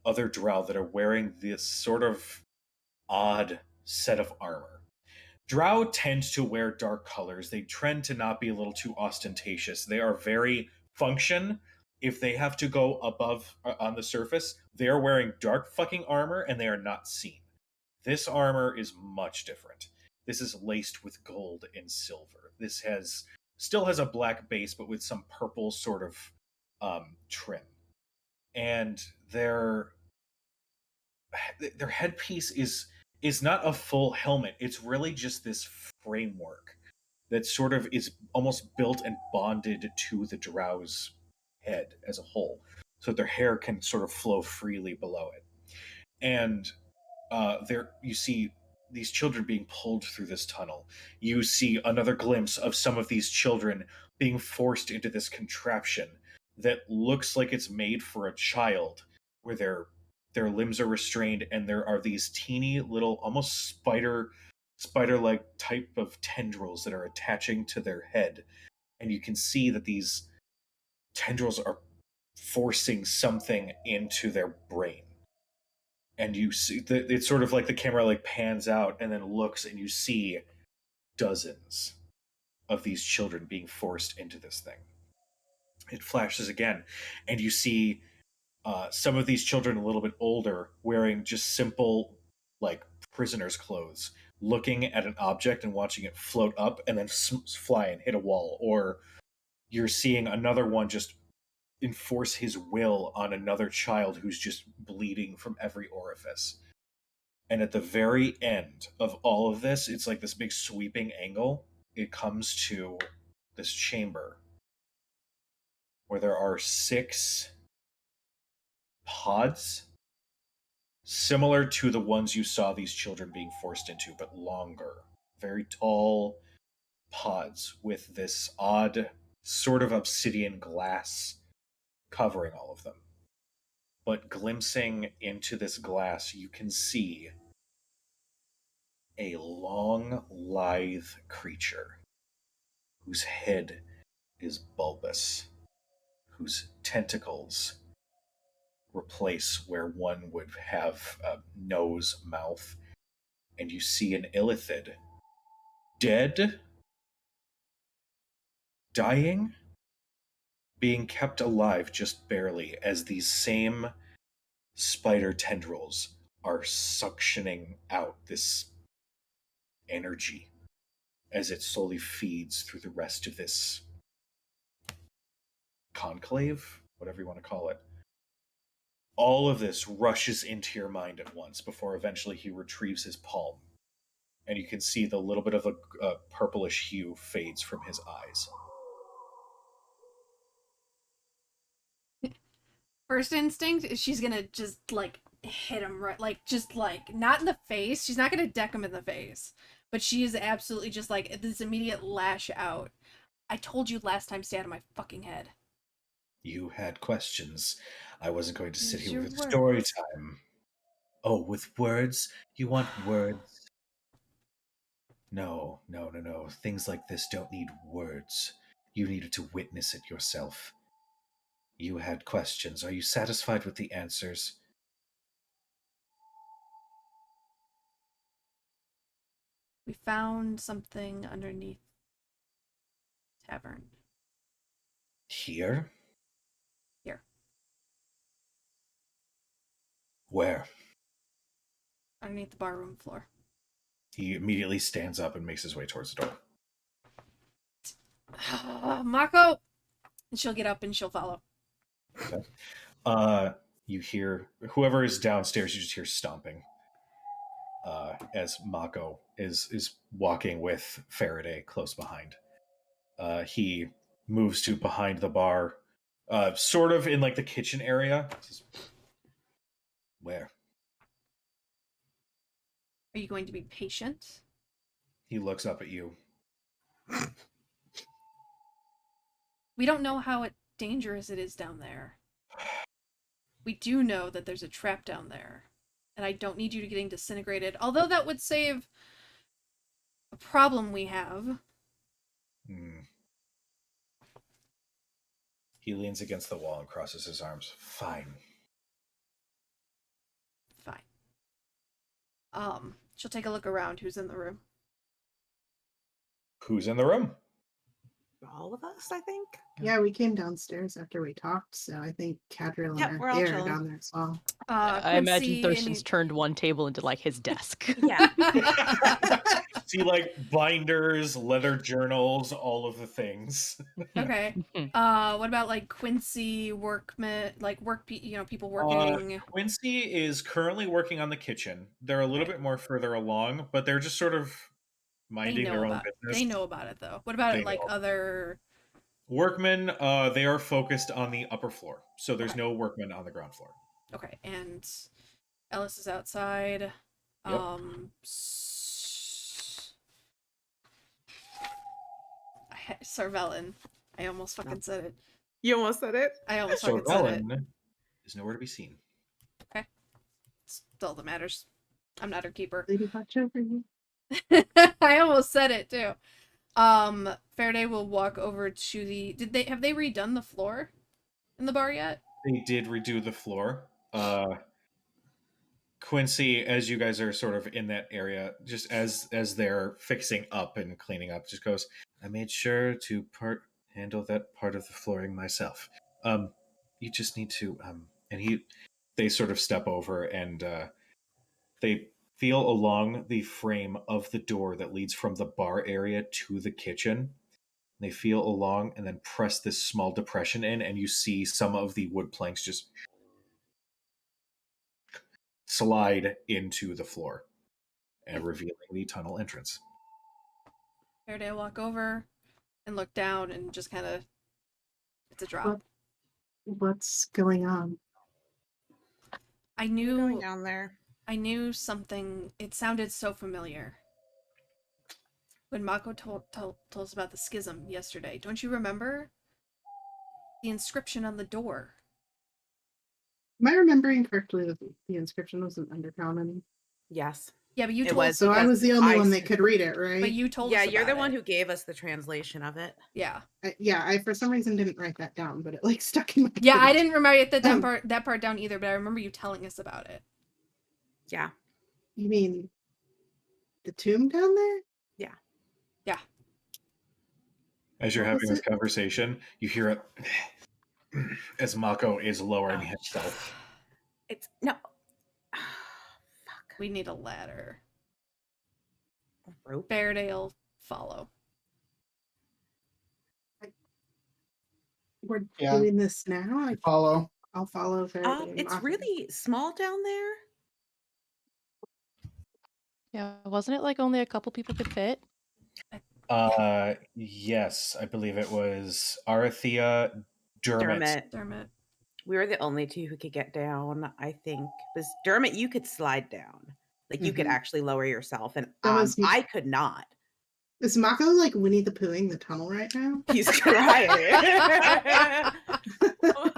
other drow that are wearing this sort of odd set of armor. Drow tend to wear dark colors. They trend to not be a little too ostentatious. They are very function. If they have to go above on the surface, they are wearing dark fucking armor and they are not seen. This armor is much different. This is laced with gold and silver. This still has a black base, but with some purple sort of trim. And their headpiece is not a full helmet. It's really just this framework that sort of is almost built and bonded to the drow's head as a whole, so their hair can sort of flow freely below it. And there you see these children being pulled through this tunnel. You see another glimpse of some of these children being forced into this contraption that looks like it's made for a child, where their limbs are restrained and there are these teeny little almost spider-like type of tendrils that are attaching to their head, and you can see that these tendrils are forcing something into their brain. And you see it's sort of like the camera like pans out and then looks, and you see dozens of these children being forced into this thing. It flashes again, and you see some of these children a little bit older wearing just simple like prisoner's clothes, looking at an object and watching it float up and then fly and hit a wall. Or you're seeing another one just enforce his will on another child who's just bleeding from every orifice. And at the very end of all of this, it's like this big sweeping angle. It comes to this chamber where there are 6 pods similar to the ones you saw these children being forced into, but longer. Very tall pods with this odd sort of obsidian glass covering all of them. But glimpsing into this glass, you can see a long, lithe creature whose head is bulbous, whose tentacles replace where one would have a nose, mouth, and you see an illithid dead, dying, being kept alive just barely as these same spider tendrils are suctioning out this energy as it slowly feeds through the rest of this conclave, whatever you want to call it. All of this rushes into your mind at once before eventually he retrieves his palm, and you can see the little bit of a purplish hue fades from his eyes. First instinct is she's gonna just like hit him right, like just like not in the face. She's not gonna deck him in the face, but she is absolutely just like this immediate lash out. I told you last time, stay out of my fucking head. You had questions. I wasn't going to sit Use here your with story words. time. Oh, with words? You want words? No, no, no, no. Things like this don't need words. You needed to witness it yourself. You had questions. Are you satisfied with the answers? We found something underneath the tavern. Here? Here. Where? Underneath the barroom floor. He immediately stands up and makes his way towards the door. Mako! And she'll get up and she'll follow. Okay. You hear whoever is downstairs. You just hear stomping. As Mako is walking with Faraday close behind. He moves to behind the bar, sort of in like the kitchen area. Where? Are you going to be patient? He looks up at you. We don't know how dangerous it is down there. We do know that there's a trap down there. And I don't need you to getting disintegrated. Although that would save a problem we have. He leans against the wall and crosses his arms. Fine. She'll take a look around. Who's in the room? Who's in the room? All of us, I think. Yeah, we came downstairs after we talked, so I think Cadriel Yep, and we're all Arthea are chilling. down there as well. I imagine Quincy, Thurston's turned one table into like his desk. Yeah. See, like binders, leather journals, all of the things. Okay. What about like Quincy workmen, like people working? Quincy is currently working on the kitchen. They're a little bit more further along, but they're just sort of minding their own business. They know about it though. What about They like know. other Workmen? They are focused on the upper floor, so there's no workmen on the ground floor. Okay, and Ellis is outside. Yep. Sarvellin. I almost fucking said it. You almost said it. I almost So fucking said it. Ellen is nowhere to be seen. It's all that matters. I'm not her keeper. Lady watch over you. I almost said it too. Faraday will walk over to the. Have they redone the floor in the bar yet? They did redo the floor. Quincy, as you guys are sort of in that area, just as they're fixing up and cleaning up, just goes, I made sure to handle that part of the flooring myself. You just need to and they sort of step over and they feel along the frame of the door that leads from the bar area to the kitchen. They feel along and then press this small depression in, and you see some of the wood planks just slide into the floor and revealing the tunnel entrance. Faraday walk over and look down and just kind of, it's a drop. What? What's going on? I Going knew down there. something. It sounded so familiar. When Mako told us about the schism yesterday, don't you remember? The inscription on the door. Am I remembering correctly that the inscription was an undercommon? Yes. Yeah, but you It told was. So I because was the only I one s- that could read it, right? but you told Yeah, us you're the about one it. who gave us the translation of it. Yeah. I for some reason didn't write that down, but it like stuck in my Yeah, I brain. didn't remember that part down either, but I remember you telling us about it. Yeah. You mean the tomb down there? Yeah. Yeah. As you're What having was this it? conversation, you hear it as Mako is lowering himself. It's no. Fuck. We need a ladder. Rope. Fairdale follow. We're Yeah. doing this now. Follow. I'll follow Faraday. and It's Mako. really small down there. Yeah, wasn't it like only a couple people could fit? Yes, I believe it was Arathea, Dermot. Dermot. We were the only two who could get down, I think. Because Dermot, you could slide down. Like you could Mhm. actually lower yourself. And That was me. I could not. Is Mako like Winnie the Poohing the tunnel right now? He's trying.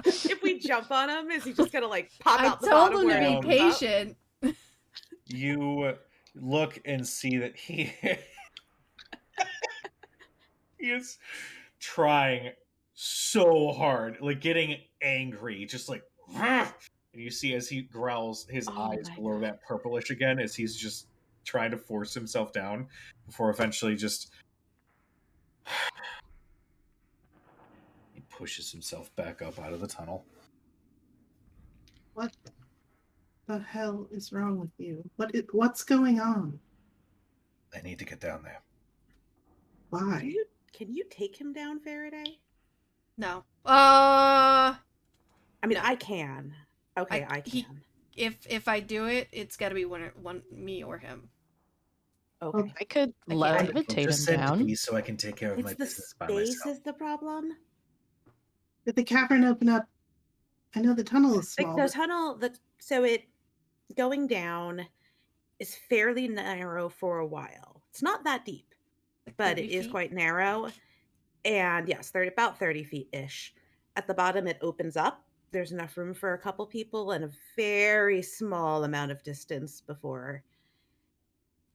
If we jump on him, is he just gonna like pop I out the told bottom him to where be it opens up? patient. You look and see that he he is trying so hard, like getting angry, just like and you see as he growls, his Oh eyes my glow that purplish again as he's just trying to force himself down before eventually just he pushes himself back up out of the tunnel. What the hell is wrong with you? What's going on? I need to get down there. Why? Can you take him down, Faraday? No. I mean, No. I can. Okay, I he- can. If I do it, it's got to be one me or him. Okay. I could I can't. levitate Just him send down. me so I can take care of my It's the business by space myself. is the problem. Did the cavern open up? I know the tunnel is Like small. the but tunnel, so it going down is fairly narrow for a while. It's not that deep, Like but 30 it is feet? quite narrow. And yes, about 30 feet ish. At the bottom, it opens up. There's enough room for a couple people and a very small amount of distance before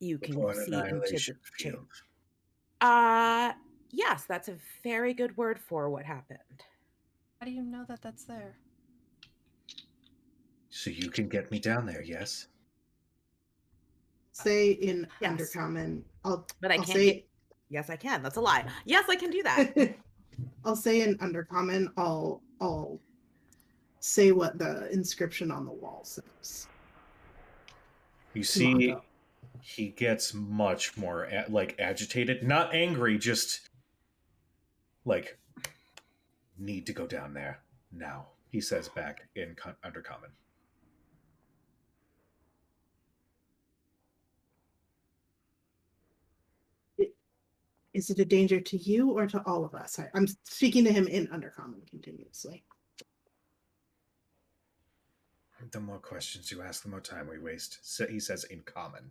you can Before an see into the annihilation chamber. field. Yes, that's a very good word for what happened. How do you know that that's there? So you can get me down there, yes? say in Yes. undercommon. I'll But I I'll can't say get. Yes, I can. That's a lie. Yes, I can do that. I'll say in undercommon. I'll say what the inscription on the wall says. You see, Mako. he gets much more agitated, not angry, just like need to go down there now. He says back in undercommon. Is it a danger to you or to all of us? I'm speaking to him in undercommon continuously. The more questions you ask, the more time we waste. So he says in common.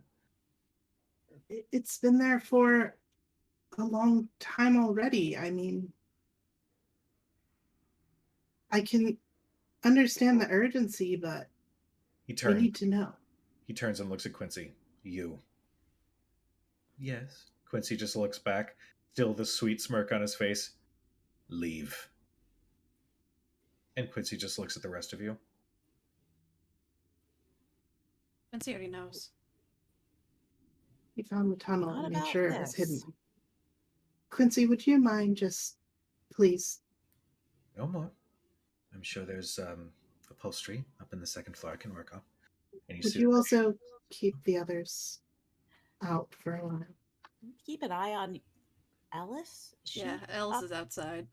It's been there for a long time already. I mean, I can understand the urgency, but He we turns. need to know. He turns and looks at Quincy. You. Yes. Quincy just looks back, still the sweet smirk on his face. Leave. And Quincy just looks at the rest of you. Quincy already knows. We found the tunnel Not and made about sure it was this. hidden. Quincy, would you mind just, please? No more. I'm sure there's upholstery up in the second floor I can work on. And you Would see you also keep the others out for a while? Keep an eye on Ellis. Is she Yeah, Els up? is outside.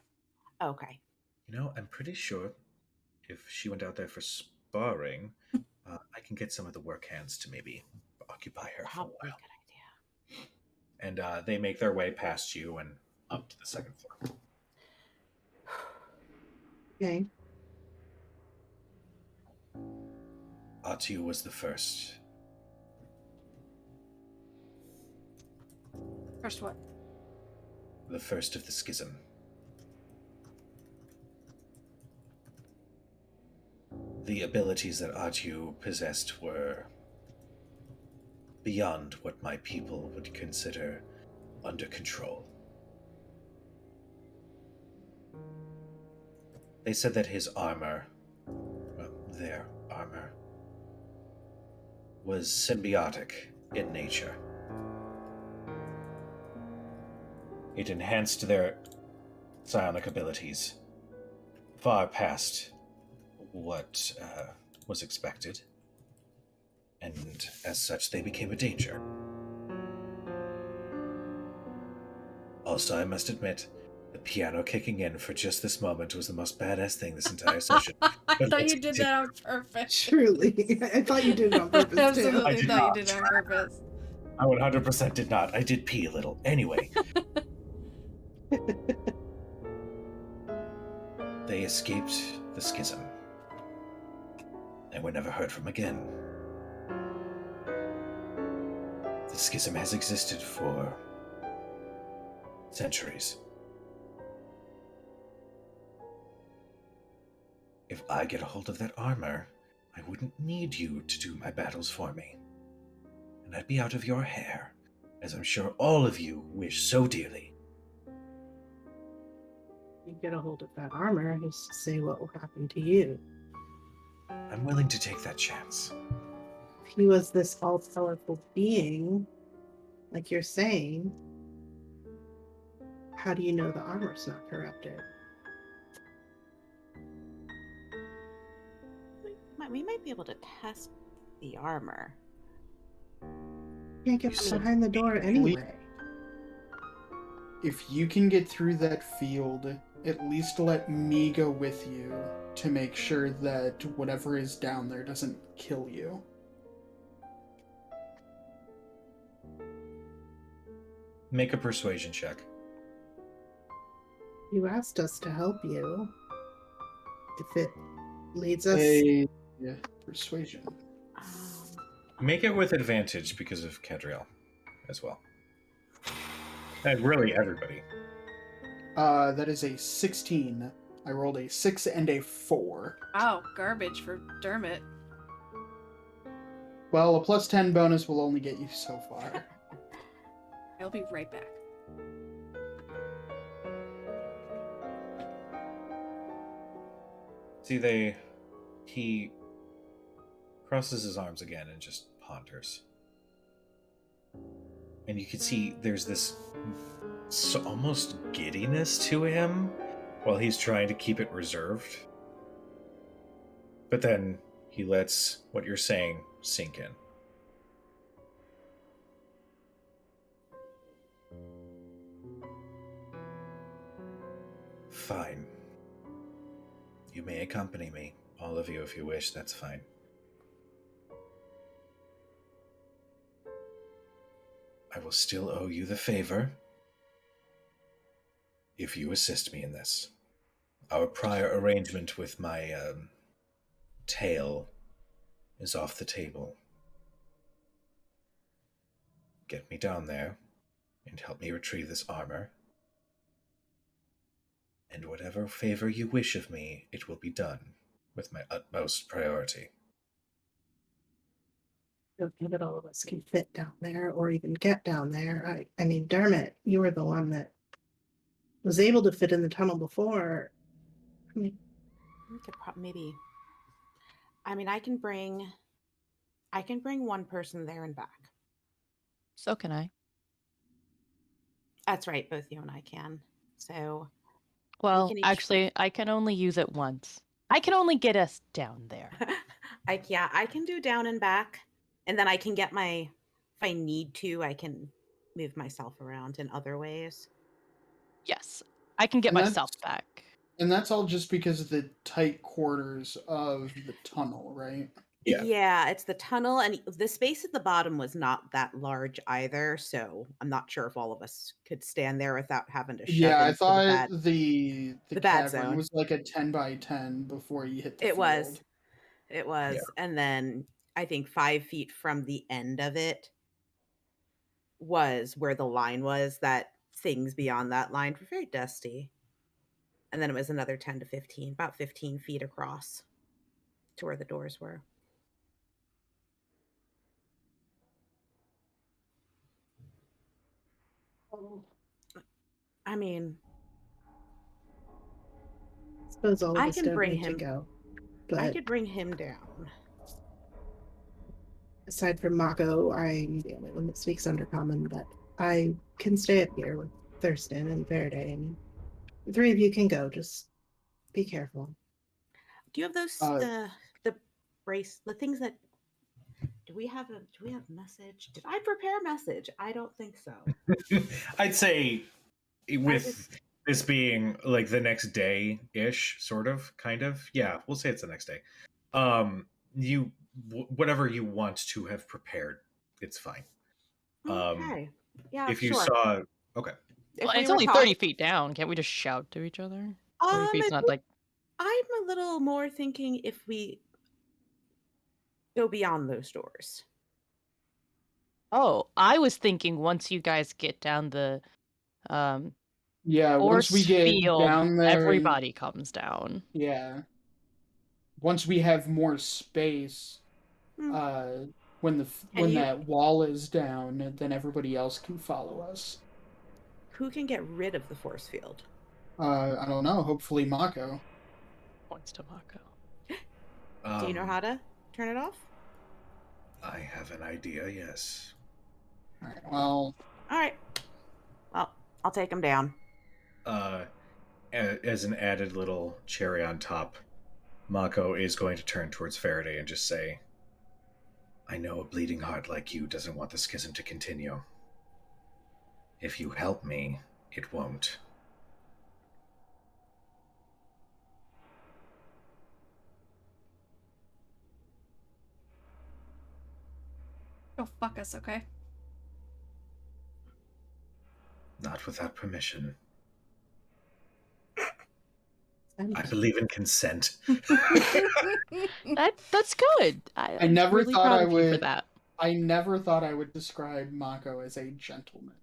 Okay. I'm pretty sure if she went out there for sparring, I can get some of the work hands to maybe occupy her for a Probably a while. good idea. And they make their way past you and up to the second floor. Okay. Atu was the first. First what? The first of the schism. The abilities that Atu possessed were beyond what my people would consider under control. They said that his armor, well, their armor, was symbiotic in nature. It enhanced their psionic abilities far past what was expected, and as such they became a danger. Also, I must admit, the piano kicking in for just this moment was the most badass thing this entire session. I But thought let's you did that on purpose. Truly. I thought you did it on purpose, too. I Absolutely did thought not. you did it on purpose. I 100% did not. I did pee a little. Anyway. They escaped the schism and were never heard from again. The schism has existed for centuries. If I get a hold of that armor, I wouldn't need you to do my battles for me. And I'd be out of your hair, as I'm sure all of you wish so dearly. You get a hold of that armor, who's to say what will happen to you? I'm willing to take that chance. If he was this all-powerful being, like you're saying, how do you know the armor's not corrupted? We might be able to test the armor. You can't get behind the door anyway. If you can get through that field, at least let me go with you to make sure that whatever is down there doesn't kill you. Make a persuasion check. You asked us to help you. If it leads us... Persuasion. Make it with advantage because of Cadriel as well. And really everybody. That is a 16. I rolled a 6 and a 4. Wow, garbage for Dermot. Well, a plus 10 bonus will only get you so far. I'll be right back. See, he crosses his arms again and just ponders. And you can see there's this almost giddiness to him while he's trying to keep it reserved. But then he lets what you're saying sink in. Fine. You may accompany me, all of you, if you wish, that's fine. I will still owe you the favor if you assist me in this. Our prior arrangement with my tail is off the table. Get me down there and help me retrieve this armor. And whatever favor you wish of me, it will be done with my utmost priority. Don't think that all of us can fit down there or even get down there. I mean, Dermot, you were the one that was able to fit in the tunnel before. I mean, We could maybe. I mean, I can bring one person there and back. So can I. That's right, both you and I can. So, Well, can each- actually, I can only use it once. I can only get us down there. I can do down and back, and then I can get if I need to, I can move myself around in other ways. Yes, I can get And myself that's- back. And that's all just because of the tight quarters of the tunnel, right? Yeah. Yeah, it's the tunnel, and the space at the bottom was not that large either, so I'm not sure if all of us could stand there without having to shove Yeah, I into thought the the bad cavern zone. was like a 10 by 10 before you hit the It was. field. It was. And then I think 5 feet from the end of it was where the line was, that things beyond that line were very dusty. And then it was another 10 to 15, about 15 feet across to where the doors were. I mean, Suppose all of I us can don't bring need to him. go. I But could bring him down. aside from Mako, I'm the only one that speaks Undercommon, but I can stay up here with Thurston and Verde, and the three of you can go. Just be careful. Do you have those Uh, the things that do we have a message? Did I prepare a message? I don't think so. I'd say with just- this being like the next day ish, sort of, kind of. Yeah, we'll say it's the next day. You whatever you want to have prepared, it's fine. Okay. Yeah, If you sure. saw, okay, If Well, we it's were only talk- 30 feet down. Can't we just shout to each other? 30 feet's not like. I'm a little more thinking if we go beyond those doors. Oh, I was thinking once you guys get down the yeah, once we force get field, down there, everybody comes down. yeah. Once we have more space, Hmm. when you- that wall is down, then everybody else can follow us. Who can get rid of the force field? I don't know. Hopefully, Mako. Points to Mako. Do you know how to turn it off? I have an idea. Yes. All right, well, All right. Well, I'll take him down. As an added little cherry on top, Mako is going to turn towards Faraday and just say, I know a bleeding heart like you doesn't want the schism to continue. If you help me, it won't. Don't fuck us, okay? Not without permission. And I believe in consent. That's good. I'm never really thought proud I of you for would- that. I never thought I would describe Mako as a gentleman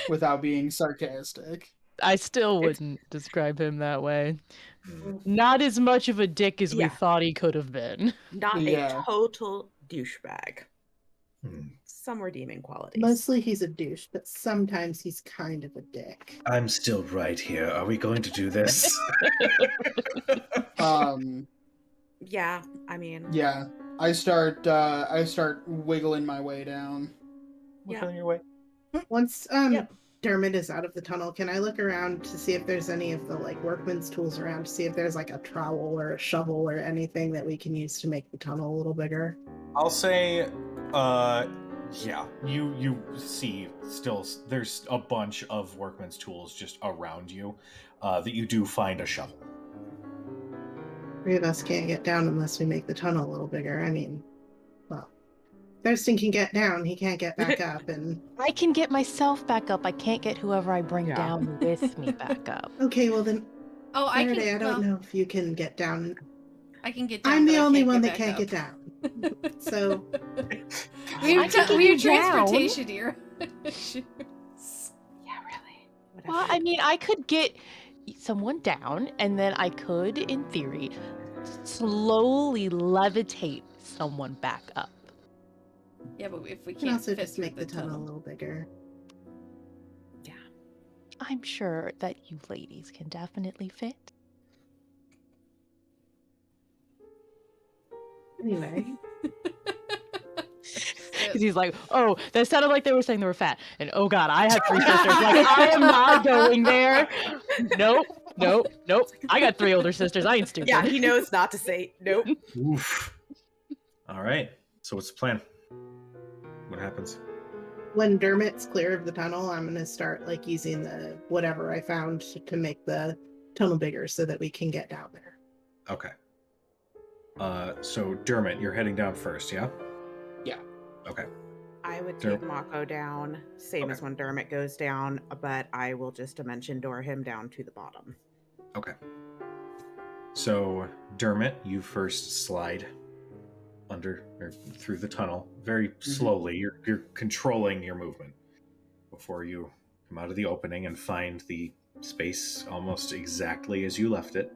without being sarcastic. I still It's- wouldn't describe him that way. Hmm. Not as much of a dick as we Yeah. thought he could have been. Not Yeah. a total douchebag. Hmm. Some redeeming qualities. mostly he's a douche, but sometimes he's kind of a dick. I'm still right here. Are we going to do this? Yeah, I mean, Yeah. I start wiggling my way down. Yeah. your way. Once Yep. Dermot is out of the tunnel, can I look around to see if there's any of the like workman's tools around, to see if there's like a trowel or a shovel or anything that we can use to make the tunnel a little bigger? I'll say, yeah, you see still there's a bunch of workman's tools just around you, that you do find a shovel. Three of us can't get down unless we make the tunnel a little bigger. I mean, well, Thurston can get down, he can't get back up, and I can get myself back up. I can't get whoever I bring Yeah. down with me back up. okay, well then, Oh, I Faraday, can. I don't well, know if you can get down. I can get down. I'm the but I only can't one get that can't back get up. down. So we I have, can get we have you down. transportation here. yeah, really. Well, Whatever. I mean, I could get someone down, and then I could, in theory, slowly levitate someone back up. Yeah, but if we we can can't also fit just through make the tunnel a little bigger. I'm sure that you ladies can definitely fit. Anyway, Because he's like, oh, that sounded like they were saying they were fat. And oh god, I have 3 sisters. Like, I am not going there. Nope. I got 3 older sisters. I ain't stupid. Yeah, he knows not to say nope. Oof. All right. So what's the plan? What happens? when Dermot's clear of the tunnel, I'm gonna start like using the whatever I found to make the tunnel bigger so that we can get down there. Okay. So Dermot, you're heading down first, yeah? Yeah. Okay. I would Derm- take Mako down, same as Okay. when Dermot goes down, but I will just dimension door him down to the bottom. Okay. So Dermot, you first slide under or through the tunnel very slowly. You're controlling your movement before you come out of the opening and find the space almost exactly as you left it.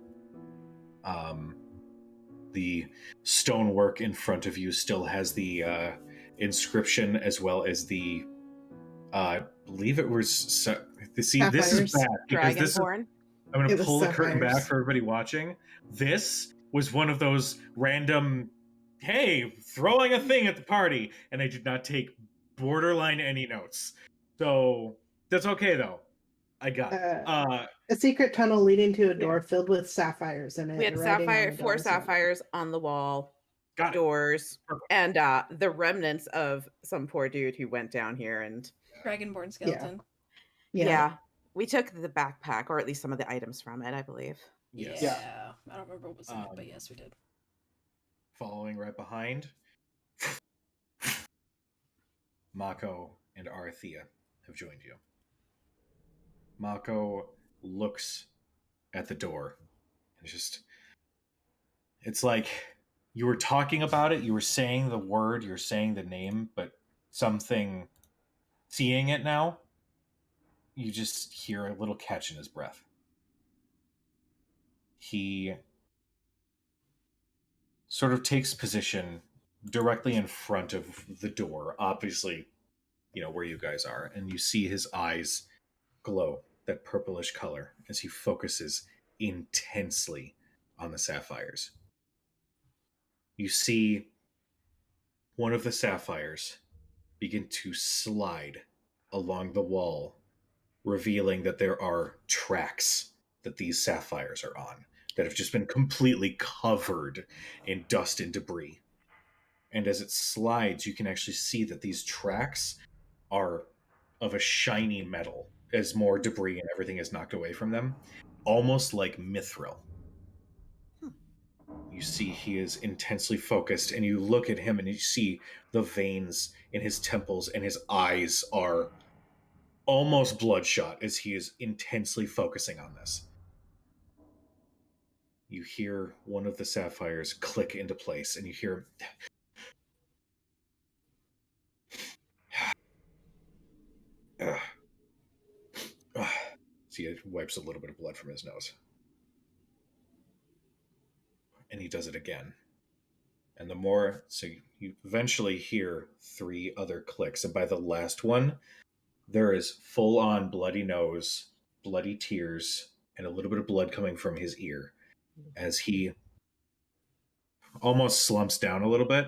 The stonework in front of you still has the inscription as well as the believe it was see this is Sapphires. bad because this is Dragonborn. I'm going It to was pull the curtain back sapphires. for everybody watching. This was one of those random, hey, throwing a thing at the party, and I did not take borderline any notes. So that's okay though. I got it. A secret tunnel leading to a door filled with sapphires in it. We had writing on the four doors on it. sapphires on the wall, got it. doors, Perfect. and the remnants of some poor dude who went down here. And Dragonborn skeleton. yeah, we took the backpack, or at least some of the items from it, I believe. Yes. Yeah. I don't remember what was in it, but yes, we did. Following right behind, Mako and Arthea have joined you. Mako looks at the door and it's like you were talking about it, you were saying the word, you're saying the name, but something seeing it now, you just hear a little catch in his breath. He sort of takes position directly in front of the door, obviously, where you guys are, and you see his eyes glow that purplish color as he focuses intensely on the sapphires. You see one of the sapphires begin to slide along the wall, revealing that there are tracks that these sapphires are on that have just been completely covered in dust and debris. And as it slides, you can actually see that these tracks are of a shiny metal as more debris and everything is knocked away from them, almost like mithril. You see he is intensely focused, and you look at him and you see the veins in his temples, and his eyes are almost bloodshot as he is intensely focusing on this. You hear one of the sapphires click into place, and you hear see, he wipes a little bit of blood from his nose. And he does it again. And the more, so you eventually hear 3 other clicks. And by the last one, there is full on bloody nose, bloody tears, and a little bit of blood coming from his ear as he almost slumps down a little bit.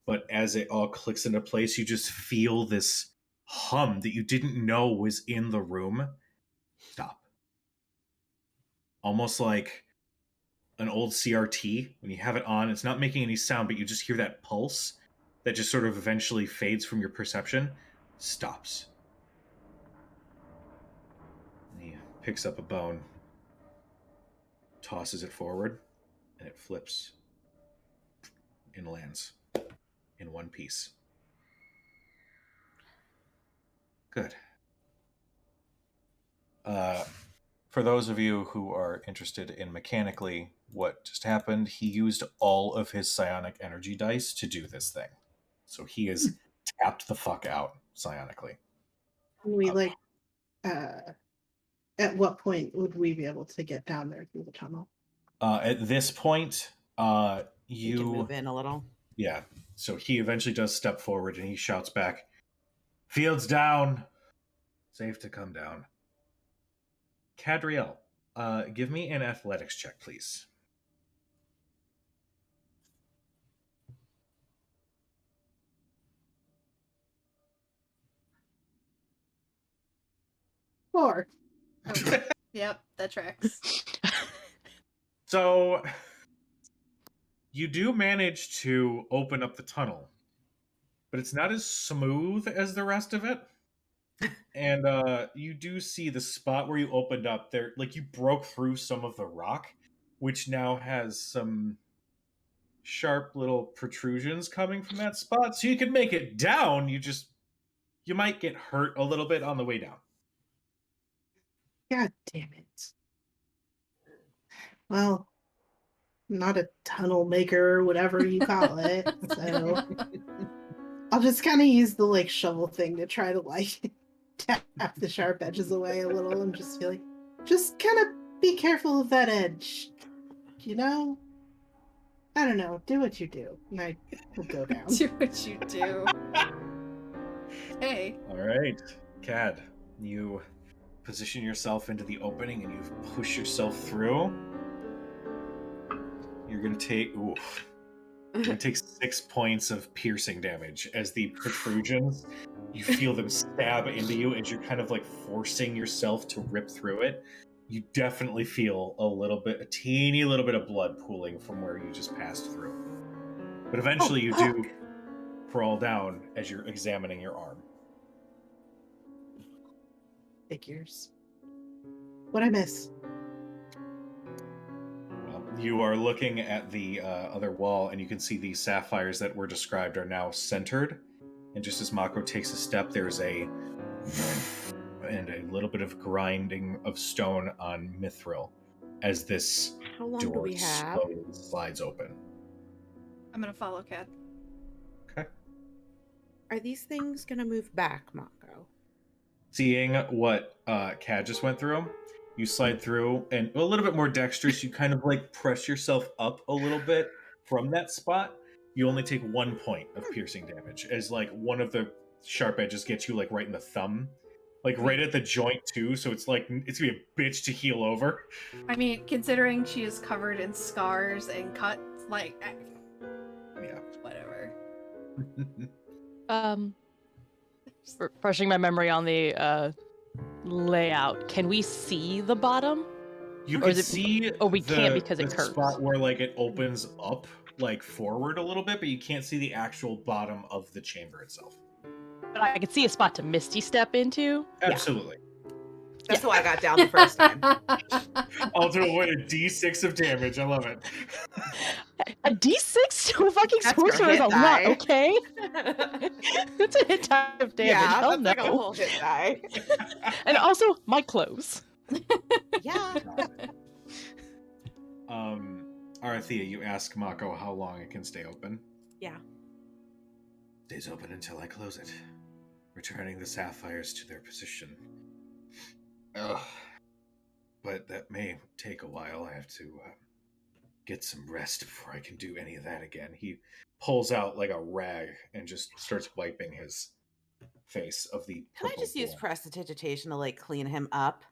But as it all clicks into place, you just feel this hum that you didn't know was in the room stop. Almost like an old CRT, when you have it on, it's not making any sound, but you just hear that pulse that just sort of eventually fades from your perception, stops. And he picks up a bone, tosses it forward, and it flips and lands in one piece. Good. For those of you who are interested in mechanically what just happened, he used all of his psionic energy dice to do this thing. So he is tapped the fuck out psionically. We at what point would we be able to get down there through the tunnel? At this point, You can move in a little. Yeah. So he eventually does step forward and he shouts back, "Field's down. Safe to come down." Cadriel, give me an athletics check, please. Four. Yep, that tracks. So you do manage to open up the tunnel, but it's not as smooth as the rest of it. And you do see the spot where you opened up there, like you broke through some of the rock, which now has some sharp little protrusions coming from that spot, so you can make it down. You might get hurt a little bit on the way down. God damn it. Well, I'm not a tunnel maker or whatever you call it, so I'll just kind of use the like shovel thing to try to like tap the sharp edges away a little and just feel like, just kind of be careful of that edge. You know? I don't know. Do what you do. And I will go down. Do what you do. Hey. All right, Cad, you position yourself into the opening and you push yourself through. You're gonna take You're gonna take 6 points of piercing damage as the protrusions, you feel them stab into you as you're kind of like forcing yourself to rip through it. You definitely feel a teeny little bit of blood pooling from where you just passed through. But eventually you do crawl down as you're examining your arm. Figures. What'd I miss? Well, you are looking at the other wall, and you can see the sapphires that were described are now centered. And just as Mako takes a step, there's a little bit of grinding of stone on Mithril as this How long do door we have? slowly slides open. I'm gonna follow Cad. Okay. Are these things gonna move back, Mako? Seeing what Cad just went through, you slide through, and a little bit more dexterous, you kind of like press yourself up a little bit from that spot. You only take 1 point of piercing damage, as like one of the sharp edges gets you like right in the thumb, like right at the joint too. So it's like it's gonna be a bitch to heal over. I mean, considering she is covered in scars and cuts, like, Yeah. whatever. Refreshing my memory on the layout. Can we see the bottom? You Or can is it- see. oh, we can't because it the curves. spot where like it opens up like forward a little bit, but you can't see the actual bottom of the chamber itself. But I could see a spot to Misty step into. Absolutely. That's why I got down the first time. All to avoid a D6 of damage. I love it. A D6 to a fucking That's your sorcerer is hit a lot, die. okay? That's a hit die of damage. Yeah, Hell that's like a no. whole hit die. And also, my clothes. Yeah. Arathea, you ask Mako how long it can stay open. Yeah. Stays open until I close it, returning the sapphires to their position. Ugh. But that may take a while. I have to get some rest before I can do any of that again. He pulls out like a rag and just starts wiping his face of the Can I purple just use blood. prestidigitation to like clean him up?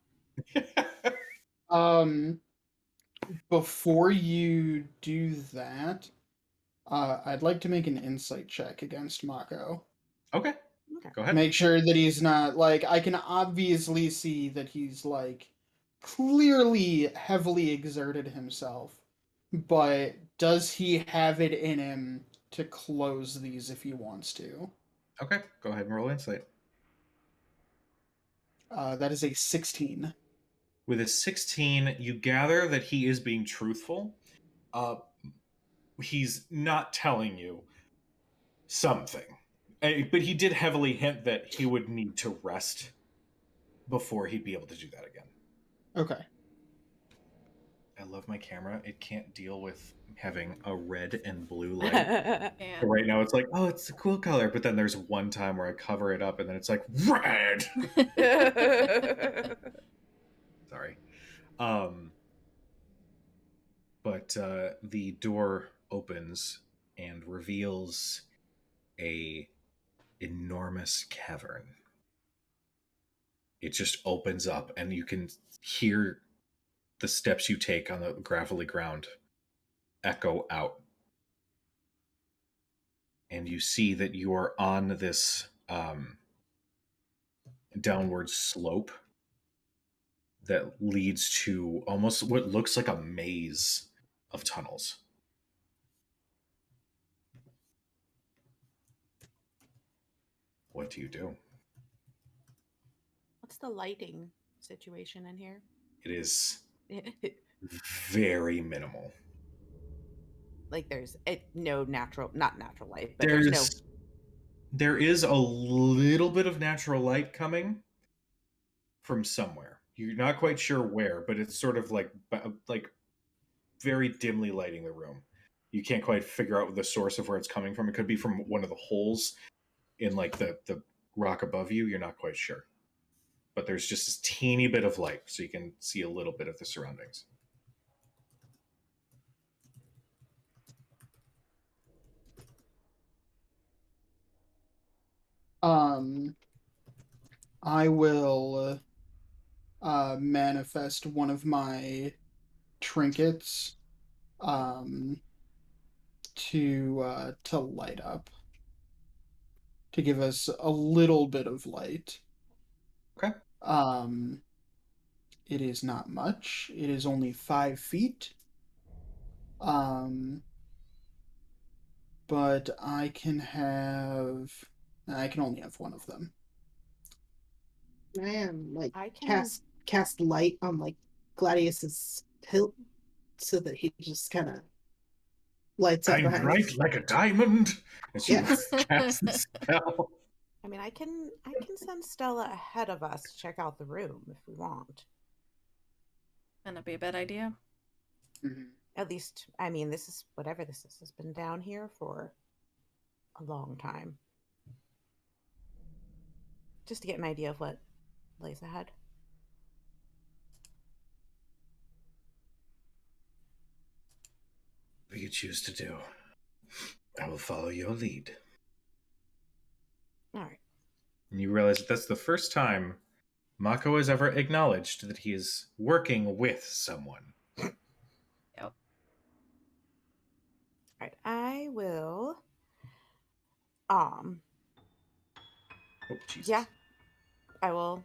Before you do that, I'd like to make an insight check against Mako. Okay. Okay. Go ahead. Make sure that he's not like, I can obviously see that he's like clearly heavily exerted himself, but does he have it in him to close these if he wants to? Okay. Go ahead and roll insight. That is a 16. With a 16, you gather that he is being truthful. He's not telling you something. But he did heavily hint that he would need to rest before he'd be able to do that again. Okay. I love my camera. It can't deal with having a red and blue light. Yeah. So right now it's like, oh, it's a cool color. But then there's one time where I cover it up and then it's like, red! Sorry. But the door opens and reveals a enormous cavern. It just opens up and you can hear the steps you take on the gravelly ground echo out. And you see that you are on this downward slope that leads to almost what looks like a maze of tunnels. What do you do? What's the lighting situation in here? It is very minimal. Like there's no natural, not natural light, but there's no. There is a little bit of natural light coming from somewhere. You're not quite sure where, but it's sort of like very dimly lighting the room. You can't quite figure out the source of where it's coming from. It could be from one of the holes in like the rock above you. You're not quite sure. But there's just this teeny bit of light, so you can see a little bit of the surroundings. I will manifest one of my trinkets to light up, to give us a little bit of light. Okay. It is not much. It is only 5 feet. But I can only have one of them. Man, like I can cast light on like Gladius's hilt so that he just kind of lights up Shine behind bright us. like a diamond as you Yes. cast the spell. I mean, I can send Stella ahead of us to check out the room if we want. That'd be a bad idea. Mm-hmm. At least, I mean, this is whatever this is has been down here for a long time. Just to get an idea of what lays ahead. What you choose to do, I will follow your lead. All right. And you realize that that's the first time Mako has ever acknowledged that he is working with someone. Yep. All right. I will. Oh, Jesus. Yeah. I will.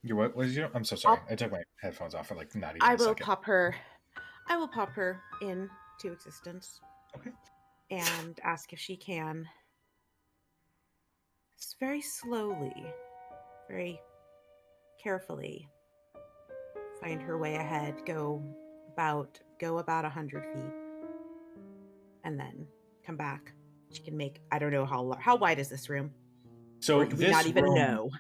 You're what? What did you? I'm so sorry. I took my headphones off for like not even I a will second. pop her. I will pop her into existence. Okay. And ask if she can. Very slowly, very carefully, find her way ahead. Go about 100 feet, and then come back. She can make. I don't know how wide is this room. So or do we this not even room, know?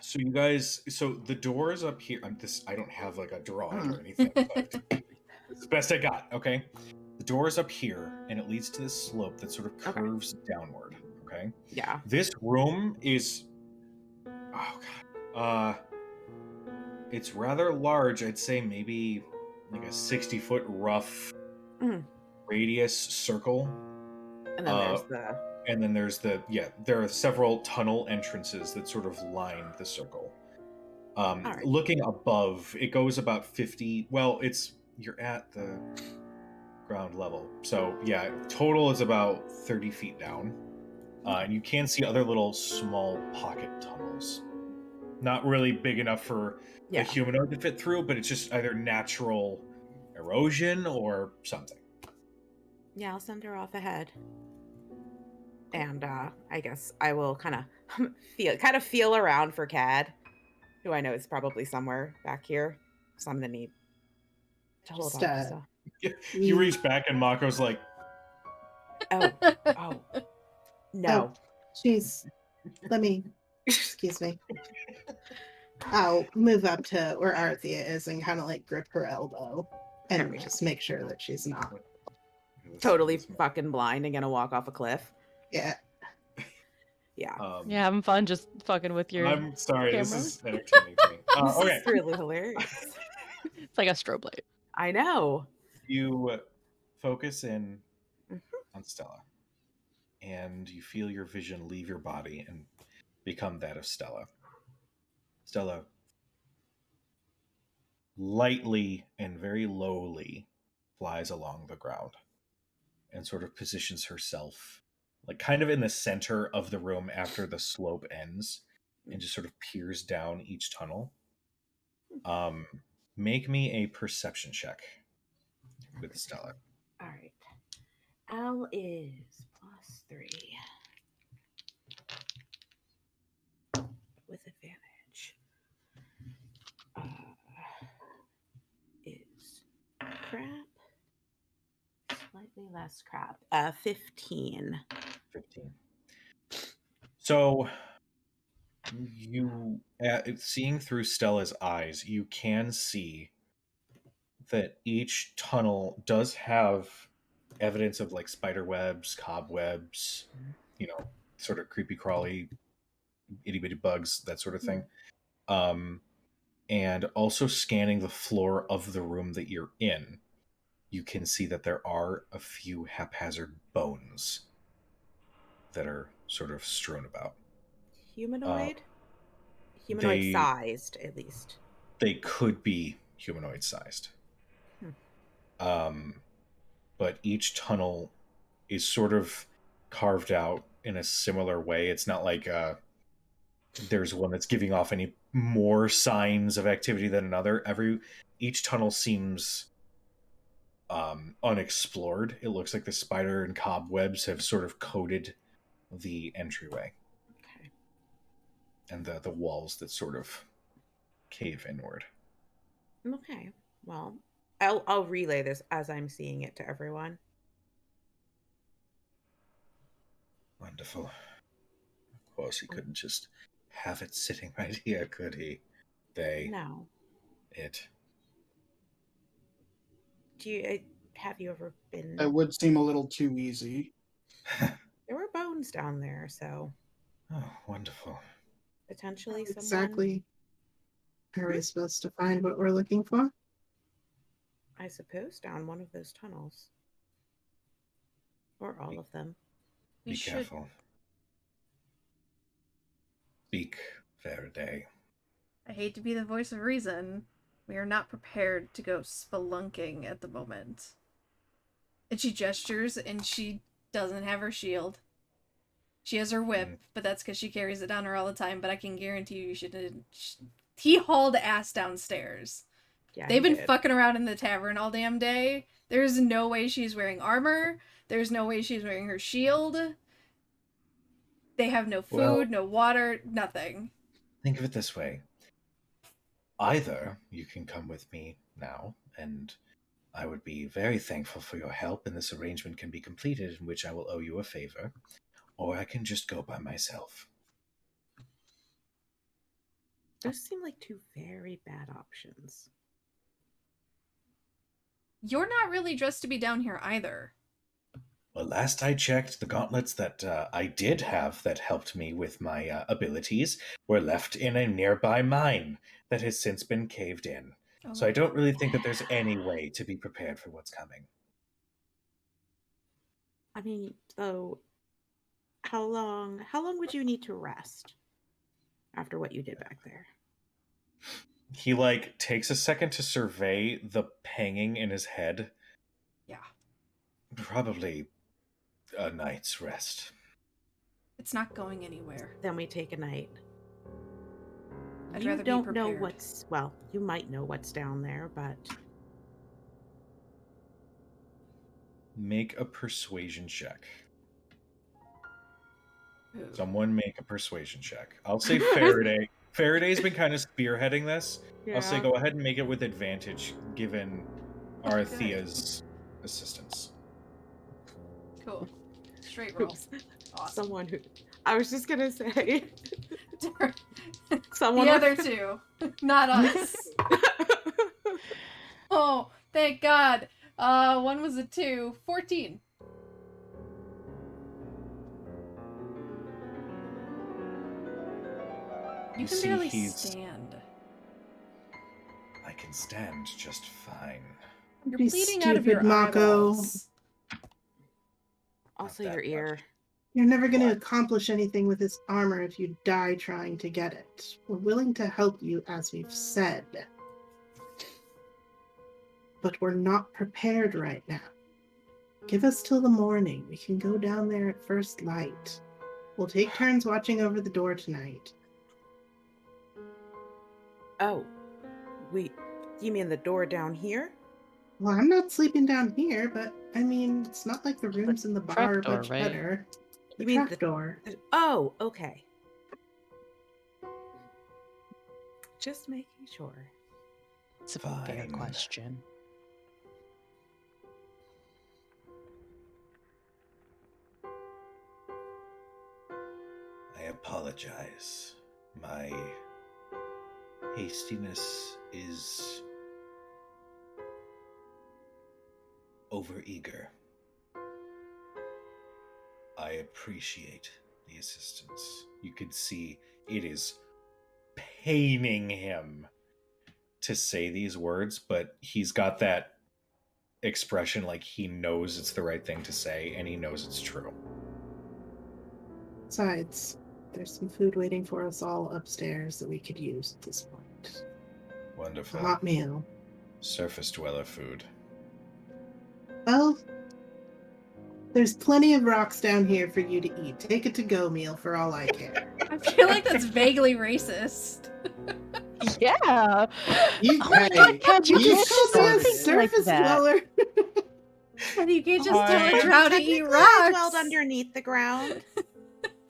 So you guys, so the doors up here. I don't have like a drawing or anything. But this is the best I got. Okay. The door's up here, and it leads to this slope that sort of curves downward. Okay. Yeah. This room is. Oh god. It's rather large. I'd say maybe like a 60-foot rough radius circle. And then there's the. And then there's there are several tunnel entrances that sort of line the circle. right. Looking above, it goes about 50. Well, you're at the ground level, so yeah, total is about 30 feet down, and you can see other little small pocket tunnels. Not really big enough for a humanoid to fit through, but it's just either natural erosion or something. Yeah, I'll send her off ahead. And I guess I will kind of feel around for Cad, who I know is probably somewhere back here. So I'm gonna need to hold on. So. You reach back and Mako's like, oh, no. Jeez. Let me, excuse me. I'll move up to where Arthea is and kind of like grip her elbow and just make sure that she's not totally fucking blind and gonna walk off a cliff. Yeah. Yeah. Yeah, having fun just fucking with your I'm sorry, camera. this is entertaining to me. Okay. This is really hilarious. It's like a strobe light. I know. You focus in on Stella, and you feel your vision leave your body and become that of Stella. Stella lightly and very lowly flies along the ground and sort of positions herself like kind of in the center of the room after the slope ends and just sort of peers down each tunnel. Make me a perception check with Stella. All right. Al is +3 with advantage. Is crap. less crap. 15. 15. So seeing through Stella's eyes, you can see that each tunnel does have evidence of like spider webs, cobwebs, sort of creepy crawly itty bitty bugs, that sort of thing. And also scanning the floor of the room that you're in, you can see that there are a few haphazard bones that are sort of strewn about. Humanoid? Humanoid they sized, at least. they could be humanoid sized. But each tunnel is sort of carved out in a similar way. It's not like there's one that's giving off any more signs of activity than another. Each tunnel seems unexplored. It looks like the spider and cobwebs have sort of coated the entryway. Okay. And the walls that sort of cave inward. Okay. Well, I'll relay this as I'm seeing it to everyone. Wonderful. Of course, he couldn't just have it sitting right here, could he? No. It. Have you ever been? That would seem a little too easy. There were bones down there, so. Oh, wonderful. Potentially someone. Exactly. Are we supposed to find what we're looking for? I suppose down one of those tunnels. Or all of them. Be careful. Speak, Faraday. I hate to be the voice of reason. We are not prepared to go spelunking at the moment. And she gestures, and she doesn't have her shield. She has her whip, but that's because she carries it on her all the time. But I can guarantee you should. He hauled ass downstairs. Yeah, they've been fucking around in the tavern all damn day. There's no way she's wearing armor. There's no way she's wearing her shield. They have no food, no water, nothing. Think of it this way. Either you can come with me now, and I would be very thankful for your help, and this arrangement can be completed, in which I will owe you a favor, or I can just go by myself. Those seem like two very bad options. You're not really dressed to be down here either. Well, last I checked, the gauntlets that I did have that helped me with my abilities were left in a nearby mine that has since been caved in. Oh. So I don't really think that there's any way to be prepared for what's coming. I mean, though, how long would you need to rest after what you did back there? He, takes a second to survey the panging in his head. Yeah. Probably a night's rest. It's not going anywhere. Then we take a night. I'd you rather don't be know prepared. you might know what's down there, but Make a persuasion check. Ooh. Someone make a persuasion check. I'll say Faraday. Faraday's been kind of spearheading this. yeah. I'll say go ahead and make it with advantage, given Arthea's assistance. Cool. Straight roll. Awesome. Someone who I was just gonna say someone The with- other two, not us. Oh, thank God. One was a 2. 14. You can see barely he's- stand. I can stand just fine. You're Be bleeding out of your stupid, Mako. eyeballs. also Not your that ear. You're never going to What? accomplish anything with this armor if you die trying to get it. We're willing to help you, as we've said. But we're not prepared right now. Give us till the morning. We can go down there at first light. We'll take turns watching over the door tonight. Oh, you mean the door down here? Well, I'm not sleeping down here, but I mean, it's not like the rooms in the bar are trapdoor, much right? better. The You mean the- trapdoor. Oh, okay. Just making sure. It's a fair Fine. question. apologize. My hastiness is overeager. I appreciate the assistance. You can see it is paining him to say these words, but he's got that expression like he knows it's the right thing to say and he knows it's true. Besides, there's some food waiting for us all upstairs that we could use at this point. A Wonderful. hot meal. Surface dweller food. Well, there's plenty of rocks down here for you to eat. Take a to-go meal for all I care. I feel like that's vaguely racist. Yeah. You, Oh my hey, God, you you just Called said me a started. something like surface that. dweller. And you can't just I- tell a drow to eat Technically, rocks. I dwelled underneath the ground.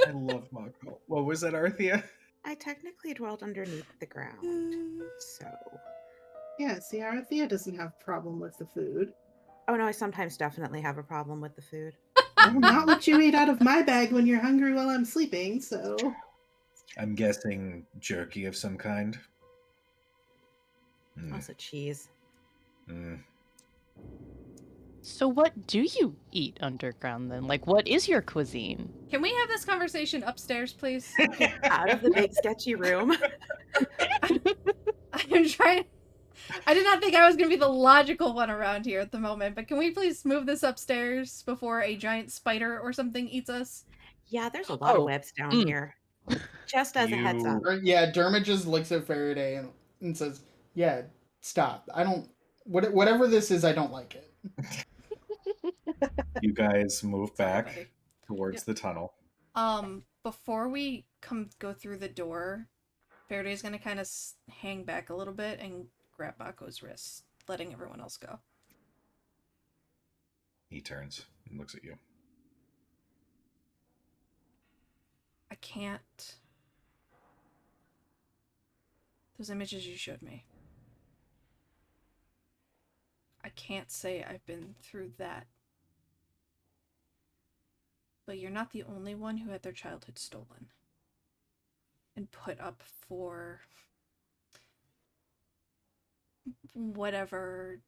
I love Mako. What was that, Arthea? I technically dwelled underneath the ground. So. Yeah, see, Arathea doesn't have a problem with the food. Oh no, I sometimes definitely have a problem with the food. Well, not what you eat out of my bag when you're hungry while I'm sleeping, so... I'm guessing jerky of some kind. Also cheese. Mm. So what do you eat underground then? Like, what is your cuisine? Can we have this conversation upstairs, please? Out of the big sketchy room. I'm trying. I did not think I was going to be the logical one around here at the moment, but can we please move this upstairs before a giant spider or something eats us? Yeah, there's a lot Oh, of webs down mm. here. Just as a heads up. Yeah, Dermot just looks at Faraday and says, "Yeah, stop. I don't. Whatever this is, I don't like it." You guys move Sorry, back buddy. towards Yep. the tunnel. Before we go through the door, Faraday's gonna kind of hang back a little bit and grab Bako's wrist, letting everyone else go. He turns and looks at you. I can't. Those images you showed me. I can't say I've been through that. But you're not the only one who had their childhood stolen and put up for whatever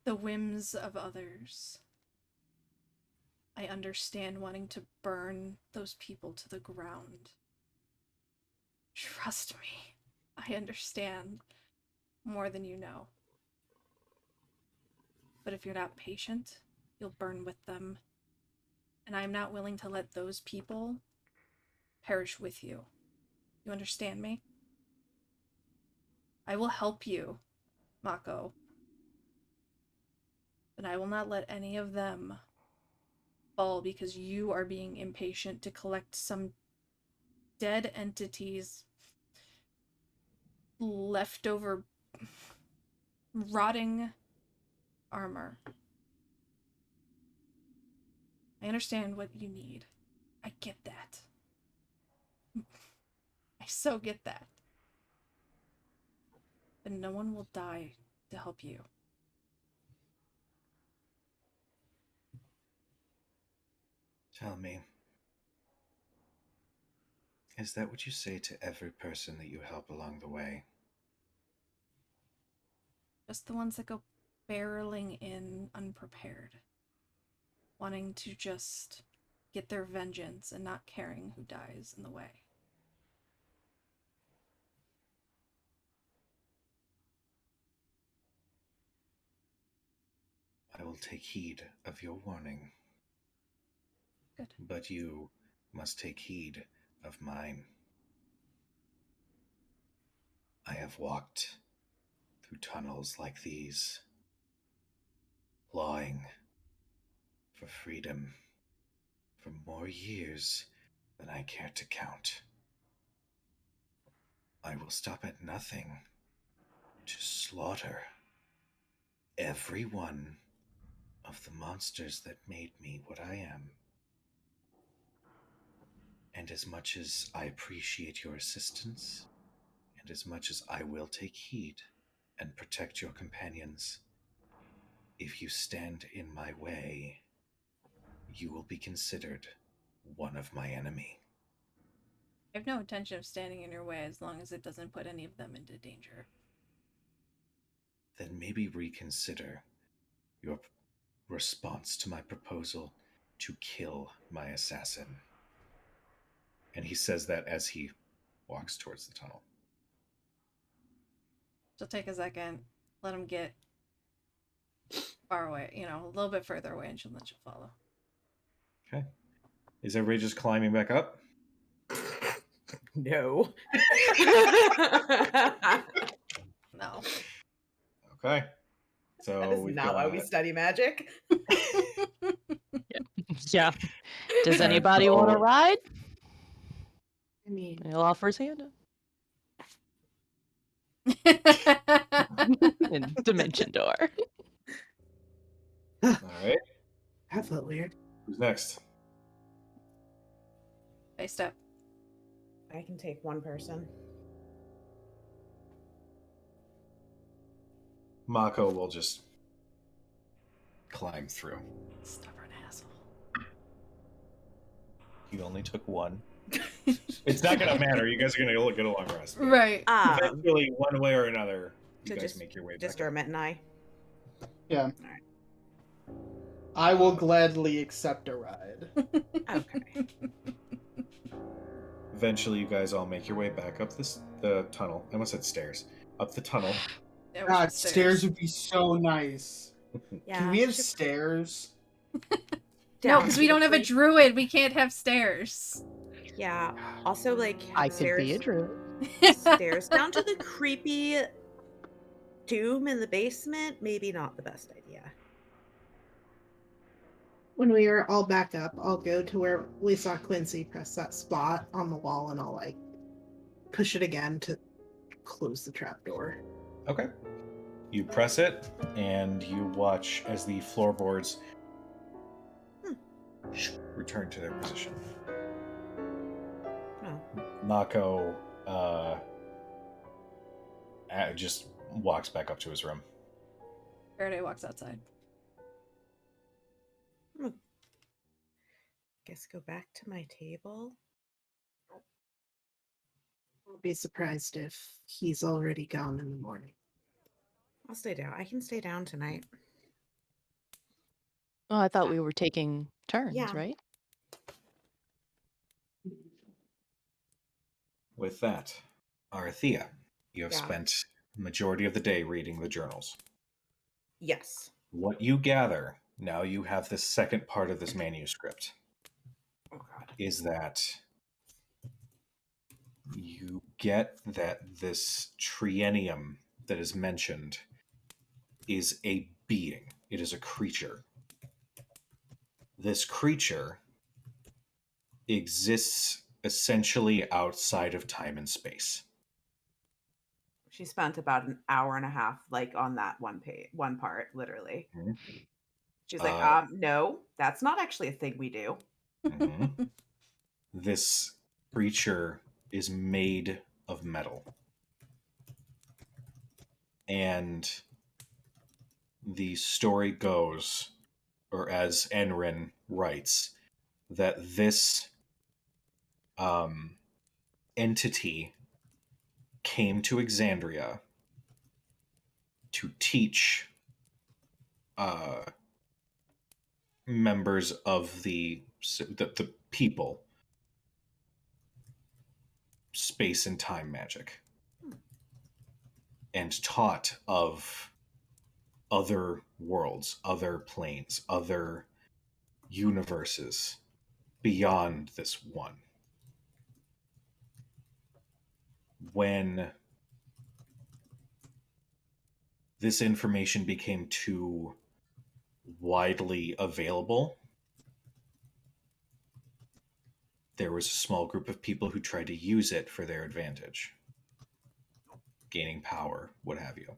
the whims of others. I understand wanting to burn those people to the ground. Trust me, I understand more than you know. But if you're not patient, you'll burn with them. And I'm not willing to let those people perish with you. You understand me? I will help you, Mako. But I will not let any of them fall because you are being impatient to collect some dead entity's leftover rotting armor. I understand what you need. I get that. I so get that. But no one will die to help you. Tell me, is that what you say to every person that you help along the way? Just the ones that go barreling in unprepared. Wanting to just get their vengeance and not caring who dies in the way. I will take heed of your warning. Good. But you must take heed of mine. I have walked through tunnels like these, clawing for freedom for more years than I care to count. I will stop at nothing to slaughter every one of the monsters that made me what I am. And as much as I appreciate your assistance, and as much as I will take heed and protect your companions, if you stand in my way, you will be considered one of my enemy. I have no intention of standing in your way as long as it doesn't put any of them into danger. Then maybe reconsider your response to my proposal to kill my assassin. And he says that as he walks towards the tunnel. She'll take a second, let him get far away, a little bit further away, and then she'll follow. Okay. Is everybody just climbing back up? No. No. Okay. So That is we've not why we got- study magic. Yeah. Does Alright, anybody want to so- ride? I mean, He'll offer his hand up. In Dimension Door. All right. that felt weird. Who's next? They step. I can take one person. Mako will just climb through. Stubborn asshole. He only took one. It's not going to matter. You guys are going to get a long rest. Right. Eventually, one way or another, you So guys just- make your way Just back up. Dermot and I. Yeah. Alright. I will gladly accept a ride. Okay. Eventually, you guys all make your way back up the tunnel. I almost said stairs. Up the tunnel. There was God, the stairs would be so nice. Yeah. Can we have should- stairs? No, down because to we the don't have a creek. druid. We can't have stairs. Yeah. Also, like, I could stairs, be a druid. stairs down to the creepy tomb in the basement. Maybe not the best idea. When we are all back up, I'll go to where we saw Quincy press that spot on the wall, and I'll like push it again to close the trapdoor. Okay. You press it, and you watch as the floorboards return to their position. Oh. Mako just walks back up to his room. Faraday walks outside. Guess go back to my table. I'll be surprised if he's already gone in the morning. I'll stay down. I can stay down tonight. Oh, I thought we were taking turns, Yeah. right? With that, Arathea, you have Yeah. spent the majority of the day reading the journals. Yes. What you gather, now you have the second part of this manuscript, Oh god. is that you get that this triennium that is mentioned is a being. It is a creature. This creature exists essentially outside of time and space. She spent about an hour and a half, like, on that one part, literally. Mhm. She's like, no, that's not actually a thing we do. Mhm. This creature is made of metal. And the story goes, or as Enrin writes, that this entity came to Exandria to teach members of the people space and time magic, and taught of other worlds, other planes, other universes beyond this one. When this information became too widely available, there was a small group of people who tried to use it for their advantage, gaining power, what have you.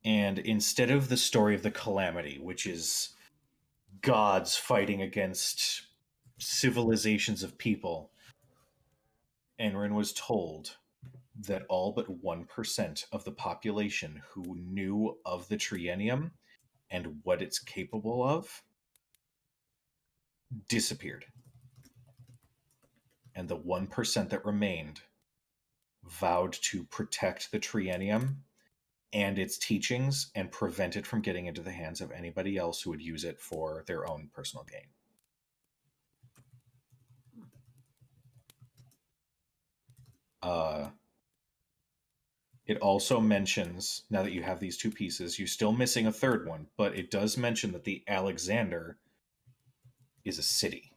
And instead of the story of the calamity, which is gods fighting against civilizations of people, Enrin was told that all but 1% of the population who knew of the Triennium and what it's capable of disappeared. and the 1% that remained vowed to protect the Triennium and its teachings and prevent it from getting into the hands of anybody else who would use it for their own personal gain. It also mentions, now that you have these two pieces, you're still missing a third one, but it does mention that the Alexander is a city.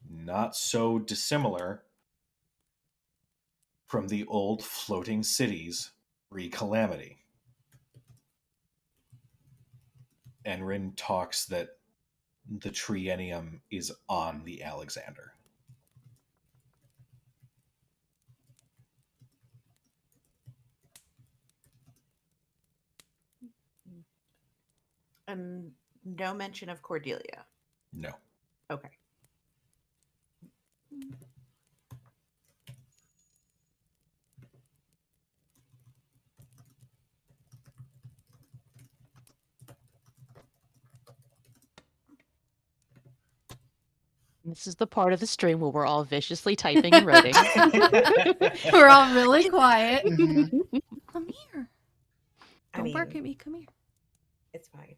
Not so dissimilar from the old floating cities pre-Calamity. Enrin talks that the Triennium is on the Alexander. No mention of Cordelia. No. Okay. This is the part of the stream where we're all viciously typing and writing. We're all really quiet. Mhm. Come here. I Don't bark mean, at me. Come here. it's fine.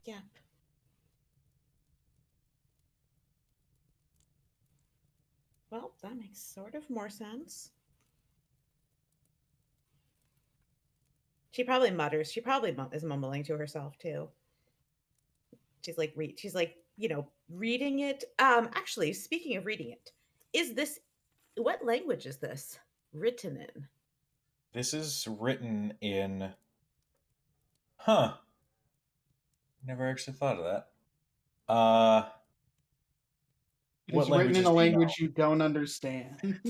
Yeah. Well, that makes sort of more sense. She probably mutters. She probably is mumbling to herself too. She's like, reading it. Actually, speaking of reading it, what language is this written in? This is written in... Never actually thought of that. It What is written in a languages do you know? language you don't understand.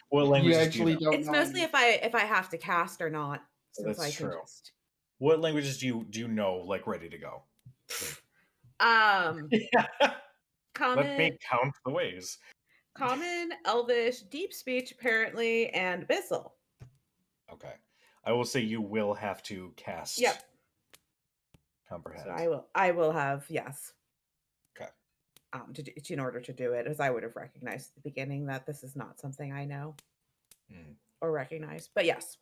What You languages do you actually know? don't It's know. mostly if I have to cast or not, since That's I can true. just. What languages do you know, like, ready to go? Common, Let me count the ways. Common, Elvish, Deep Speech apparently, and Abyssal. Okay. I will say you will have to cast Yep. Comprehend. So I will have, yes. Okay. In order to do it, as I would have recognized at the beginning that this is not something I know or recognize. But yes.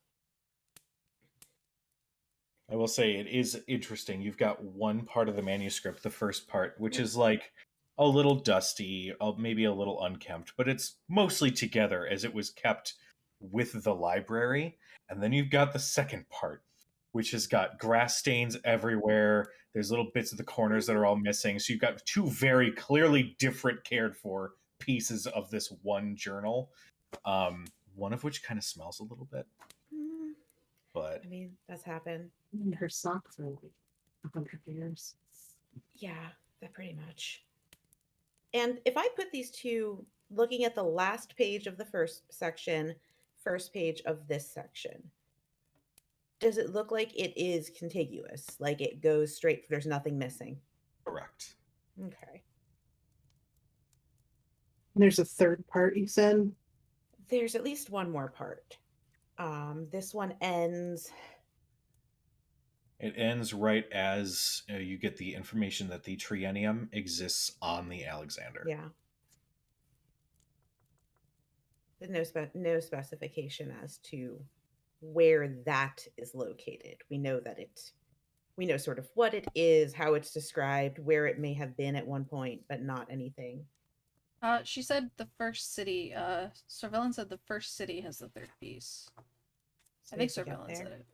I will say it is interesting. You've got one part of the manuscript, the first part, which is like a little dusty, maybe a little unkempt, but it's mostly together as it was kept with the library. And then you've got the second part, which has got grass stains everywhere. There's little bits of the corners that are all missing. So you've got two very clearly different cared for pieces of this one journal, one of which kind of smells a little bit. But I mean, that's happened. And her socks are like 100 years. Yeah, that pretty much. And if I put these two, looking at the last page of the first section, first page of this section, does it look like it is contiguous? Like it goes straight, there's nothing missing? correct. Okay. There's a third part, you said? There's at least one more part. This one ends. It ends right as you get the information that the Triennium exists on the Alexander. Yeah. There's no specification as to where that is located. We know we know sort of what it is, how it's described, where it may have been at one point, but not anything. She said the first city. Sorvellin said the first city has the third piece. I think Sorvellin said it.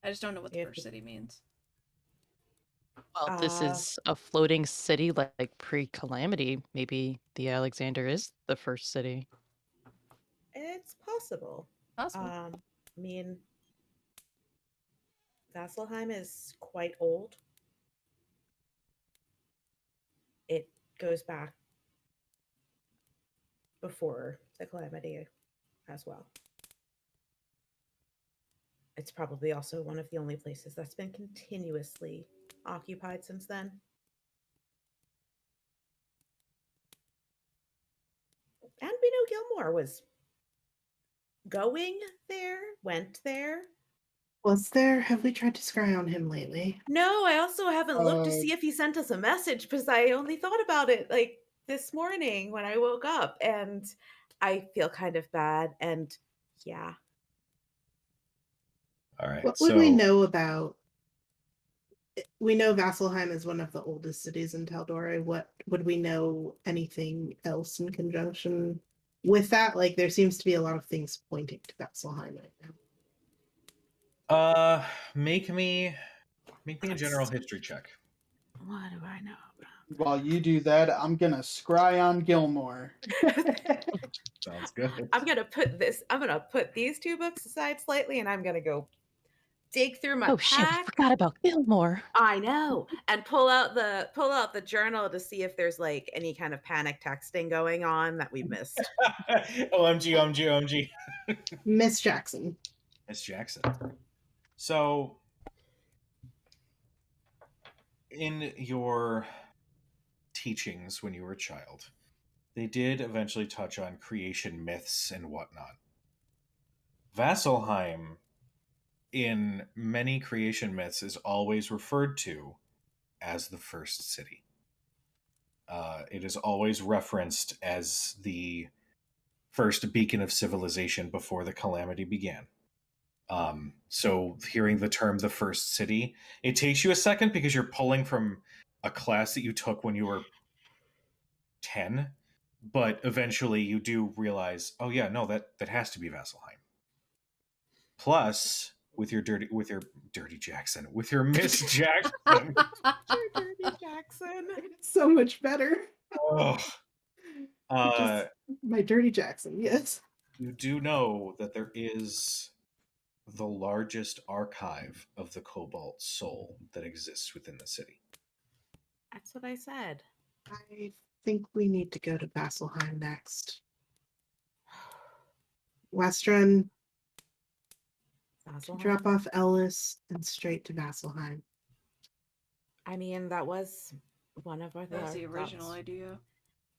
I just don't know what the first city means. Well, this is a floating city like pre-Calamity. Maybe the Alexander is the first city. It's possible. Possible. I mean, Vasselheim is quite old. It goes back before the Calamity as well. It's probably also one of the only places that's been continuously occupied since then. And we know Gilmore was going there, went there. Have we tried to scry on him lately? No, I also haven't looked to Uh, see if he sent us a message because I only thought about it like this morning when I woke up and I feel kind of bad and yeah. All right. What would we So know about? We know Vasselheim is one of the oldest cities in Taldora. What would we know anything else in conjunction with that? Like, there seems to be a lot of things pointing to Vasselheim right now. make me a general history check. What do I know while you do that, I'm gonna scry on Gilmore. about? Sounds good. I'm gonna put these two books aside slightly and I'm gonna go dig through my Oh shit, we pack. forgot about Gilmore. I know. And pull out the journal to see if there's like any kind of panic texting going on that we missed. OMG, OMG, OMG. Miss Jackson. Miss Jackson. So, in your teachings when you were a child, they did eventually touch on creation myths and whatnot. Vasselheim, in many creation myths, is always referred to as the first city. It is always referenced as the first beacon of civilization before the calamity began. So hearing the term the first city, it takes you a second because you're pulling from a class that you took when you were 10, but eventually you do realize, oh yeah, no, that has to be Vasselheim. Plus, with your dirty Jackson, with your Miss Jackson. Dirty Jackson. So much better. Ugh. Just my Dirty Jackson, yes. You do know that there is the largest archive of the Cobalt Soul that exists within the city. That's what I said. I think we need to go to Vasselheim next. Westron, drop off Ellis and straight to Vasselheim. I mean, that was one of our That was the original thoughts. idea.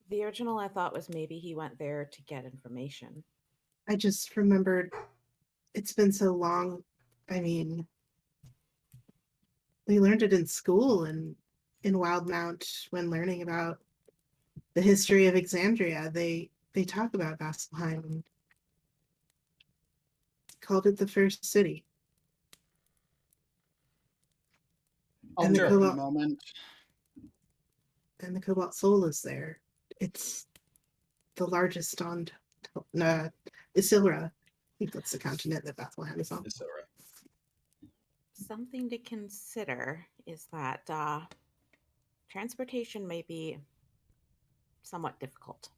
The original I thought was maybe he went there to get information. I just remembered it's been so long. I mean, we learned it in school and in Wildmount when learning about the history of Exandria. They talk about Vasselheim and called it the first city. I'll And the take a Cobalt moment. and the Cobalt Soul is there. It's the largest on Isilra. I think that's the continent that Vasselheim is on. Isilra. Something to consider is that transportation may be somewhat difficult.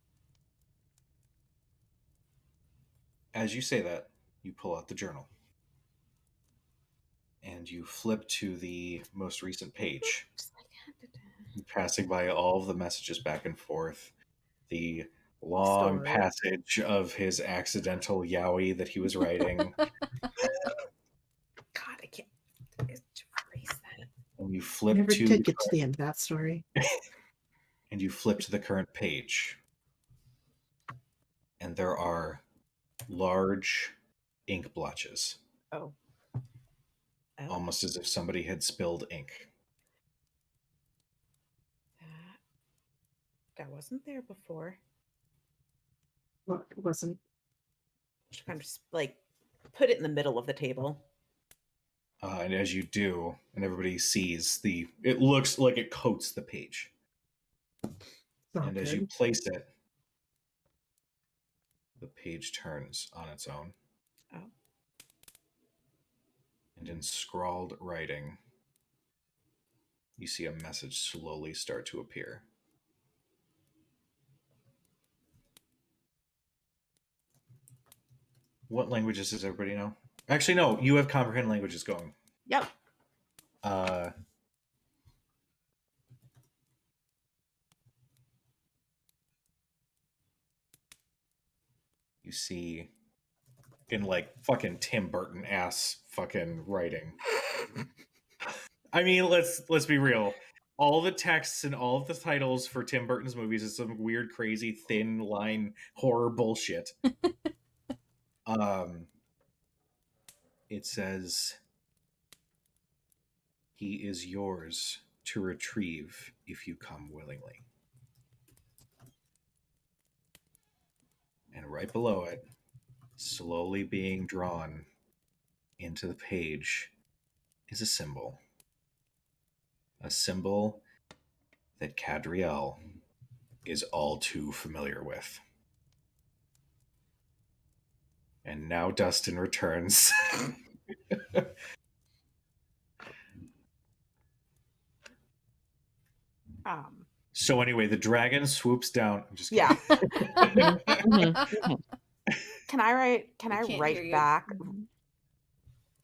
As you say that, you pull out the journal. And you flip to the most recent page. Passing by all of the messages back and forth. The long Story. passage of his accidental yaoi that he was writing. God, I can't erase that. And you flip Never to did get to the end of that story. and you flip to the current page. And there are large ink blotches. Oh. Almost as if somebody had spilled ink. That wasn't there before. Well, it wasn't. Just kind of like put it in the middle of the table. And as you do, and everybody sees it looks like it coats the page. Not And as good. you place it, the page turns on its own. Oh. And in scrawled writing, you see a message slowly start to appear. What languages does everybody know? Actually, no, you have comprehend languages going. Yep. You see in like fucking Tim Burton ass fucking writing. I mean, let's be real. All the texts and all of the titles for Tim Burton's movies is some weird, crazy, thin line horror bullshit. It says, He is yours to retrieve if you come willingly. And right below it, slowly being drawn into the page, is a symbol. A symbol that Cadriel is all too familiar with. And now Dustin returns. So anyway, the dragon swoops down. I'm just kidding. Yeah. Can I write can't hear write you. back?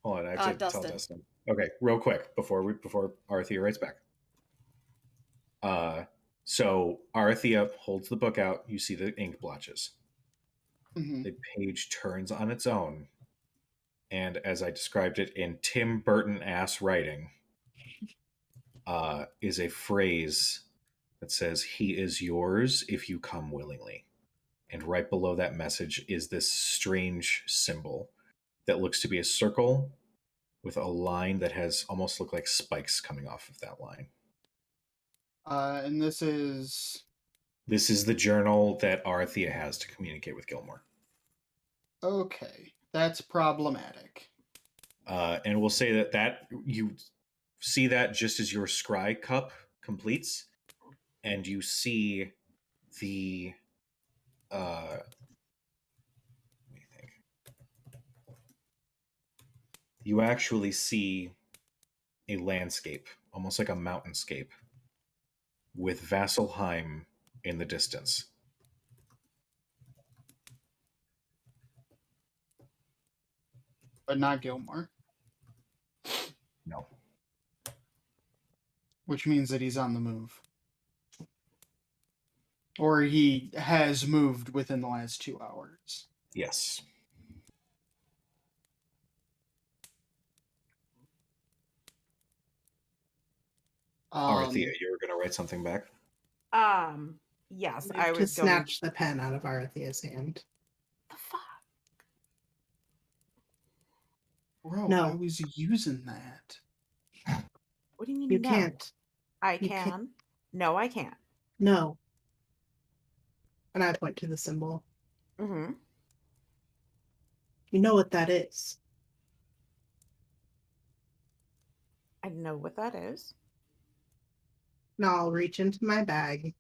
Hold on, I have to tell Dustin. Dustin. Okay, real quick before Arthea writes back. So Arthea holds the book out. You see the ink blotches. Mhm. The page turns on its own, and as I described it in Tim Burton ass writing, is a phrase that says, "He is yours if you come willingly." And right below that message is this strange symbol that looks to be a circle with a line that has almost look like spikes coming off of that line. And this is This is the journal that Arthea has to communicate with Gilmore. okay. That's problematic. And we'll say that you see that just as your scry cup completes, and you see the let me think. You actually see a landscape, almost like a mountainscape, with Vasselheim in the distance. But not Gilmore. No. Which means that he's on the move. Or he has moved within the last 2 hours. Yes. Arthea, you were going to write something back? Yes, Move I to was going. snatch the pen out of Arathea's hand. The fuck? Bro, No. I was using that. What do you mean? You no? can't. I You can. can't. No, I can't. No. And I point to the symbol. Mm-hmm. You know what that is. I know what that is. Now I'll reach into my bag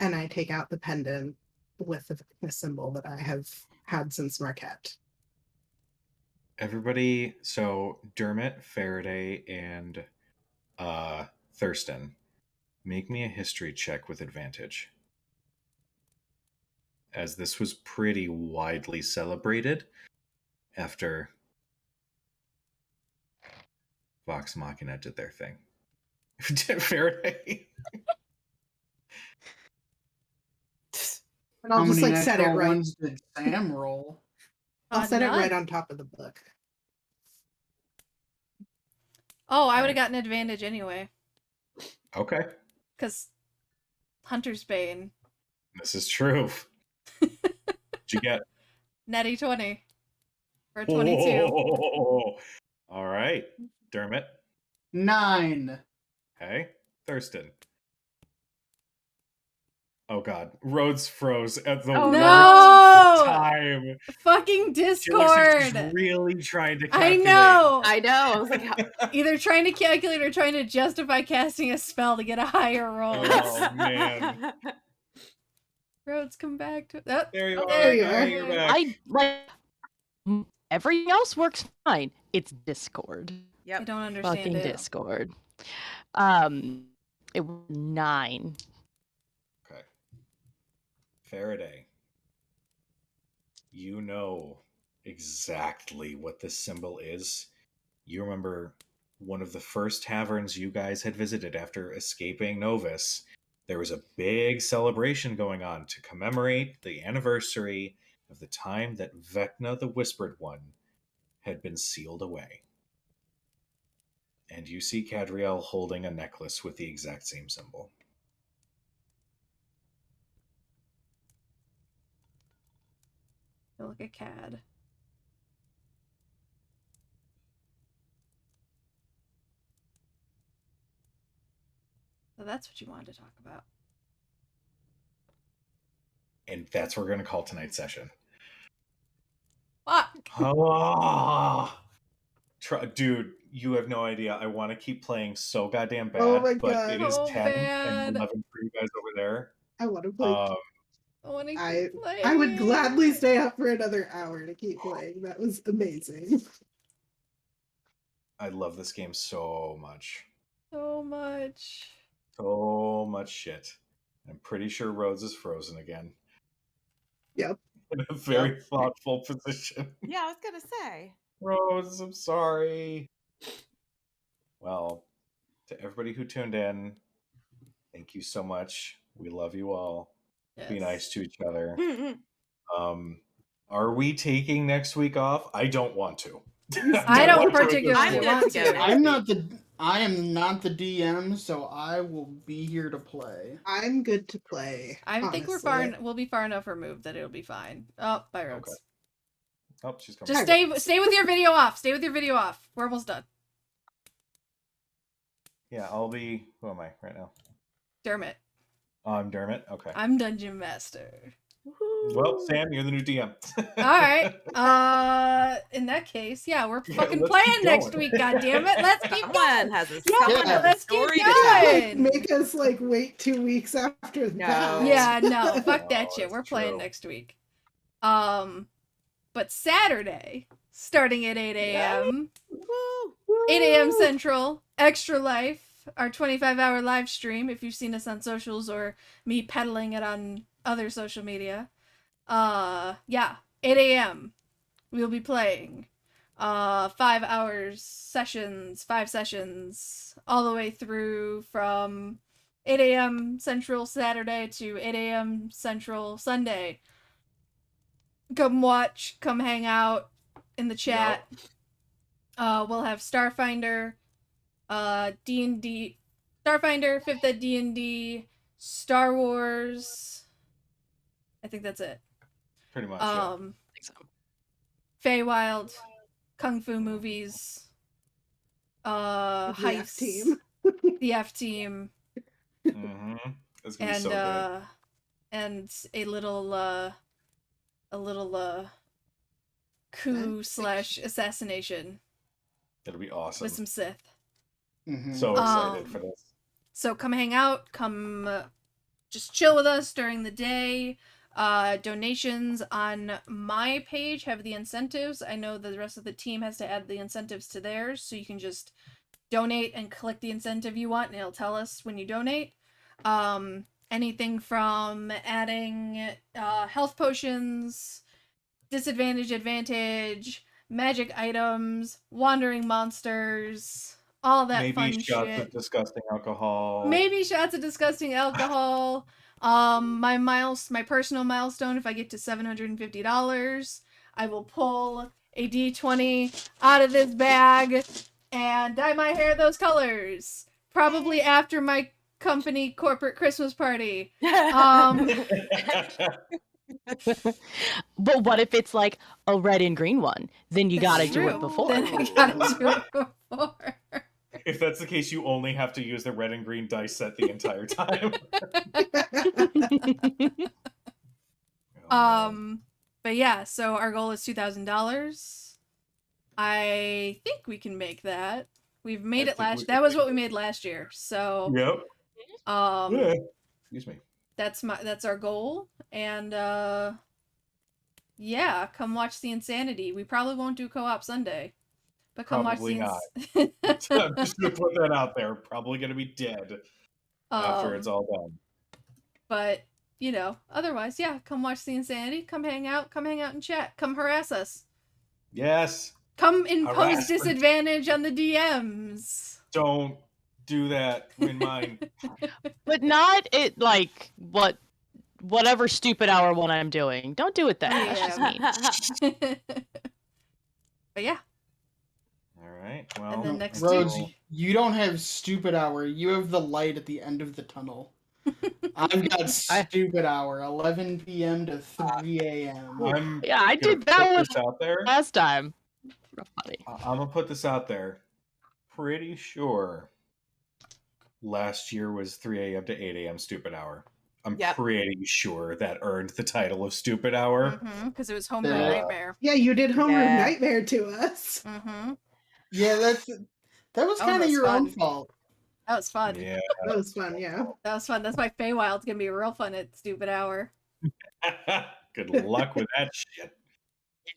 and I take out the pendant with the symbol that I have had since Marquette. Everybody, so Dermot, Faraday, and Thurston, make me a history check with advantage. As this was pretty widely celebrated after Vox Machina did their thing. Faraday. And I'll How just many like set it natural right. ones did Sam roll? I'll set it None. right on top of the book. Oh, I would have gotten advantage anyway. Okay. Because Hunter's Bane. This is true. What'd you get? Natty 20. For a 22. Oh, all right. Dermot. 9. Hey. Thurston. Oh god. Rhodes froze at the Oh, worst no! time. Fucking She looks like she's Discord! really trying to I calculate. know! I know. I was like, how... Either trying to calculate or trying to justify casting a spell to get a higher roll. Oh, man. Rhodes, come back to that. There you Oh, are. there you Hey, are. you're back. I like everything else works fine. It's Discord. I Yep. don't understand Fucking it. Discord. It was 9. Okay. Faraday. You know exactly what this symbol is. You remember one of the first taverns you guys had visited after escaping Novus. There was a big celebration going on to commemorate the anniversary of the time that Vecna the Whispered One had been sealed away. And you see Cadriel holding a necklace with the exact same symbol. Feel like a cad. So that's what you wanted to talk about. And that's what we're going to call tonight's session. Fuck. Oh, dude, you have no idea. I want to keep playing so goddamn bad, Oh my but God. it is So 10 bad. and 11 for you guys over there. I want to play. I want to I keep playing. I would gladly stay up for another hour to keep playing. That was amazing. I love this game so much. So much. So much shit. I'm pretty sure Rhodes is frozen again. Yep. In a very thoughtful position. Yeah, I was gonna say. Rose, I'm sorry. Well, to everybody who tuned in, thank you so much. We love you all. Be Yes. nice to each other. Are we taking next week off? I don't want to. I don't want to. particularly I'm good want to go. to. I am not the DM, so I will be here to play. I'm good to play. I think honestly. we'll be far enough removed that it'll be fine. Oh, bye, Rhodes. Okay. Oh, she's coming. Just back. stay with your video off. Stay with your video off. We're almost done. Yeah, I'll be. Who am I right now? Dermot. I'm Dermot. Okay. I'm Dungeon Master. Well, Sam, you're the new DM. Alright. In that case, yeah, we're Yeah, fucking let's playing keep next going. week, goddammit. Let's keep Someone going. has a Yeah, someone has a let's keep story to going. tell. Like, make us like wait 2 weeks after No. that. Yeah, no, fuck that Oh, shit. that's We're playing true. next week. But Saturday, starting at 8 a.m. 8 a.m. Central, Extra Life, our 25-hour live stream, if you've seen us on socials or me peddling it on other social media. 8 a.m. We'll be playing 5 sessions, all the way through from 8 a.m. Central Saturday to 8 a.m. Central Sunday. Come watch, come hang out in the chat. We'll have Starfinder, D&D, Starfinder, 5th Ed D&D, Star Wars. I think that's it. Pretty much. Yeah. Feywild, Kung Fu movies, The heists, F team. the F team, Mm-hmm. It's gonna be so good. and a little coup / assassination It'll be awesome. with some Sith. Mhm. So excited for this. So come hang out, come just chill with us during the day. Donations on my page have the incentives. I know the rest of the team has to add the incentives to theirs, so you can just donate and click the incentive you want, and it'll tell us when you donate. Anything from adding health potions, disadvantage, advantage, magic items, wandering monsters, all that Maybe fun shots shit. of disgusting alcohol. Maybe shots of disgusting alcohol. My personal milestone, if I get to $750, I will pull a D20 out of this bag and dye my hair those colors. Probably after my company corporate Christmas party. But what if it's like a red and green one? Then you gotta do it True. before. Then I gotta do it before. If that's the case, you only have to use the red and green dice set the entire time. Oh, man. But yeah, so our goal is $2,000. I think we can make that. We've made I it think we last. can That was make what we it. made last year. So Yep. Yeah. Excuse me. that's our goal. And yeah, come watch the insanity. We probably won't do co-op Sunday, but come Probably watch I'm just gonna put that out there. Probably gonna be dead after it's all done. But you know, otherwise, yeah, come watch the insanity. Come hang out and chat. Come harass us. Yes. Come impose Harassment. disadvantage on the DMs. Don't do that. Win mine. But not it like whatever stupid hour one I'm doing. Don't do it then. That's just mean. But yeah, All right. Well, then next Rhodes, until- you don't have stupid hour. You have the light at the end of the tunnel. I've got stupid hour, 11 p.m. to 3 a.m. I'm Yeah, I gonna did that put one this out there. last time. Real funny. I'm gonna put this out there. Pretty sure last year was 3 a.m. to 8 a.m. Stupid Hour. I'm Yep. pretty sure that earned the title of Stupid Hour. Because it was Homebrew Yeah. Nightmare. Yeah, you did Homeroom Yeah. Nightmare to us. Mm-hmm. Yeah, that was Oh, kind of that's your own fun. fault. That was fun. Yeah. That was fun, yeah. That was fun. That's why Feywild's gonna be real fun at Stupid Hour. Good luck with that shit.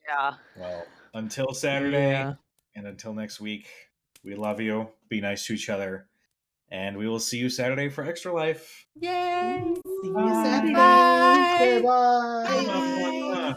Yeah. Well, until Saturday Yeah. and until next week, we love you. Be nice to each other. And we will see you Saturday for Extra Life. Yay! See you Bye. Saturday. Bye! Okay, bye. Bye. Mwah, mwah, mwah.